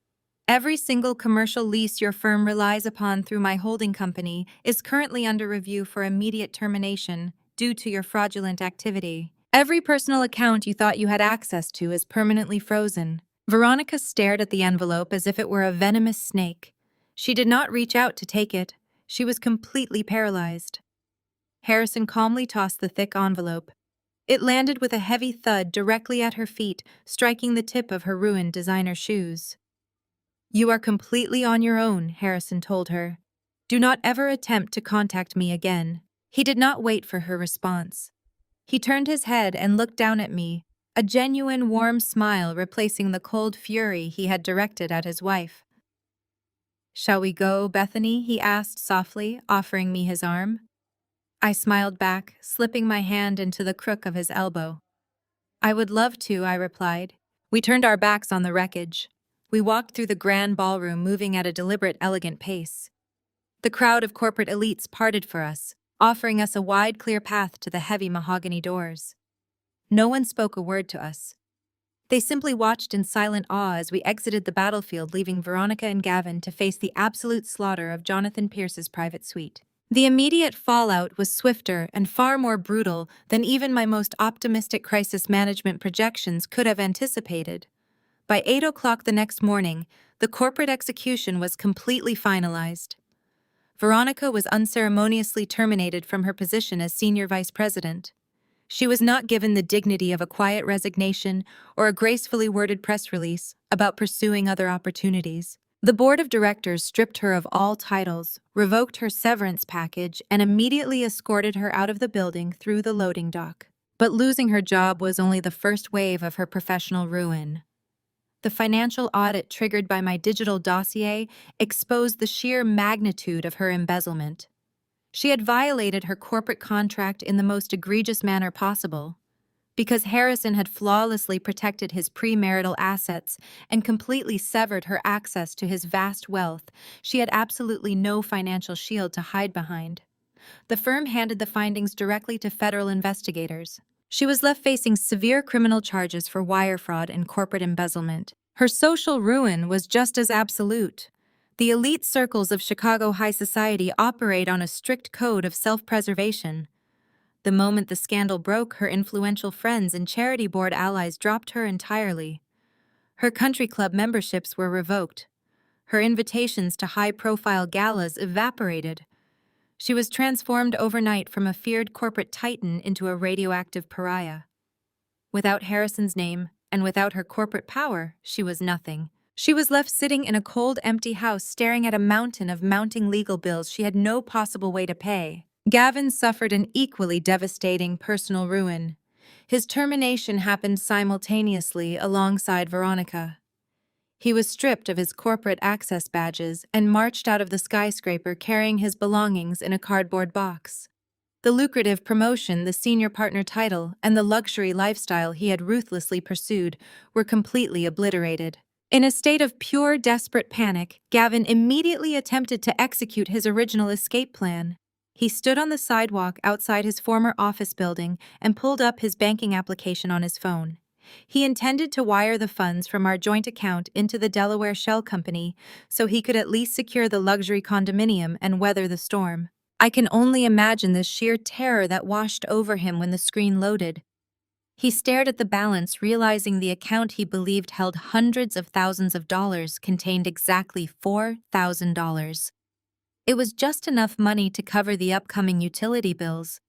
Every single commercial lease your firm relies upon through my holding company is currently under review for immediate termination due to your fraudulent activity. Every personal account you thought you had access to is permanently frozen." Veronica stared at the envelope as if it were a venomous snake. She did not reach out to take it. She was completely paralyzed. Harrison calmly tossed the thick envelope. It landed with a heavy thud directly at her feet, striking the tip of her ruined designer shoes. "You are completely on your own," Harrison told her. "Do not ever attempt to contact me again." He did not wait for her response. He turned his head and looked down at me, a genuine warm smile replacing the cold fury he had directed at his wife. "Shall we go, Bethany?" he asked softly, offering me his arm. I smiled back, slipping my hand into the crook of his elbow. "I would love to," I replied. We turned our backs on the wreckage. We walked through the grand ballroom, moving at a deliberate, elegant pace. The crowd of corporate elites parted for us, offering us a wide, clear path to the heavy mahogany doors. No one spoke a word to us. They simply watched in silent awe as we exited the battlefield, leaving Veronica and Gavin to face the absolute slaughter of Jonathan Pierce's private suite. The immediate fallout was swifter and far more brutal than even my most optimistic crisis management projections could have anticipated. By 8 o'clock the next morning, the corporate execution was completely finalized. Veronica was unceremoniously terminated from her position as senior vice president. She was not given the dignity of a quiet resignation or a gracefully worded press release about pursuing other opportunities. The board of directors stripped her of all titles, revoked her severance package, and immediately escorted her out of the building through the loading dock. But losing her job was only the first wave of her professional ruin. The financial audit triggered by my digital dossier exposed the sheer magnitude of her embezzlement. She had violated her corporate contract in the most egregious manner possible. Because Harrison had flawlessly protected his premarital assets and completely severed her access to his vast wealth, she had absolutely no financial shield to hide behind. The firm handed the findings directly to federal investigators. She was left facing severe criminal charges for wire fraud and corporate embezzlement. Her social ruin was just as absolute. The elite circles of Chicago high society operate on a strict code of self-preservation. The moment the scandal broke, her influential friends and charity board allies dropped her entirely. Her country club memberships were revoked. Her invitations to high-profile galas evaporated. She was transformed overnight from a feared corporate titan into a radioactive pariah. Without Harrison's name, and without her corporate power, she was nothing. She was left sitting in a cold, empty house staring at a mountain of mounting legal bills she had no possible way to pay. Gavin suffered an equally devastating personal ruin. His termination happened simultaneously alongside Veronica. He was stripped of his corporate access badges and marched out of the skyscraper carrying his belongings in a cardboard box. The lucrative promotion, the senior partner title, and the luxury lifestyle he had ruthlessly pursued were completely obliterated. In a state of pure, desperate panic, Gavin immediately attempted to execute his original escape plan. He stood on the sidewalk outside his former office building and pulled up his banking application on his phone. He intended to wire the funds from our joint account into the Delaware Shell Company so he could at least secure the luxury condominium and weather the storm. I can only imagine the sheer terror that washed over him when the screen loaded. He stared at the balance, realizing the account he believed held hundreds of thousands of dollars contained exactly $4,000. It was just enough money to cover the upcoming utility bills.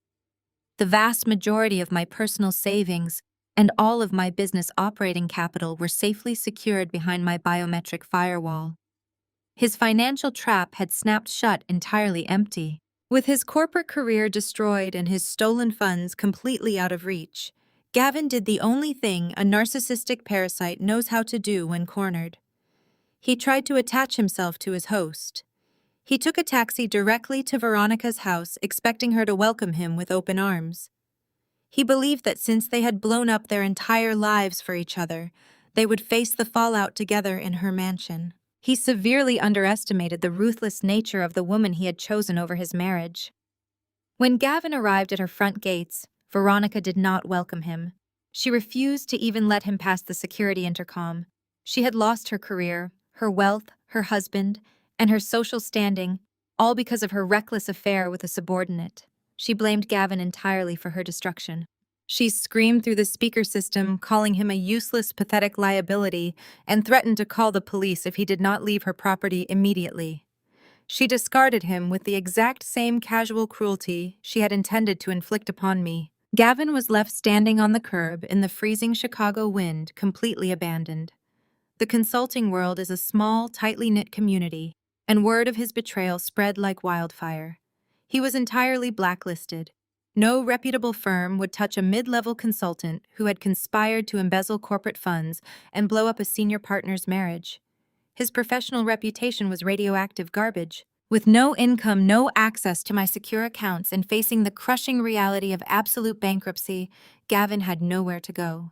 The vast majority of my personal savings and all of my business operating capital were safely secured behind my biometric firewall. His financial trap had snapped shut, entirely empty. With his corporate career destroyed and his stolen funds completely out of reach, Gavin did the only thing a narcissistic parasite knows how to do when cornered. He tried to attach himself to his host. He took a taxi directly to Veronica's house, expecting her to welcome him with open arms. He believed that since they had blown up their entire lives for each other, they would face the fallout together in her mansion. He severely underestimated the ruthless nature of the woman he had chosen over his marriage. When Gavin arrived at her front gates, Veronica did not welcome him. She refused to even let him pass the security intercom. She had lost her career, her wealth, her husband, and her social standing, all because of her reckless affair with a subordinate. She blamed Gavin entirely for her destruction. She screamed through the speaker system, calling him a useless, pathetic liability, and threatened to call the police if he did not leave her property immediately. She discarded him with the exact same casual cruelty she had intended to inflict upon me. Gavin was left standing on the curb in the freezing Chicago wind, completely abandoned. The consulting world is a small, tightly knit community, and word of his betrayal spread like wildfire. He was entirely blacklisted. No reputable firm would touch a mid-level consultant who had conspired to embezzle corporate funds and blow up a senior partner's marriage. His professional reputation was radioactive garbage. With no income, no access to my secure accounts, and facing the crushing reality of absolute bankruptcy, Gavin had nowhere to go.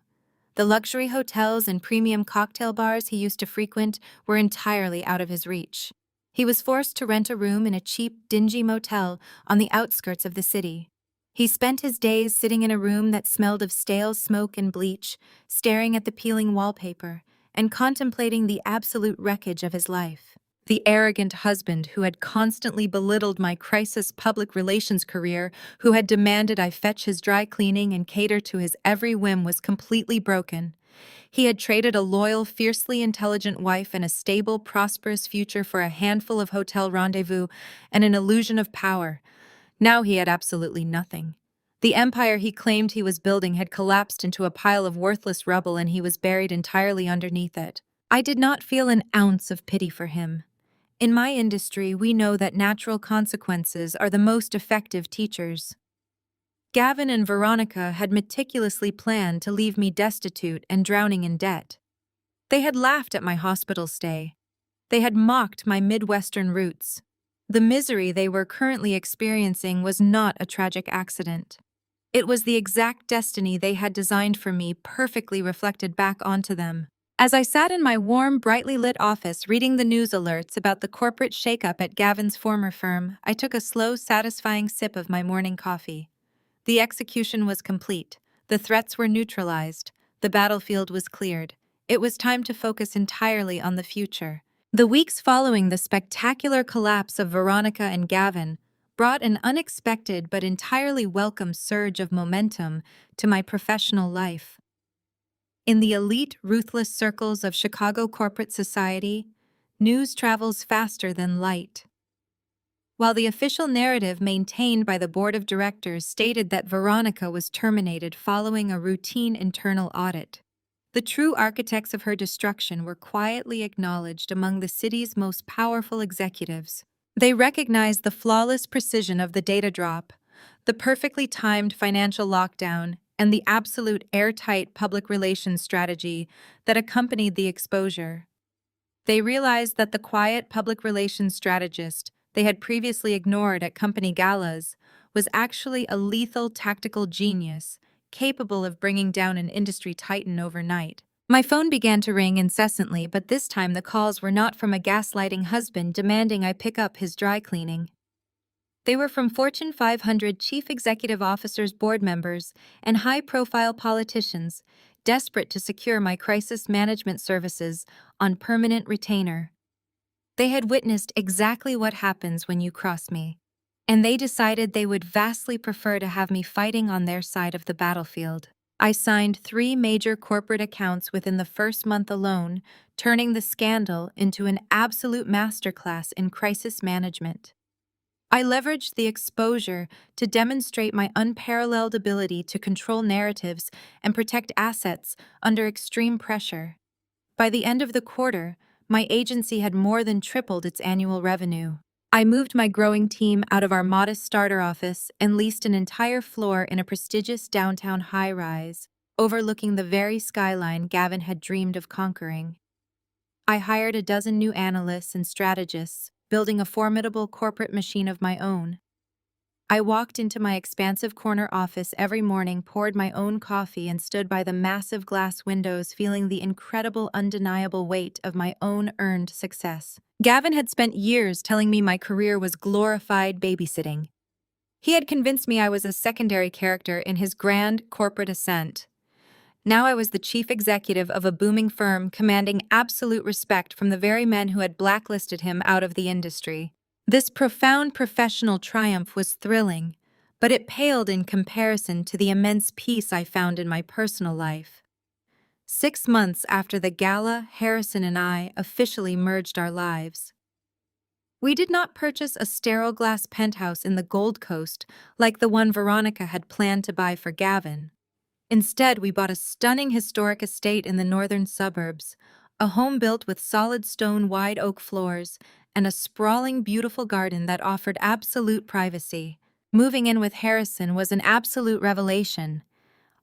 The luxury hotels and premium cocktail bars he used to frequent were entirely out of his reach. He was forced to rent a room in a cheap, dingy motel on the outskirts of the city. He spent his days sitting in a room that smelled of stale smoke and bleach, staring at the peeling wallpaper, and contemplating the absolute wreckage of his life. The arrogant husband who had constantly belittled my crisis public relations career, who had demanded I fetch his dry cleaning and cater to his every whim, was completely broken. He had traded a loyal, fiercely intelligent wife and a stable, prosperous future for a handful of hotel rendezvous and an illusion of power. Now he had absolutely nothing. The empire he claimed he was building had collapsed into a pile of worthless rubble, and he was buried entirely underneath it. I did not feel an ounce of pity for him. In my industry, we know that natural consequences are the most effective teachers. Gavin and Veronica had meticulously planned to leave me destitute and drowning in debt. They had laughed at my hospital stay. They had mocked my Midwestern roots. The misery they were currently experiencing was not a tragic accident. It was the exact destiny they had designed for me, perfectly reflected back onto them. As I sat in my warm, brightly lit office reading the news alerts about the corporate shakeup at Gavin's former firm, I took a slow, satisfying sip of my morning coffee. The execution was complete. The threats were neutralized. The battlefield was cleared. It was time to focus entirely on the future. The weeks following the spectacular collapse of Veronica and Gavin brought an unexpected but entirely welcome surge of momentum to my professional life. In the elite, ruthless circles of Chicago corporate society, news travels faster than light. While the official narrative maintained by the board of directors stated that Veronica was terminated following a routine internal audit, the true architects of her destruction were quietly acknowledged among the city's most powerful executives. They recognized the flawless precision of the data drop, the perfectly timed financial lockdown, and the absolute airtight public relations strategy that accompanied the exposure. They realized that the quiet public relations strategist they had previously ignored at company galas was actually a lethal tactical genius, capable of bringing down an industry titan overnight. My phone began to ring incessantly, but this time the calls were not from a gaslighting husband demanding I pick up his dry cleaning. They were from Fortune 500 chief executive officers, board members, and high-profile politicians desperate to secure my crisis management services on permanent retainer. They had witnessed exactly what happens when you cross me, and they decided they would vastly prefer to have me fighting on their side of the battlefield. I signed 3 major corporate accounts within the first month alone, turning the scandal into an absolute masterclass in crisis management. I leveraged the exposure to demonstrate my unparalleled ability to control narratives and protect assets under extreme pressure. By the end of the quarter, my agency had more than tripled its annual revenue. I moved my growing team out of our modest starter office and leased an entire floor in a prestigious downtown high-rise, overlooking the very skyline Gavin had dreamed of conquering. I hired a dozen new analysts and strategists, building a formidable corporate machine of my own. I walked into my expansive corner office every morning, poured my own coffee, and stood by the massive glass windows feeling the incredible, undeniable weight of my own earned success. Gavin had spent years telling me my career was glorified babysitting. He had convinced me I was a secondary character in his grand corporate ascent. Now I was the chief executive of a booming firm commanding absolute respect from the very men who had blacklisted him out of the industry. This profound professional triumph was thrilling, but it paled in comparison to the immense peace I found in my personal life. 6 months after the gala, Harrison and I officially merged our lives. We did not purchase a sterile glass penthouse in the Gold Coast like the one Veronica had planned to buy for Gavin. Instead, we bought a stunning historic estate in the northern suburbs, a home built with solid stone wide oak floors, and a sprawling, beautiful garden that offered absolute privacy. Moving in with Harrison was an absolute revelation.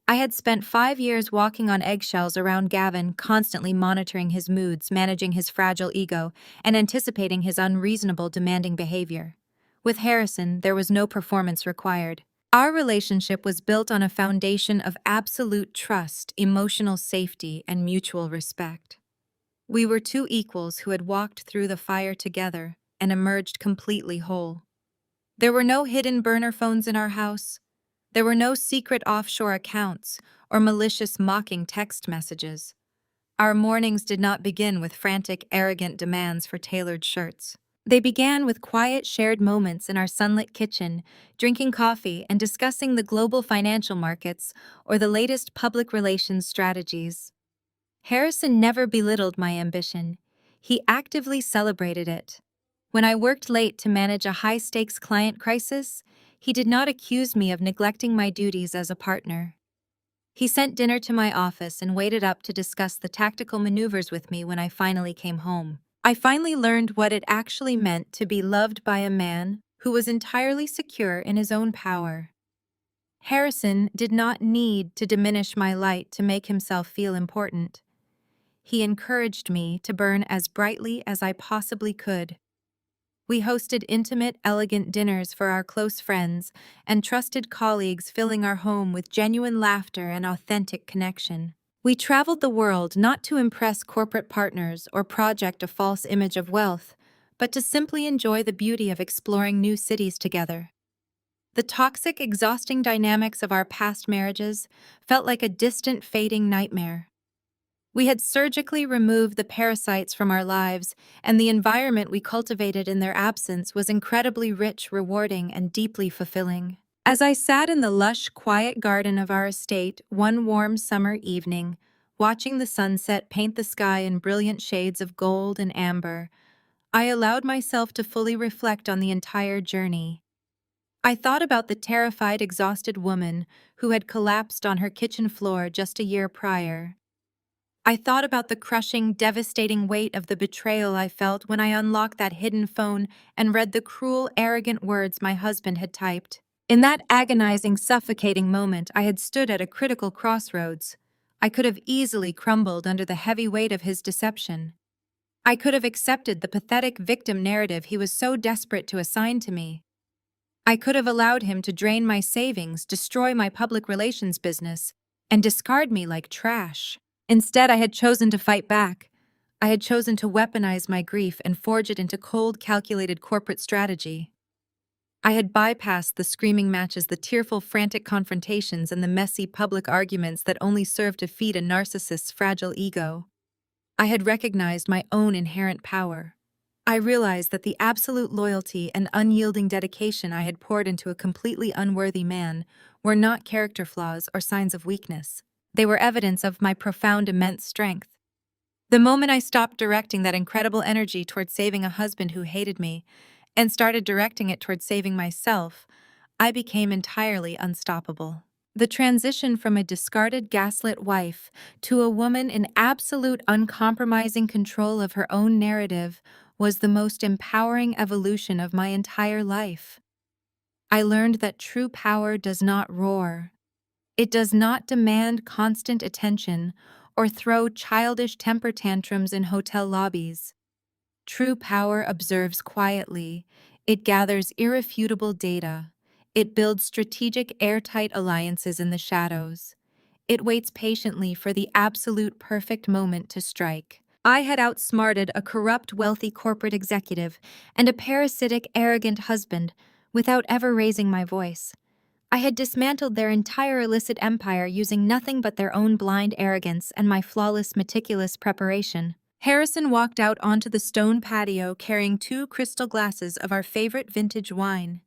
I had spent 5 years walking on eggshells around Gavin, constantly monitoring his moods, managing his fragile ego, and anticipating his unreasonable, demanding behavior. With Harrison, there was no performance required. Our relationship was built on a foundation of absolute trust, emotional safety, and mutual respect. We were 2 equals who had walked through the fire together and emerged completely whole. There were no hidden burner phones in our house. There were no secret offshore accounts or malicious mocking text messages. Our mornings did not begin with frantic, arrogant demands for tailored shirts. They began with quiet, shared moments in our sunlit kitchen, drinking coffee and discussing the global financial markets or the latest public relations strategies. Harrison never belittled my ambition. He actively celebrated it. When I worked late to manage a high-stakes client crisis, he did not accuse me of neglecting my duties as a partner. He sent dinner to my office and waited up to discuss the tactical maneuvers with me when I finally came home. I finally learned what it actually meant to be loved by a man who was entirely secure in his own power. Harrison did not need to diminish my light to make himself feel important. He encouraged me to burn as brightly as I possibly could. We hosted intimate, elegant dinners for our close friends and trusted colleagues, filling our home with genuine laughter and authentic connection. We traveled the world not to impress corporate partners or project a false image of wealth, but to simply enjoy the beauty of exploring new cities together. The toxic, exhausting dynamics of our past marriages felt like a distant, fading nightmare. We had surgically removed the parasites from our lives, and the environment we cultivated in their absence was incredibly rich, rewarding, and deeply fulfilling. As I sat in the lush, quiet garden of our estate one warm summer evening, Watching the sunset paint the sky in brilliant shades of gold and amber, I allowed myself to fully reflect on the entire journey. I thought about the terrified, exhausted woman who had collapsed on her kitchen floor just a year prior. I thought about the crushing, devastating weight of the betrayal I felt when I unlocked that hidden phone and read the cruel, arrogant words my husband had typed. In that agonizing, suffocating moment, I had stood at a critical crossroads. I could have easily crumbled under the heavy weight of his deception. I could have accepted the pathetic victim narrative he was so desperate to assign to me. I could have allowed him to drain my savings, destroy my public relations business, and discard me like trash. Instead, I had chosen to fight back. I had chosen to weaponize my grief and forge it into cold, calculated corporate strategy. I had bypassed the screaming matches, the tearful, frantic confrontations, and the messy public arguments that only served to feed a narcissist's fragile ego. I had recognized my own inherent power. I realized that the absolute loyalty and unyielding dedication I had poured into a completely unworthy man were not character flaws or signs of weakness. They were evidence of my profound, immense strength. The moment I stopped directing that incredible energy toward saving a husband who hated me and started directing it toward saving myself, I became entirely unstoppable. The transition from a discarded, gaslit wife to a woman in absolute, uncompromising control of her own narrative was the most empowering evolution of my entire life. I learned that true power does not roar. It does not demand constant attention or throw childish temper tantrums in hotel lobbies. True power observes quietly. It gathers irrefutable data. It builds strategic, airtight alliances in the shadows. It waits patiently for the absolute perfect moment to strike. I had outsmarted a corrupt, wealthy corporate executive and a parasitic, arrogant husband without ever raising my voice. I had dismantled their entire illicit empire using nothing but their own blind arrogance and my flawless, meticulous preparation. Harrison walked out onto the stone patio carrying 2 crystal glasses of our favorite vintage wine.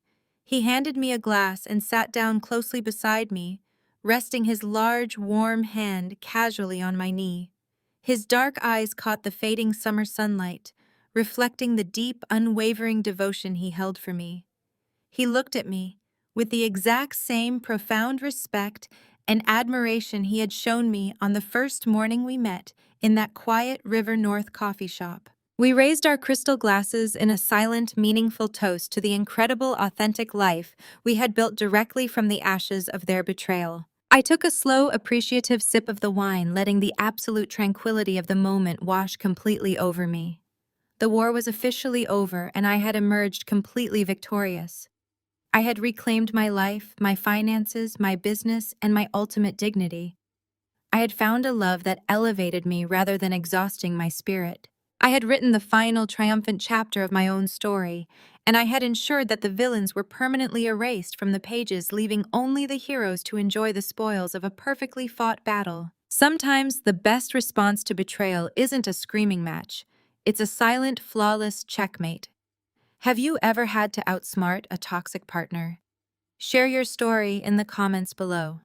He handed me a glass and sat down closely beside me, resting his large, warm hand casually on my knee. His dark eyes caught the fading summer sunlight, reflecting the deep, unwavering devotion he held for me. He looked at me with the exact same profound respect and admiration he had shown me on the first morning we met in that quiet River North coffee shop. We raised our crystal glasses in a silent, meaningful toast to the incredible, authentic life we had built directly from the ashes of their betrayal. I took a slow, appreciative sip of the wine, letting the absolute tranquility of the moment wash completely over me. The war was officially over, and I had emerged completely victorious. I had reclaimed my life, my finances, my business, and my ultimate dignity. I had found a love that elevated me rather than exhausting my spirit. I had written the final triumphant chapter of my own story, and I had ensured that the villains were permanently erased from the pages, leaving only the heroes to enjoy the spoils of a perfectly fought battle. Sometimes the best response to betrayal isn't a screaming match. It's a silent, flawless checkmate. Have you ever had to outsmart a toxic partner? Share your story in the comments below.